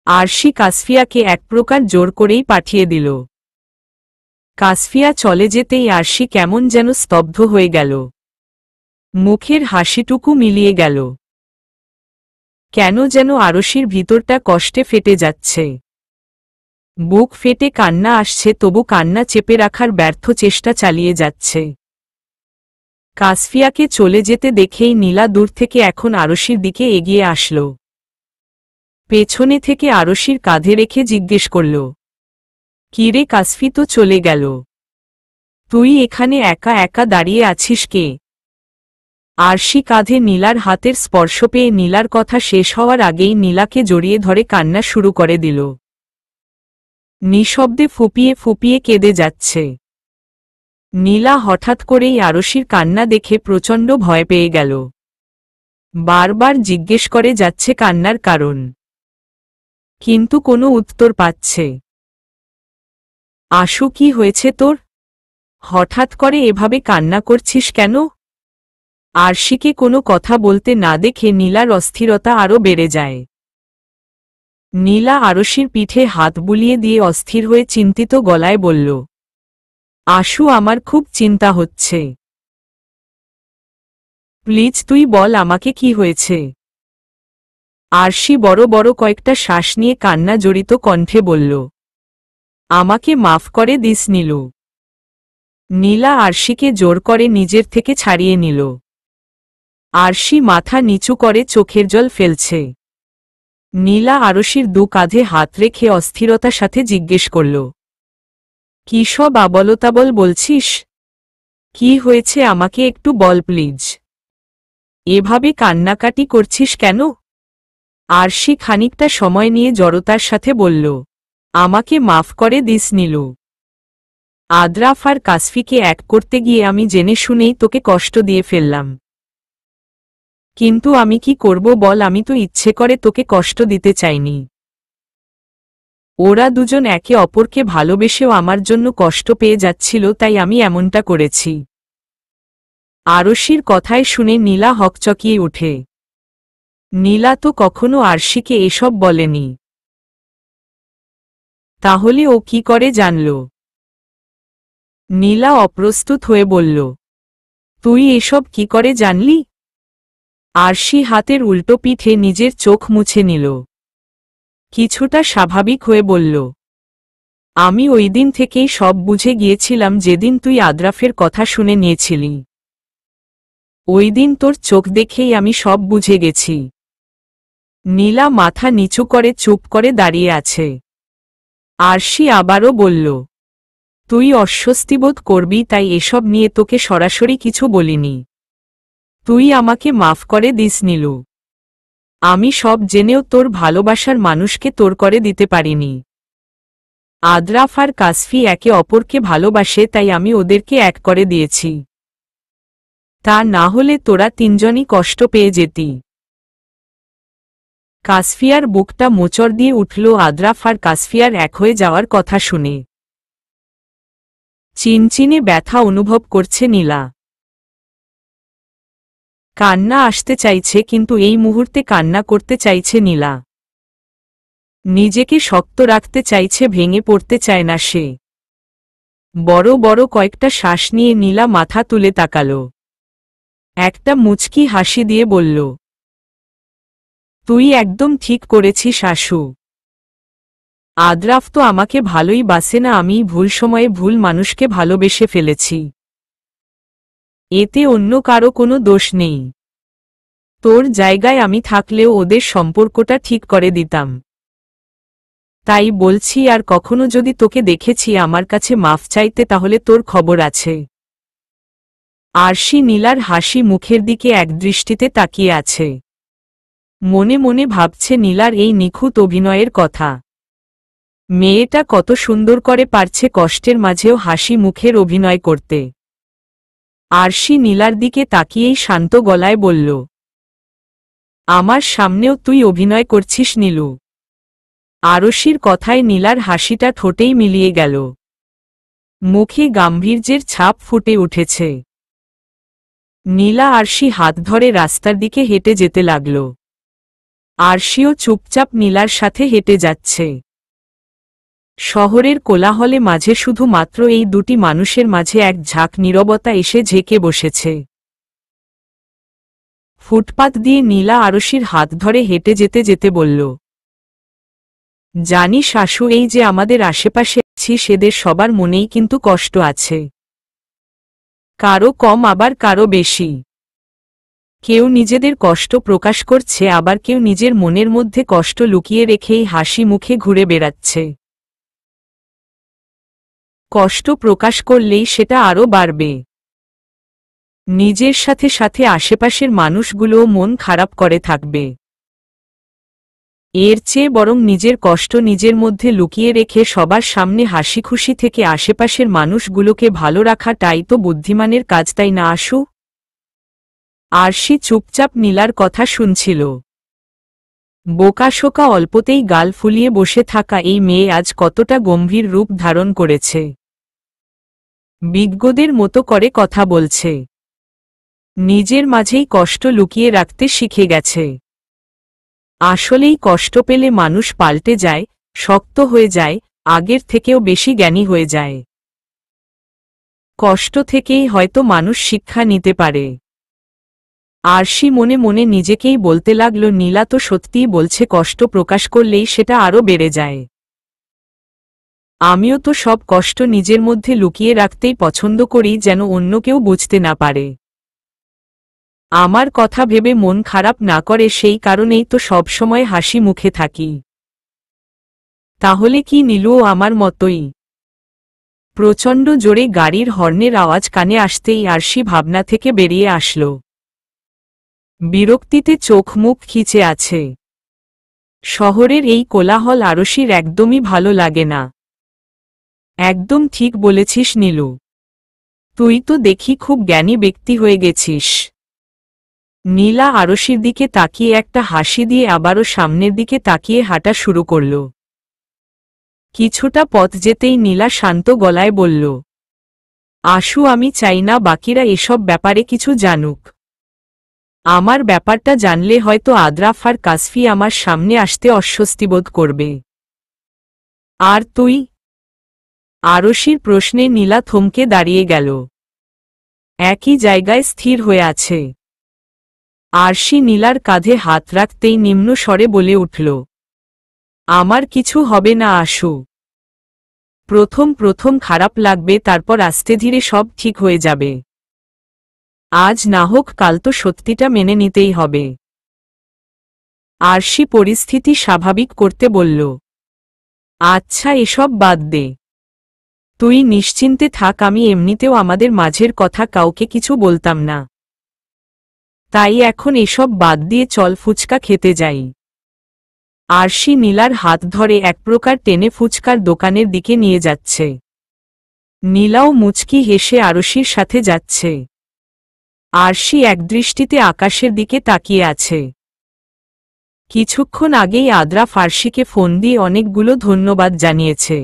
A: আরশি কাসফিয়াকে এক প্রকার জোর করেই পাঠিয়ে দিল। কাসফিয়া চলে যেতেই আরশি কেমন যেন স্তব্ধ হয়ে গেল। মুখের হাসিটুকু মিলিয়ে গেল। কেন যেন আরশির ভিতরটা কষ্টে ফেটে যাচ্ছে। বুক ফেটে কান্না আসছে, তবু কান্না চেপে রাখার ব্যর্থ চেষ্টা চালিয়ে যাচ্ছে। কাসফিয়াকে চলে যেতে দেখেই নীলা দূর থেকে এখন আরশির দিকে এগিয়ে আসল। পেছনে থেকে আরশির কাঁধে রেখে জিজ্ঞেস করল, কিরে কাসফি তো চলে গেল, তুই এখানে একা একা দাঁড়িয়ে আছিস কে? আরশি কাঁধে নীলার হাতের স্পর্শ পেয়ে নীলার কথা শেষ হওয়ার আগেই নীলাকে জড়িয়ে ধরে কান্না শুরু করে দিল। নিঃশব্দে ফুপিয়ে ফুপিয়ে কেঁদে যাচ্ছে। নীলা হঠাৎ করেই আরশির কান্না দেখে প্রচণ্ড ভয় পেয়ে গেল। বারবার জিজ্ঞেস করে যাচ্ছে কান্নার কারণ, কিন্তু কোনো উত্তর পাচ্ছে। আশু, কি হয়েছে তোর? হঠাৎ করে এভাবে কান্না করছিস কেন? আরশিকে কোনো কথা বলতে না দেখে নীলার অস্থিরতা আরও বেড়ে যায়। নীলা আরশির পিঠে হাত বুলিয়ে দিয়ে অস্থির হয়ে চিন্তিত গলায় বলল, আশু, আমার খুব চিন্তা হচ্ছে। প্লিজ তুই বল আমাকে কি হয়েছে। আরশি বড় বড় কয়েকটা শ্বাস নিয়ে কান্না জড়িত কণ্ঠে বলল, আমাকে মাফ করে দিস নীলু। নীলা আরশিকে জোর করে নিজের থেকে ছাড়িয়ে নিল। আরশি মাথা নিচু করে চোখের জল ফেলছে। নীলা আরশির দু কাঁধে হাত রেখে অস্থিরতার সাথে জিজ্ঞেস করল, কি সব আবলতাবল বলছিস? কি হয়েছে আমাকে একটু বল প্লিজ। এভাবে কান্নাকাটি করছিস কেন? আরশি খানিকটা সময় নিয়ে জড়তার সাথে বলল, আমাকে মাফ করে দিস নীলু। আদ্রাফ আর কাসফিকে এক করতে গিয়ে আমি জেনে শুনেই তোকে কষ্ট দিয়ে ফেললাম। কিন্তু আমি কি করব বল, আমি তো ইচ্ছে করে তোকে কষ্ট দিতে চাইনি। ওরা দুজন একে অপরকে ভালোবেসেও আমার জন্য কষ্ট পেয়ে যাচ্ছিল, তাই আমি এমনটা করেছি। আরশির কথায় শুনে নীলা হকচকিয়ে ওঠে। নীলা তো কখনো আরশিকে এসব বলেনি। তাহলে ও কি করে জানল? নীলা অপ্রস্তুত হয়ে বলল, তুই এসব কি করে জানলি? আরশি হাতের উল্টো পিঠে নিজের চোখ মুছে নিল। কিছুটা স্বাভাবিক হয়ে বলল, আমি ওই দিন থেকেই সব বুঝে গিয়েছিলাম, যেদিন তুই আদ্রাফের কথা শুনে নিয়েছিলি। ওই দিন তোর চোখ দেখেই আমি সব বুঝে গেছি। নীলা মাথা নিচু করে চুপ করে দাঁড়িয়ে আছে। আরশি আবারও বলল, তুই অস্বস্তিবোধ করবি তাই এসব নিয়ে তোকে সরাসরি কিছু বলিনি। তুই আমাকে মাফ করে দিস নীলু। আমি সব জেনেও তোর ভালোবাসার মানুষকে তোর করে দিতে পারিনি। আদ্রাফ আর কাসফি একে অপরকে ভালোবাসে, তাই আমি ওদেরকে এক করে দিয়েছি। তা না হলে তোরা তিনজনই কষ্ট পেয়ে যেতি। কাসফিয়ার বুকটা মোচড় দিয়ে উঠল আদ্রাফ আর কাসফিয়ার এক হয়ে যাওয়ার কথা শুনে। চিনচিনে ব্যথা অনুভব করছে নীলা। কান্না আসতে চাইছে, কিন্তু এই মুহূর্তে কান্না করতে চাইছে নীলা। নিজেকে শক্ত রাখতে চাইছে, ভেঙে পড়তে চায় না সে। বড় বড় কয়েকটা শ্বাস নিয়ে নীলা মাথা তুলে তাকাল। একটা মুচকি হাসি দিয়ে বলল, তুই একদম ঠিক করেছিস আশু। আদ্রাফ তো আমাকে ভালোই বাসে না, আমি ভুল সময়ে ভুল মানুষকে ভালোবেসে ফেলেছি। এতে অন্য কারো কোনো দোষ নেই। তোর জায়গায় আমি থাকলেও ওদের সম্পর্কটা ঠিক করে দিতাম। তাই বলছি, আর কখনো যদি তোকে দেখেছি আমার কাছে মাফ চাইতে তাহলে তোর খবর আছে। আরশি নীলার হাসি মুখের দিকে একদৃষ্টিতে তাকিয়ে আছে। মনে মনে ভাবছে নীলার এই নিখুঁত অভিনয়ের কথা। মেয়েটা কত সুন্দর করে পারছে কষ্টের মাঝেও হাসি মুখের অভিনয় করতে। আরশি নীলার দিকে তাকিয়েই শান্ত গলায় বলল, আমার সামনেও তুই অভিনয় করছিস নীলু? আরশির কথায় নীলার হাসিটা ঠোঁটেই মিলিয়ে গেল। মুখে গাম্ভীর্যের ছাপ ফুটে উঠেছে। নীলা আরশি হাত ধরে রাস্তার দিকে হেঁটে যেতে লাগল। আরশিও চুপচাপ নীলার সাথে হেঁটে যাচ্ছে। শহরের কোলাহলে মাঝে শুধুমাত্র এই দুটি মানুষের মাঝে এক ঝাঁক নীরবতা এসে ঝেঁকে বসেছে। ফুটপাত দিয়ে নীলা আরশির হাত ধরে হেঁটে যেতে যেতে বলল, জানিস আশু, এই যে আমাদের আশেপাশে আছি সেদের সবার মনেই কিন্তু কষ্ট আছে। কারো কম আবার কারো বেশি। কেউ নিজেদের কষ্ট প্রকাশ করছে, আবার কেউ নিজের মনের মধ্যে কষ্ট লুকিয়ে রেখেই হাসি মুখে ঘুরে বেড়াচ্ছে। কষ্ট প্রকাশ করলেই সেটা আরও বাড়বে। নিজের সাথে সাথে আশেপাশের মানুষগুলোও মন খারাপ করে থাকবে। এর চেয়ে বরং নিজের কষ্ট নিজের মধ্যে লুকিয়ে রেখে সবার সামনে হাসি খুশি থেকে আশেপাশের মানুষগুলোকে ভালো রাখাটাই তো বুদ্ধিমানের কাজ, তাই না আশু? আরশি চুপচাপ নীলার কথা শুনছিল। বোকাশোকা অল্পতেই গাল ফুলিয়ে বসে থাকা এই মেয়ে আজ কতটা গম্ভীর রূপ ধারণ করেছে। বিজ্ঞদের মতো করে কথা বলছে। নিজের মাঝেই কষ্ট লুকিয়ে রাখতে শিখে গেছে। আসলেই কষ্ট পেলে মানুষ পাল্টে যায়, শক্ত হয়ে যায়, আগের থেকেও বেশি জ্ঞানী হয়ে যায়। কষ্ট থেকেই হয়তো মানুষ শিক্ষা নিতে পারে। আরশি মনে মনে নিজেকেই বলতে লাগল, নীলা তো সত্যিই বলছে কষ্ট প্রকাশ করলেই সেটা আরও বেড়ে যায়। আমিও তো সব কষ্ট নিজের মধ্যে লুকিয়ে রাখতেই পছন্দ করি, যেন অন্য কেউ বুঝতে না পারে। আমার কথা ভেবে মন খারাপ না করে, সেই কারণেই তো সবসময় হাসি মুখে থাকি। তাহলে কি নীলুও আমার মতোই? প্রচণ্ড জোরে গাড়ির হর্নের আওয়াজ কানে আসতেই আরশি ভাবনা থেকে বেরিয়ে আসল। বিরক্তিতে চোখ মুখ খিচে আছে। শহরের এই কোলাহল আরশির একদমই ভালো লাগে না। একদম ঠিক বলেছিস নীলু, তুই তো দেখি খুব জ্ঞানী ব্যক্তি হয়ে গেছিস। নীলা আরশির দিকে তাকিয়ে একটা হাসি দিয়ে আবারও সামনের দিকে তাকিয়ে হাঁটা শুরু করল। কিছুটা পথ যেতেই নীলা শান্ত গলায় বলল, আশু, আমি চাই না বাকিরা এসব ব্যাপারে কিছু জানুক। আমার ব্যাপারটা জানলে হয়তো আদ্রাফ আর কাসফি আমার সামনে আসতে অস্বস্তিবোধ করবে। আর তুই? আরশির প্রশ্নে নীলা থমকে দাঁড়িয়ে গেল। একই জায়গায় স্থির হয়ে আছে। আরশি নীলার কাঁধে হাত রাখতেই নিম্ন স্বরে বলে উঠল, আমার কিছু হবে না আশু। প্রথম প্রথম খারাপ লাগবে, তারপর আস্তে ধীরে সব ঠিক হয়ে যাবে। আজ না হোক কাল তো সত্যিটা মেনে নিতেই হবে। আরশি পরিস্থিতি স্বাভাবিক করতে বলল, আচ্ছা এসব বাদ দে, তুই নিশ্চিন্তে থাক, আমি এমনিতেও আমাদের মাঝের কথা কাউকে কিছু বলতাম না। তাই এখন এসব বাদ দিয়ে চল ফুচকা খেতে যাই। আরশি নীলার হাত ধরে এক প্রকার টেনে ফুচকার দোকানের দিকে নিয়ে যাচ্ছে। নীলাও মুচকি হেসে আরশির সাথে যাচ্ছে। আরশি একদৃষ্টিতে আকাশের দিকে তাকিয়ে আছে। কিছুক্ষণ আগেই আদ্রাফ আরশিকে ফোন দিয়ে অনেকগুলো ধন্যবাদ জানিয়েছে।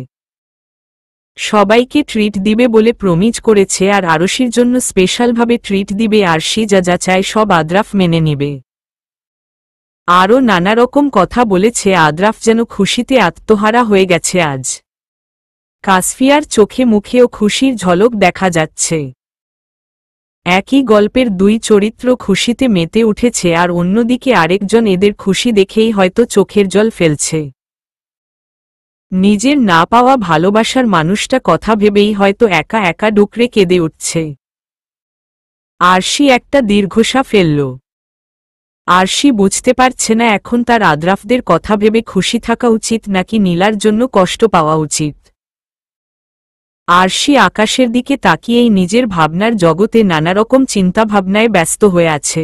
A: সবাইকে ট্রিট দিবে বলে প্রমিজ করেছে, আর আরশির জন্য স্পেশালভাবে ট্রিট দিবে। আরশি যা যা চায় সব আদ্রাফ মেনে নিবে। আরও নানা রকম কথা বলেছে। আদ্রাফ যেন খুশিতে আত্মহারা হয়ে গেছে আজ। কাসফিয়ার চোখে মুখেও খুশির ঝলক দেখা যাচ্ছে। একই গল্পের দুই চরিত্র খুশিতে মেতে উঠেছে, আর অন্যদিকে আরেকজন এদের খুশি দেখেই হয়তো চোখের জল ফেলছে। নিজের না পাওয়া ভালোবাসার মানুষটা কথা ভেবেই হয়তো একা একা ডুকরে কেঁদে উঠছে। আরশি একটা দীর্ঘশ্বাস ফেলল। আরশি বুঝতে পারছে না এখন তার আদ্রাফদের কথা ভেবে খুশি থাকা উচিত নাকি নীলার জন্য কষ্ট পাওয়া উচিত। আরশি আকাশের দিকে তাকিয়েই নিজের ভাবনার জগতে নানারকম চিন্তাভাবনায় ব্যস্ত হয়ে আছে।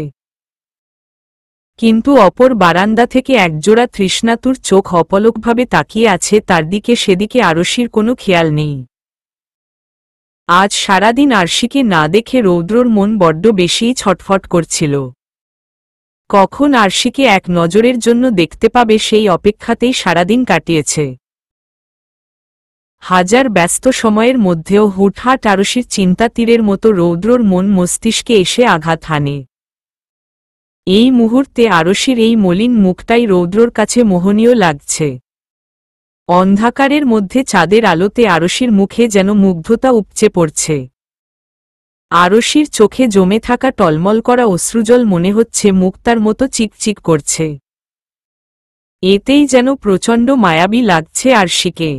A: কিন্তু অপর বারান্দা থেকে একজোড়া তৃষ্ণাতুর চোখ অপলকভাবে তাকিয়ে আছে তার দিকে, সেদিকে আরশির কোনো খেয়াল নেই। আজ সারাদিন আরশিকে না দেখে রৌদ্রর মন বড্ড বেশিই ছটফট করছিল। কখন আরশিকে এক নজরের জন্য দেখতে পাবে সেই অপেক্ষাতেই সারাদিন কাটিয়েছে। হাজার ব্যস্ত সময়ের মধ্যেও হুটহাট আরশির চিন্তা তীরের মতো রৌদ্রর মন মস্তিষ্কে এসে আঘাত হানে। এই মুহূর্তে আরশির এই মলিন মুখটাই রৌদ্রর কাছে মোহনীয় লাগছে। অন্ধকারের মধ্যে চাঁদের আলোতে আরশির মুখে যেন মুগ্ধতা উপচে পড়ছে। আরশির চোখে জমে থাকা টলমল করা অশ্রুজল মনে হচ্ছে মুক্তার মতো চিকচিক করছে। এতেই যেন প্রচণ্ড মায়াবী লাগছে আরশিকে।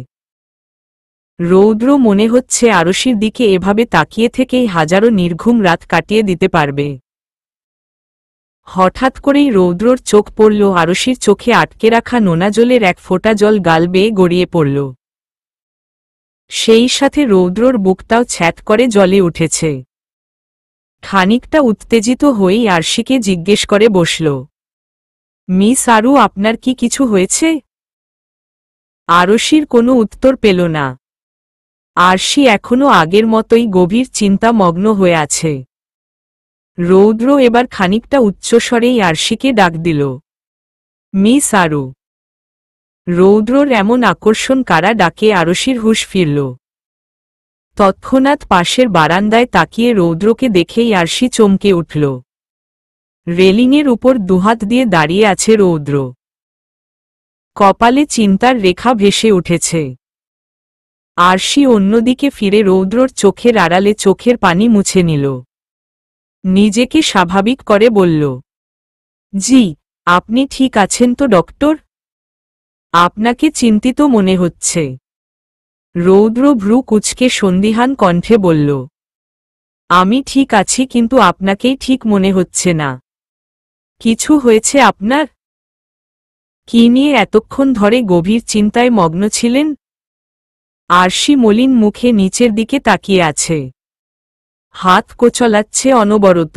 A: রৌদ্র মনে হচ্ছে আরশির দিকে এভাবে তাকিয়ে থেকেই হাজারো নির্ঘুম রাত কাটিয়ে দিতে পারবে। হঠাৎ করেই রৌদ্রর চোখ পড়ল আরশির চোখে আটকে রাখা নোনা জলের এক ফোঁটা জল গাল বেয়ে গড়িয়ে পড়ল। সেই সাথে রৌদ্রর বুকটাও ছ্যাঁত করে জ্বলে উঠেছে। খানিকটা উত্তেজিত হয়েই আরশিকে জিজ্ঞেস করে বসল, মিস আরু, আপনার কি কিছু হয়েছে? আরশির কোনো উত্তর পেল না। আরশি এখনো আগের মতোই গভীর চিন্তামগ্ন হয়ে আছে। রৌদ্র এবার খানিকটা উচ্চস্বরেই আরশিকে ডাক দিল, মিস আরু। রৌদ্রর এমন আকর্ষণ কারা ডাকে আরশির হুঁশ ফিরল। তৎক্ষণাৎ পাশের বারান্দায় তাকিয়ে রৌদ্রকে দেখেই আরশি চমকে উঠল। রেলিংয়ের উপর দুহাত দিয়ে দাঁড়িয়ে আছে রৌদ্র। কপালে চিন্তার রেখা ভেসে উঠেছে। আরশি অন্যদিকে ফিরে রৌদ্রর চোখের আড়ালে চোখের পানি মুছে নিল। নিজেকে স্বাভাবিক করে বলল, জি, আপনি ঠিক আছেন তো ডক্টর? আপনাকে চিন্তিত মনে হচ্ছে। রৌদ্র ভ্রু কুঁচকে সন্দিহান কণ্ঠে বলল, আমি ঠিক আছি, কিন্তু আপনাকেই ঠিক মনে হচ্ছে না। কিছু হয়েছে আপনার? কি নিয়ে এতক্ষণ ধরে গভীর চিন্তায় মগ্ন ছিলেন? আরশি মলিন মুখে নিচের দিকে তাকিয়ে আছে। হাত কোচলাচ্ছে অনবরত।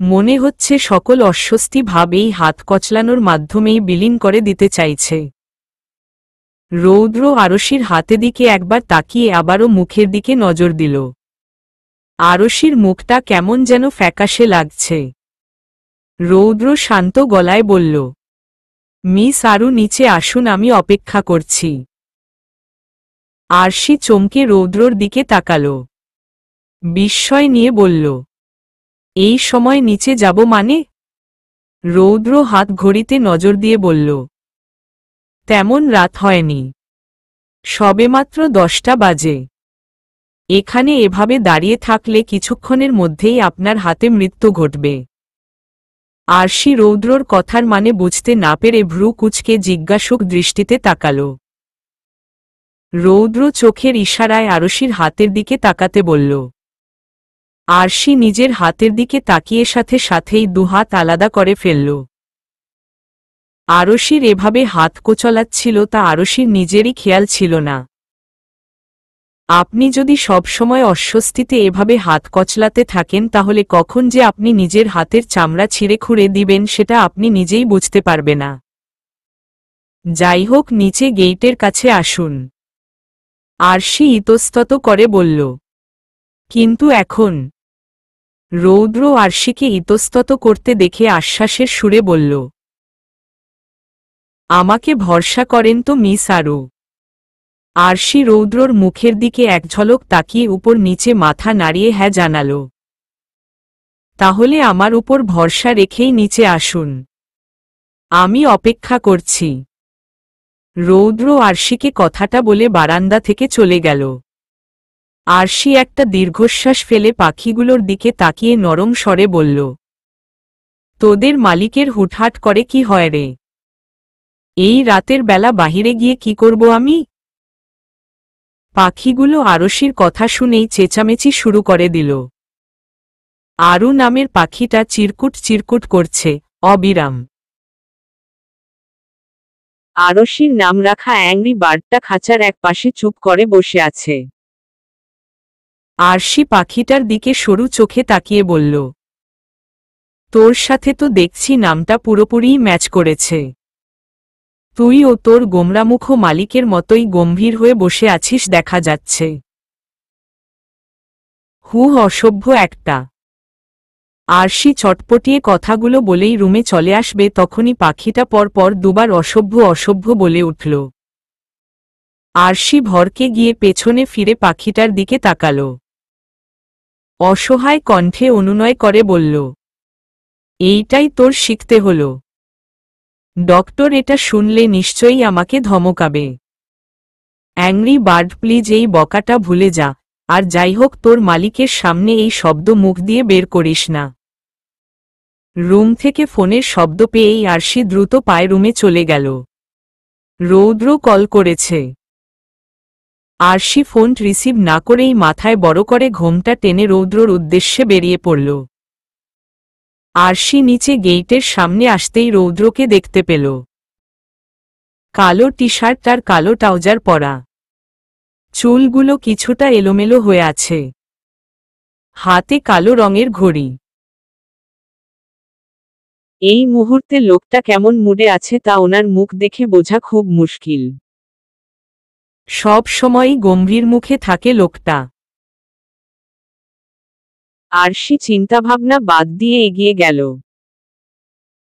A: মনে হচ্ছে সকল অস্বস্তি ভাব এই হাত কচলানোর মাধ্যমেই বিলীন করে দিতে চাইছে। রৌদ্র আরশির হাতে দিকে একবার তাকিয়ে আবারও মুখের দিকে নজর দিল। আরশির মুখটা কেমন যেন ফ্যাকাশে লাগছে। রৌদ্র শান্ত গলায় বলল, মিস আরু, নিচে আসুন, আমি অপেক্ষা করছি। আরশি চমকে রৌদ্রর দিকে তাকাল। বিস্ময় নিয়ে বলল, এই সময় নিচে যাব মানে? রৌদ্র হাত ঘড়িতে নজর দিয়ে বলল, তেমন রাত হয়নি, সবেমাত্র 10টা বাজে। এখানে এভাবে দাঁড়িয়ে থাকলে কিছুক্ষণের মধ্যেই আপনার হাতে মৃত্যু ঘটবে। আরশি রৌদ্রর কথার মানে বুঝতে না পেরে ভ্রু কুঁচকে জিজ্ঞাসুক দৃষ্টিতে তাকাল। রৌদ্র চোখের ইশারায় আরশির হাতের দিকে তাকাতে বলল। আরশি নিজের হাতের দিকে তাকিয়ে সাথে সাথেই দুহাত আলাদা করে ফেলল। আরশির এভাবে হাত কোচলাচ্ছিল তা আরশির নিজেরই খেয়াল ছিল না। আপনি যদি সবসময় অস্বস্তিতে এভাবে হাত কচলাতে থাকেন তাহলে কখন যে আপনি নিজের হাতের চামড়া ছিঁড়ে খুঁড়ে দিবেন সেটা আপনি নিজেই বুঝতে পারবে না। যাই হোক, নিচে গেইটের কাছে আসুন। আরশি ইতস্তত করে বলল, কিন্তু এখন? রৌদ্র আরশিকে ইতস্তত করতে দেখে আশ্বাসের সুরে বলল, আমাকে ভরসা করেন তো মিস আরু? আরশি রৌদ্রর মুখের দিকে এক ঝলক তাকিয়ে উপর নিচে মাথা নাড়িয়ে হ্যাঁ জানাল। তাহলে আমার উপর ভরসা রেখেই নিচে আসুন, আমি অপেক্ষা করছি। রৌদ্র আরশিকে কথাটা বলে বারান্দা থেকে চলে গেল। আরশি একটা দীর্ঘশ্বাস ফেলে পাখিগুলোর দিকে তাকিয়ে নরম স্বরে বলল, তোদের মালিকের হুটহাট করে কি হয় রে? এই রাতের বেলা বাহিরে গিয়ে কি করব আমি? পাখিগুলো আরশির কথা শুনেই চেঁচামেচি শুরু করে দিল। আরু নামের পাখিটা চিরকুট চিরকুট করছে, অবিরাম।
B: আরশির নাম রাখা অ্যাংরি বার্ডটা খাঁচার এক পাশে চুপ করে বসে আছে।
A: আরশি পাখিটার দিকে সরু চোখে তাকিয়ে বলল, তোর সাথে তো দেখছি নামটা পুরোপুরিই ম্যাচ করেছে। তুই ও তোর গোমরামুখ মালিকের মতোই গম্ভীর হয়ে বসে আছিস দেখা যাচ্ছে। অসভ্য একটা। আরশি চটপটিয়ে কথাগুলো বলেই রুমে চলে আসবে তখনই পাখিটা পরপর দুবার অসভ্য অসভ্য বলে উঠল। আরশি ভরকে গিয়ে পেছনে ফিরে পাখিটার দিকে তাকাল। অসহায় কণ্ঠে অনুনয় করে বলল, এইটাই তোর শিখতে হলো? ডক্টর এটা শুনলে নিশ্চয়ই আমাকে ধমকাবে। অ্যাংরি বার্ড প্লিজ এই বকাটা ভুলে যা, আর যাই হোক তোর মালিকের সামনে এই শব্দ মুখ দিয়ে বের করিস না। রুম থেকে ফোনের শব্দ পেয়েই আরশি দ্রুত পায়ে রুমে চলে গেল। রৌদ্র কল করেছে। আরশি ফোন রিসিভ না করেই মাথায় বড় করে ঘোমটা টেনে রৌদ্রর উদ্দেশ্যে বেরিয়ে পড়ল। আরশি নিচে গেইটের সামনে আসতেই রৌদ্রকে দেখতে পেল। কালো টি শার্ট আর কালো ট্রাউজার পরা, চুলগুলো কিছুটা এলোমেলো হয়ে আছে, হাতে কালো রঙের ঘড়ি।
B: এই মুহূর্তে লোকটা কেমন মুডে আছে তা ওনার মুখ দেখে বোঝা খুব মুশকিল।
A: সব সময়ই গম্ভীর মুখে থাকে লোকটা।
B: আরশি চিন্তাভাবনা বাদ দিয়ে এগিয়ে গেল।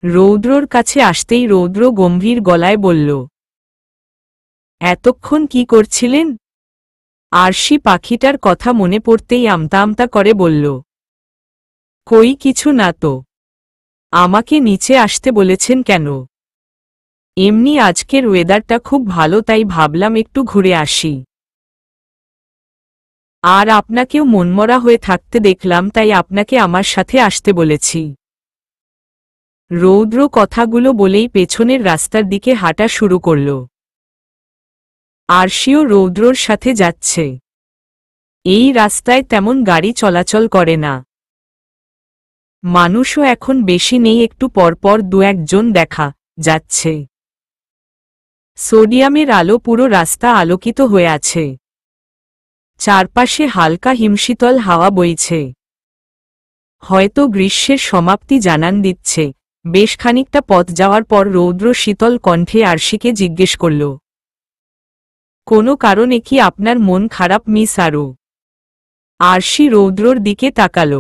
A: রৌদ্রর কাছে আসতেই রৌদ্র গম্ভীর গলায় বলল, এতক্ষণ কি করছিলেন? আরশি পাখিটার কথা মনে পড়তেই আমতা আমতা করে বলল, কই কিছু না তো। আমাকে নিচে আসতে বলেছেন কেন? এমনি আজকের ওয়েদারটা খুব ভালো তাই ভাবলাম একটু ঘুরে আসি। আর আপনাকেও মনমরা হয়ে থাকতে দেখলাম তাই আপনাকে আমার সাথে আসতে বলেছি। রৌদ্র কথাগুলো বলেই পেছনের রাস্তার দিকে হাঁটা শুরু করল। আরশিও রৌদ্রর সাথে যাচ্ছে। এই রাস্তায় তেমন গাড়ি চলাচল করে না। মানুষও এখন বেশি নেই, একটু পরপর দু একজন দেখা যাচ্ছে। সোডিয়ামের আলো পুরো রাস্তা আলোকিত হয়ে আছে। চারপাশে হালকা হিমশীতল হাওয়া বইছে। হয়তো গ্রীষ্মের সমাপ্তি জানান দিচ্ছে। বেশ খানিকটা পথ যাওয়ার পর রৌদ্র শীতল কণ্ঠে আরশিকে জিজ্ঞেস করল, কোনো কারণে কি আপনার মন খারাপ মিস আরু? আরশি রৌদ্রর দিকে তাকাল।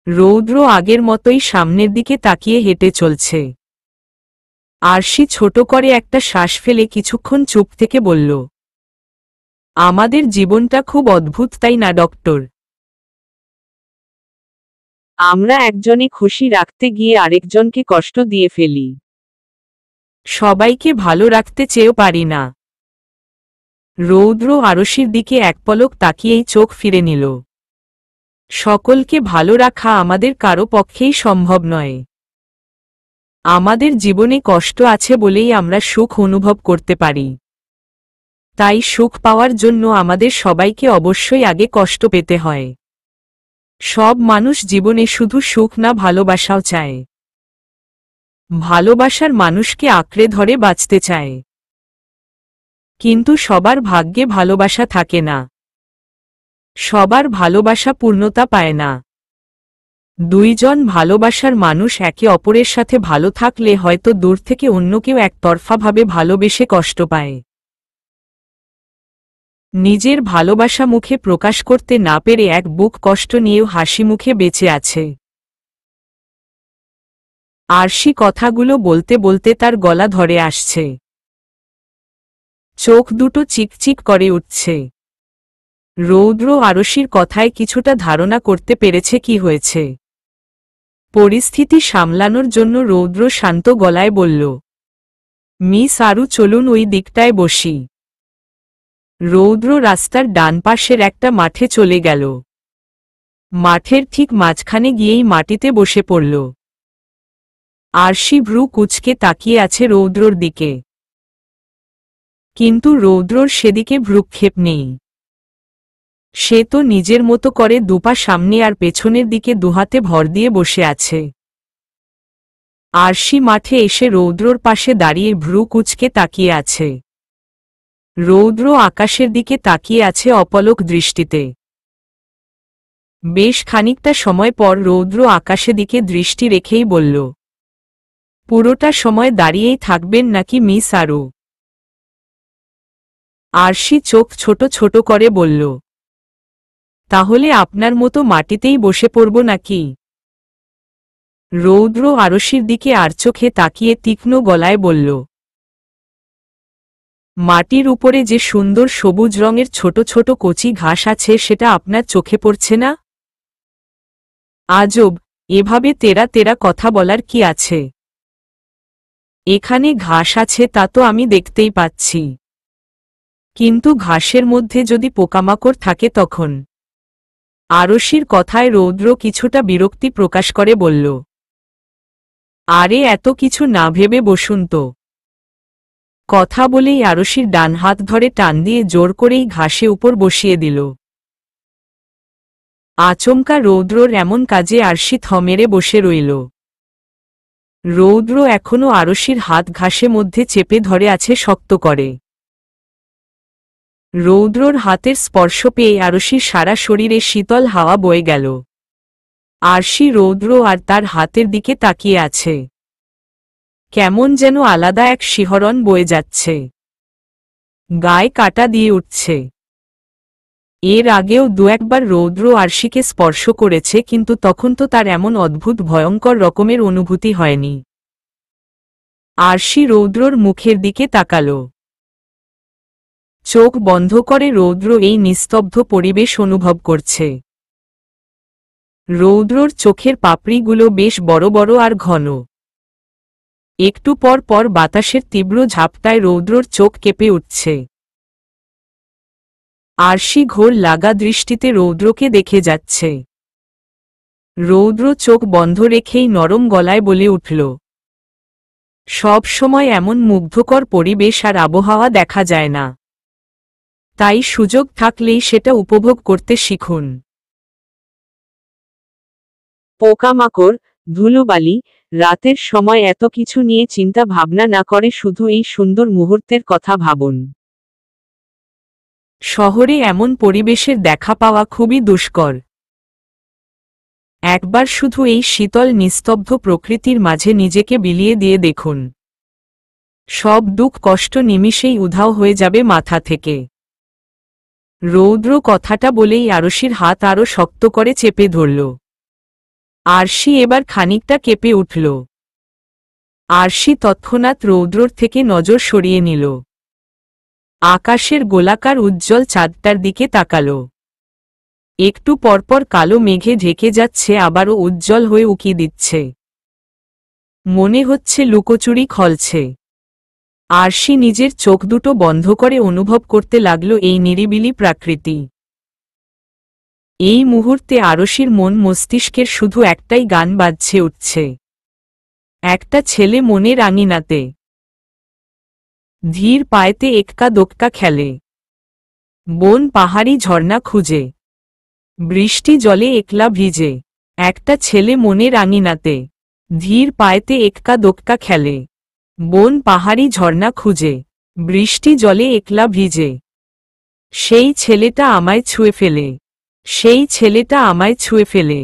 A: রৌদ্র আগের মতোই সামনের দিকে তাকিয়ে হেঁটে চলছে। আরশি ছোট করে একটা শ্বাস ফেলে কিছুক্ষণ চুপ থেকে বলল, আমাদের জীবনটা খুব অদ্ভুত তাই না ডক্টর?
B: আমরা একজনে খুশি রাখতে গিয়ে আরেকজনকে কষ্ট দিয়ে ফেলি।
A: সবাইকে ভালো রাখতে চেয়েও পারি না। রৌদ্র আরশির দিকে এক পলক তাকিয়েই চোখ ফিরে নিল। সকলকে ভালো রাখা আমাদের কারো পক্ষেই সম্ভব নয়। আমাদের জীবনে কষ্ট আছে বলেই আমরা সুখ অনুভব করতে পারি। তাই সুখ পাওয়ার জন্য আমাদের সবাইকে অবশ্যই আগে কষ্ট পেতে হয়। সব মানুষ জীবনে শুধু সুখ না ভালোবাসাও চায়। ভালোবাসার মানুষকে আঁকড়ে ধরে বাঁচতে চায়। কিন্তু সবার ভাগ্যে ভালোবাসা থাকে না। সবার ভালোবাসা পূর্ণতা পায় না। দুইজন ভালোবাসার মানুষ একে অপরের সাথে ভালো থাকলে হয়তো দূর থেকে অন্য কেউ একতরফাভাবে ভালোবেসে কষ্ট পায়। নিজের ভালোবাসা মুখে প্রকাশ করতে না পেরে এক বুক কষ্ট নিয়েও হাসি মুখে বেঁচে আছে। আরশি কথাগুলো বলতে বলতে তার গলা ধরে আসছে। চোখ দুটো চিকচিক করে উঠছে। রৌদ্র আরশির কথায় কিছুটা ধারণা করতে পেরেছে কি হয়েছে। পরিস্থিতি সামলানোর জন্য রৌদ্র শান্ত গলায় বলল, মিস আরু চলুন ওই দিকটায় বসি। রৌদ্র রাস্তার ডান পাশের একটা মাঠে চলে গেল। মাঠের ঠিক মাঝখানে গিয়েই মাটিতে বসে পড়ল। আরশি ভ্রু কুঁচকে তাকিয়ে আছে রৌদ্রর দিকে। কিন্তু রৌদ্রর সেদিকে ভ্রুক্ষেপ নেই। সে তো নিজের মতো করে দুপা সামনে আর পেছনের দিকে দুহাতে ভর দিয়ে বসে আছে। আরশি মাঠে এসে রৌদ্রর পাশে দাঁড়িয়ে ভ্রু কুঁচকে তাকিয়ে আছে। রৌদ্র আকাশের দিকে তাকিয়ে আছে অপলক দৃষ্টিতে। বেশ খানিকটা সময় পর রৌদ্র আকাশে দিকে দৃষ্টি রেখেই বলল, পুরোটা সময় দাঁড়িয়েই থাকবেন নাকি মিস আরু? আরশি চোখ ছোট ছোট করে বলল, তাহলে আপনার মতো মাটিতেই বসে পড়ব নাকি? রৌদ্র আরশির দিকে আড়চোখে তাকিয়ে তীক্ষ্ণ গলায় বলল, মাটির উপরে যে সুন্দর সবুজ রঙের ছোট ছোট কচি ঘাস আছে সেটা আপনার চোখে পড়ছে না? আজব, এভাবে তেরা তেরা কথা বলার কি আছে? এখানে ঘাস আছে তা তো আমি দেখতেই পাচ্ছি, কিন্তু ঘাসের মধ্যে যদি পোকামাকড় থাকে তখন? আরশির কথায় রৌদ্র কিছুটা বিরক্তি প্রকাশ করে বলল, আরে এত কিছু না ভেবে বসুন তো। কথা বলেই আরশির ডান হাত ধরে টান দিয়ে জোর করেই ঘাসে উপর বসিয়ে দিল। আচমকা রৌদ্রর এমন কাজে আরশি থমেরে বসে রইল। রৌদ্র এখনো আরশির হাত ঘাসে মধ্যে চেপে ধরে আছে শক্ত করে। রৌদ্রর হাতের স্পর্শ পেয়ে আরশির সারা শরীরে শীতল হাওয়া বয়ে গেল। আরশি রৌদ্র আর তার হাতের দিকে তাকিয়ে আছে। কেমন যেন আলাদা এক শিহরণ বয়ে যাচ্ছে, গায়ে কাঁটা দিয়ে উঠছে। এর আগেও দু একবার রৌদ্র আরশিকে স্পর্শ করেছে, কিন্তু তখন তো তার এমন অদ্ভুত ভয়ঙ্কর রকমের অনুভূতি হয়নি। আরশি রৌদ্রর মুখের দিকে তাকাল। চোখ বন্ধ করে রৌদ্র এই নিস্তব্ধ পরিবেশ অনুভব করছে। রৌদ্রর চোখের পাপড়িগুলো বেশ বড় বড় আর ঘন। একটু পর পর বাতাসের তীব্র ঝাপটায় রৌদ্রর চোখ কেঁপে উঠছে। আরশি ঘোর লাগা দৃষ্টিতে রৌদ্রকে দেখে যাচ্ছে। রৌদ্র চোখ বন্ধ রেখেই নরম গলায় বলে উঠল, সব সময় এমন মুগ্ধকর পরিবেশ আর আবহাওয়া দেখা যায় না, তাই সুযোগ থাকলেই সেটা উপভোগ করতে শিখুন।
B: পোকামাকড়, ধুলোবালি, রাতের সময় এত কিছু নিয়ে চিন্তা ভাবনা না করে শুধু এই সুন্দর মুহূর্তের কথা ভাবুন।
A: শহরে এমন পরিবেশের দেখা পাওয়া খুবই দুষ্কর। একবার শুধু এই শীতল নিস্তব্ধ প্রকৃতির মাঝে নিজেকে বিলিয়ে দিয়ে দেখুন। সব দুঃখ কষ্ট নিমিষেই উধাও হয়ে যাবে মাথা থেকে। রৌদ্র কথাটা বলেই আরশির হাত আরো শক্ত করে চেপে ধরল। আরশি এবার খানিকটা কেঁপে উঠল। আরশি তৎক্ষণাৎ রৌদ্রর থেকে নজর সরিয়ে নিল। আকাশের গোলাকার উজ্জ্বল চাঁদটার দিকে তাকাল। একটু পরপর কালো মেঘে ঢেকে যাচ্ছে, আবারও উজ্জ্বল হয়ে উকি দিচ্ছে। মনে হচ্ছে লুকোচুরি খলছে। আরশি নিজের চোখ দুটো বন্ধ করে অনুভব করতে লাগল এই নিরিবিলি প্রাকৃতি। এই মুহূর্তে আরশির মন মস্তিষ্কের শুধু একটাই গান বাজছে উঠছে। একটা ছেলে মনের আঙিনাতে ধীর পায়েতে এক্কা দোক্কা খেলে, বন পাহাড়ি ঝর্ণা খুঁজে, বৃষ্টি জলে একলা ভিজে। একটা ছেলে মনের আঙিনাতে ধীর পায়েতে এক্কা দোক্কা খেলে, বন পাহাড়ি ঝর্ণা খুঁজে, বৃষ্টি জলে একলা ভিজে। সেই ছেলেটা আমায় ছুঁয়ে ফেলে, সেই ছেলেটা আমায় ছুঁয়ে ফেলে।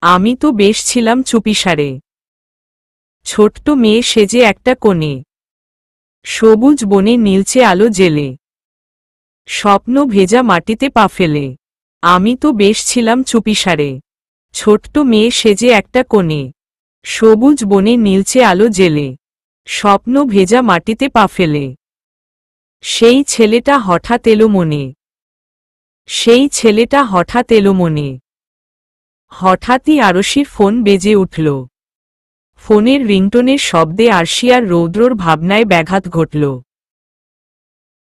A: আমি তো বেশ ছিলাম চুপিসারে, ছোট্ট মেয়ে সেজে একটা কোণে, সবুজ বনে নীলচে আলো জেলে, স্বপ্ন ভেজা মাটিতে পা ফেলে। আমি তো বেশ ছিলাম চুপিসারে, ছোট্ট মেয়ে সেজে একটা কোণে, সবুজ বনে নীলচে আলো জেলে, স্বপ্ন ভেজা মাটিতে পা ফেলে। সেই ছেলেটা হঠাৎ এলো মনে, সেই ছেলেটা হঠাৎ এলো মনে। হঠাৎই আরশির ফোন বেজে উঠল। ফোনের রিংটোনের শব্দে আরশি আর রৌদ্রর ভাবনায় ব্যাঘাত ঘটল।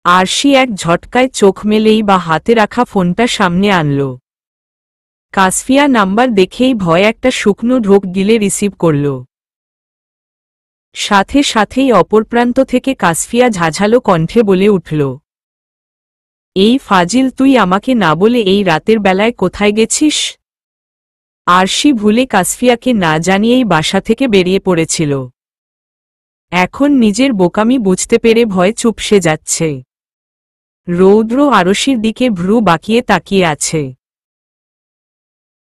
A: আরশি এক ঝটকায় চোখ মেলেই বা হাতে রাখা ফোনটা সামনে আনল। কাসফিয়া নাম্বার দেখেই ভয় একটা শুকনো ঢোক গিলে রিসিভ করল। সাথে সাথেই অপর প্রান্ত থেকে কাসফিয়া ঝাঝালো কণ্ঠে বলে উঠল, এই ফাজিল, তুই আমাকে না বলে এই রাতের বেলায় কোথায় গেছিস? আরশি ভুলে কাসফিয়াকে না জানিয়েই বাসা থেকে বেরিয়ে পড়েছিল। এখন নিজের বোকামি বুঝতে পেরে ভয়ে চুপসে যাচ্ছে। রৌদ্র আরশির দিকে ভ্রু বাঁকিয়ে তাকিয়ে আছে।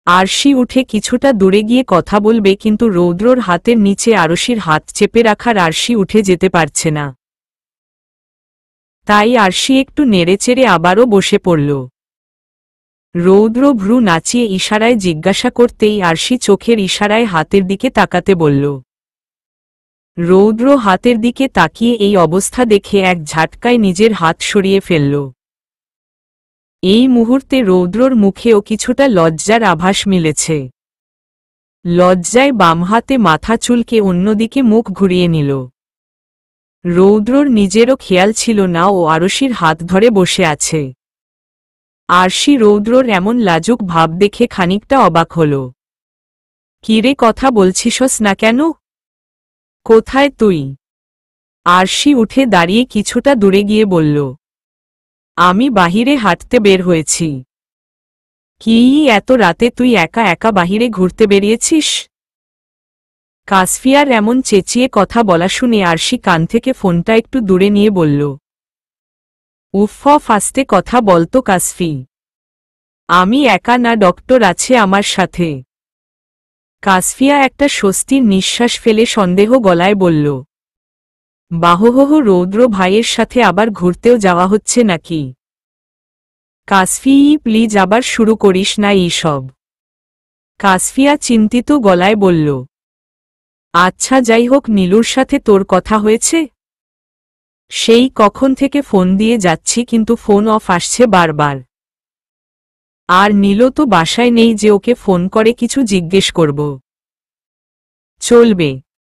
A: আরশি উঠে কিছুটা দূরে গিয়ে কথা বলবে, কিন্তু রৌদ্রর হাতের নিচে আরশির হাত চেপে রাখার আরশি উঠে যেতে পারছে না। তাই আরশি একটু নেড়েচেড়ে আবারও বসে পড়ল। রৌদ্র ভ্রু নাচিয়ে ইশারায় জিজ্ঞাসা করতেই আরশি চোখের ইশারায় হাতের দিকে তাকাতে বলল। রৌদ্র হাতের দিকে তাকিয়ে এই অবস্থা দেখে এক ঝাটকায় নিজের হাত সরিয়ে ফেলল। এই মুহূর্তে রৌদ্রর মুখেও কিছুটা লজ্জার আভাস মিলেছে। লজ্জায় বাম হাতে মাথা চুলকে অন্যদিকে মুখ ঘুরিয়ে নিল। রৌদ্রর নিজেরও খেয়াল ছিল না ও আরশির হাত ধরে বসে আছে। আরশি রৌদ্রর এমন লাজুক ভাব দেখে খানিকটা অবাক হল। কিরে, কথা বলছিসস না কেন? কোথায় তুই? আরশি উঠে দাঁড়িয়ে কিছুটা দূরে গিয়ে বলল, আমি বাহিরে হাঁটতে বের হয়েছি। কি এত রাতে তুই একা একা বাহিরে ঘুরতে বেরিয়েছিস? কাসফিয়ার এমন চেঁচিয়ে কথা বলা শুনে আরশি কান থেকে ফোনটা একটু দূরে নিয়ে বলল, উফ, ফাস্টে কথা বলতো কাসফি। আমি একা না, ডক্টর আছে আমার সাথে। কাসফিয়া একটা স্বস্তির নিঃশ্বাস ফেলে সন্দেহ গলায় বলল, বাহহ, রৌদ্র ভাইয়ের সাথে আবার ঘুরতেও যাওয়া হচ্ছে নাকি? কাসফি, প্লিজ আবার শুরু করিস না এইসব। কাসফিয়া চিন্তিত গলায় বলল, আচ্ছা যাই হোক, নীলুর সাথে তোর কথা হয়েছে? সেই কখন থেকে ফোন দিয়ে যাচ্ছি কিন্তু ফোন অফ আসছে বারবার। আর নীলু তো বাসায় নেই যে ওকে ফোন করে কিছু জিজ্ঞেস করব। চলবে।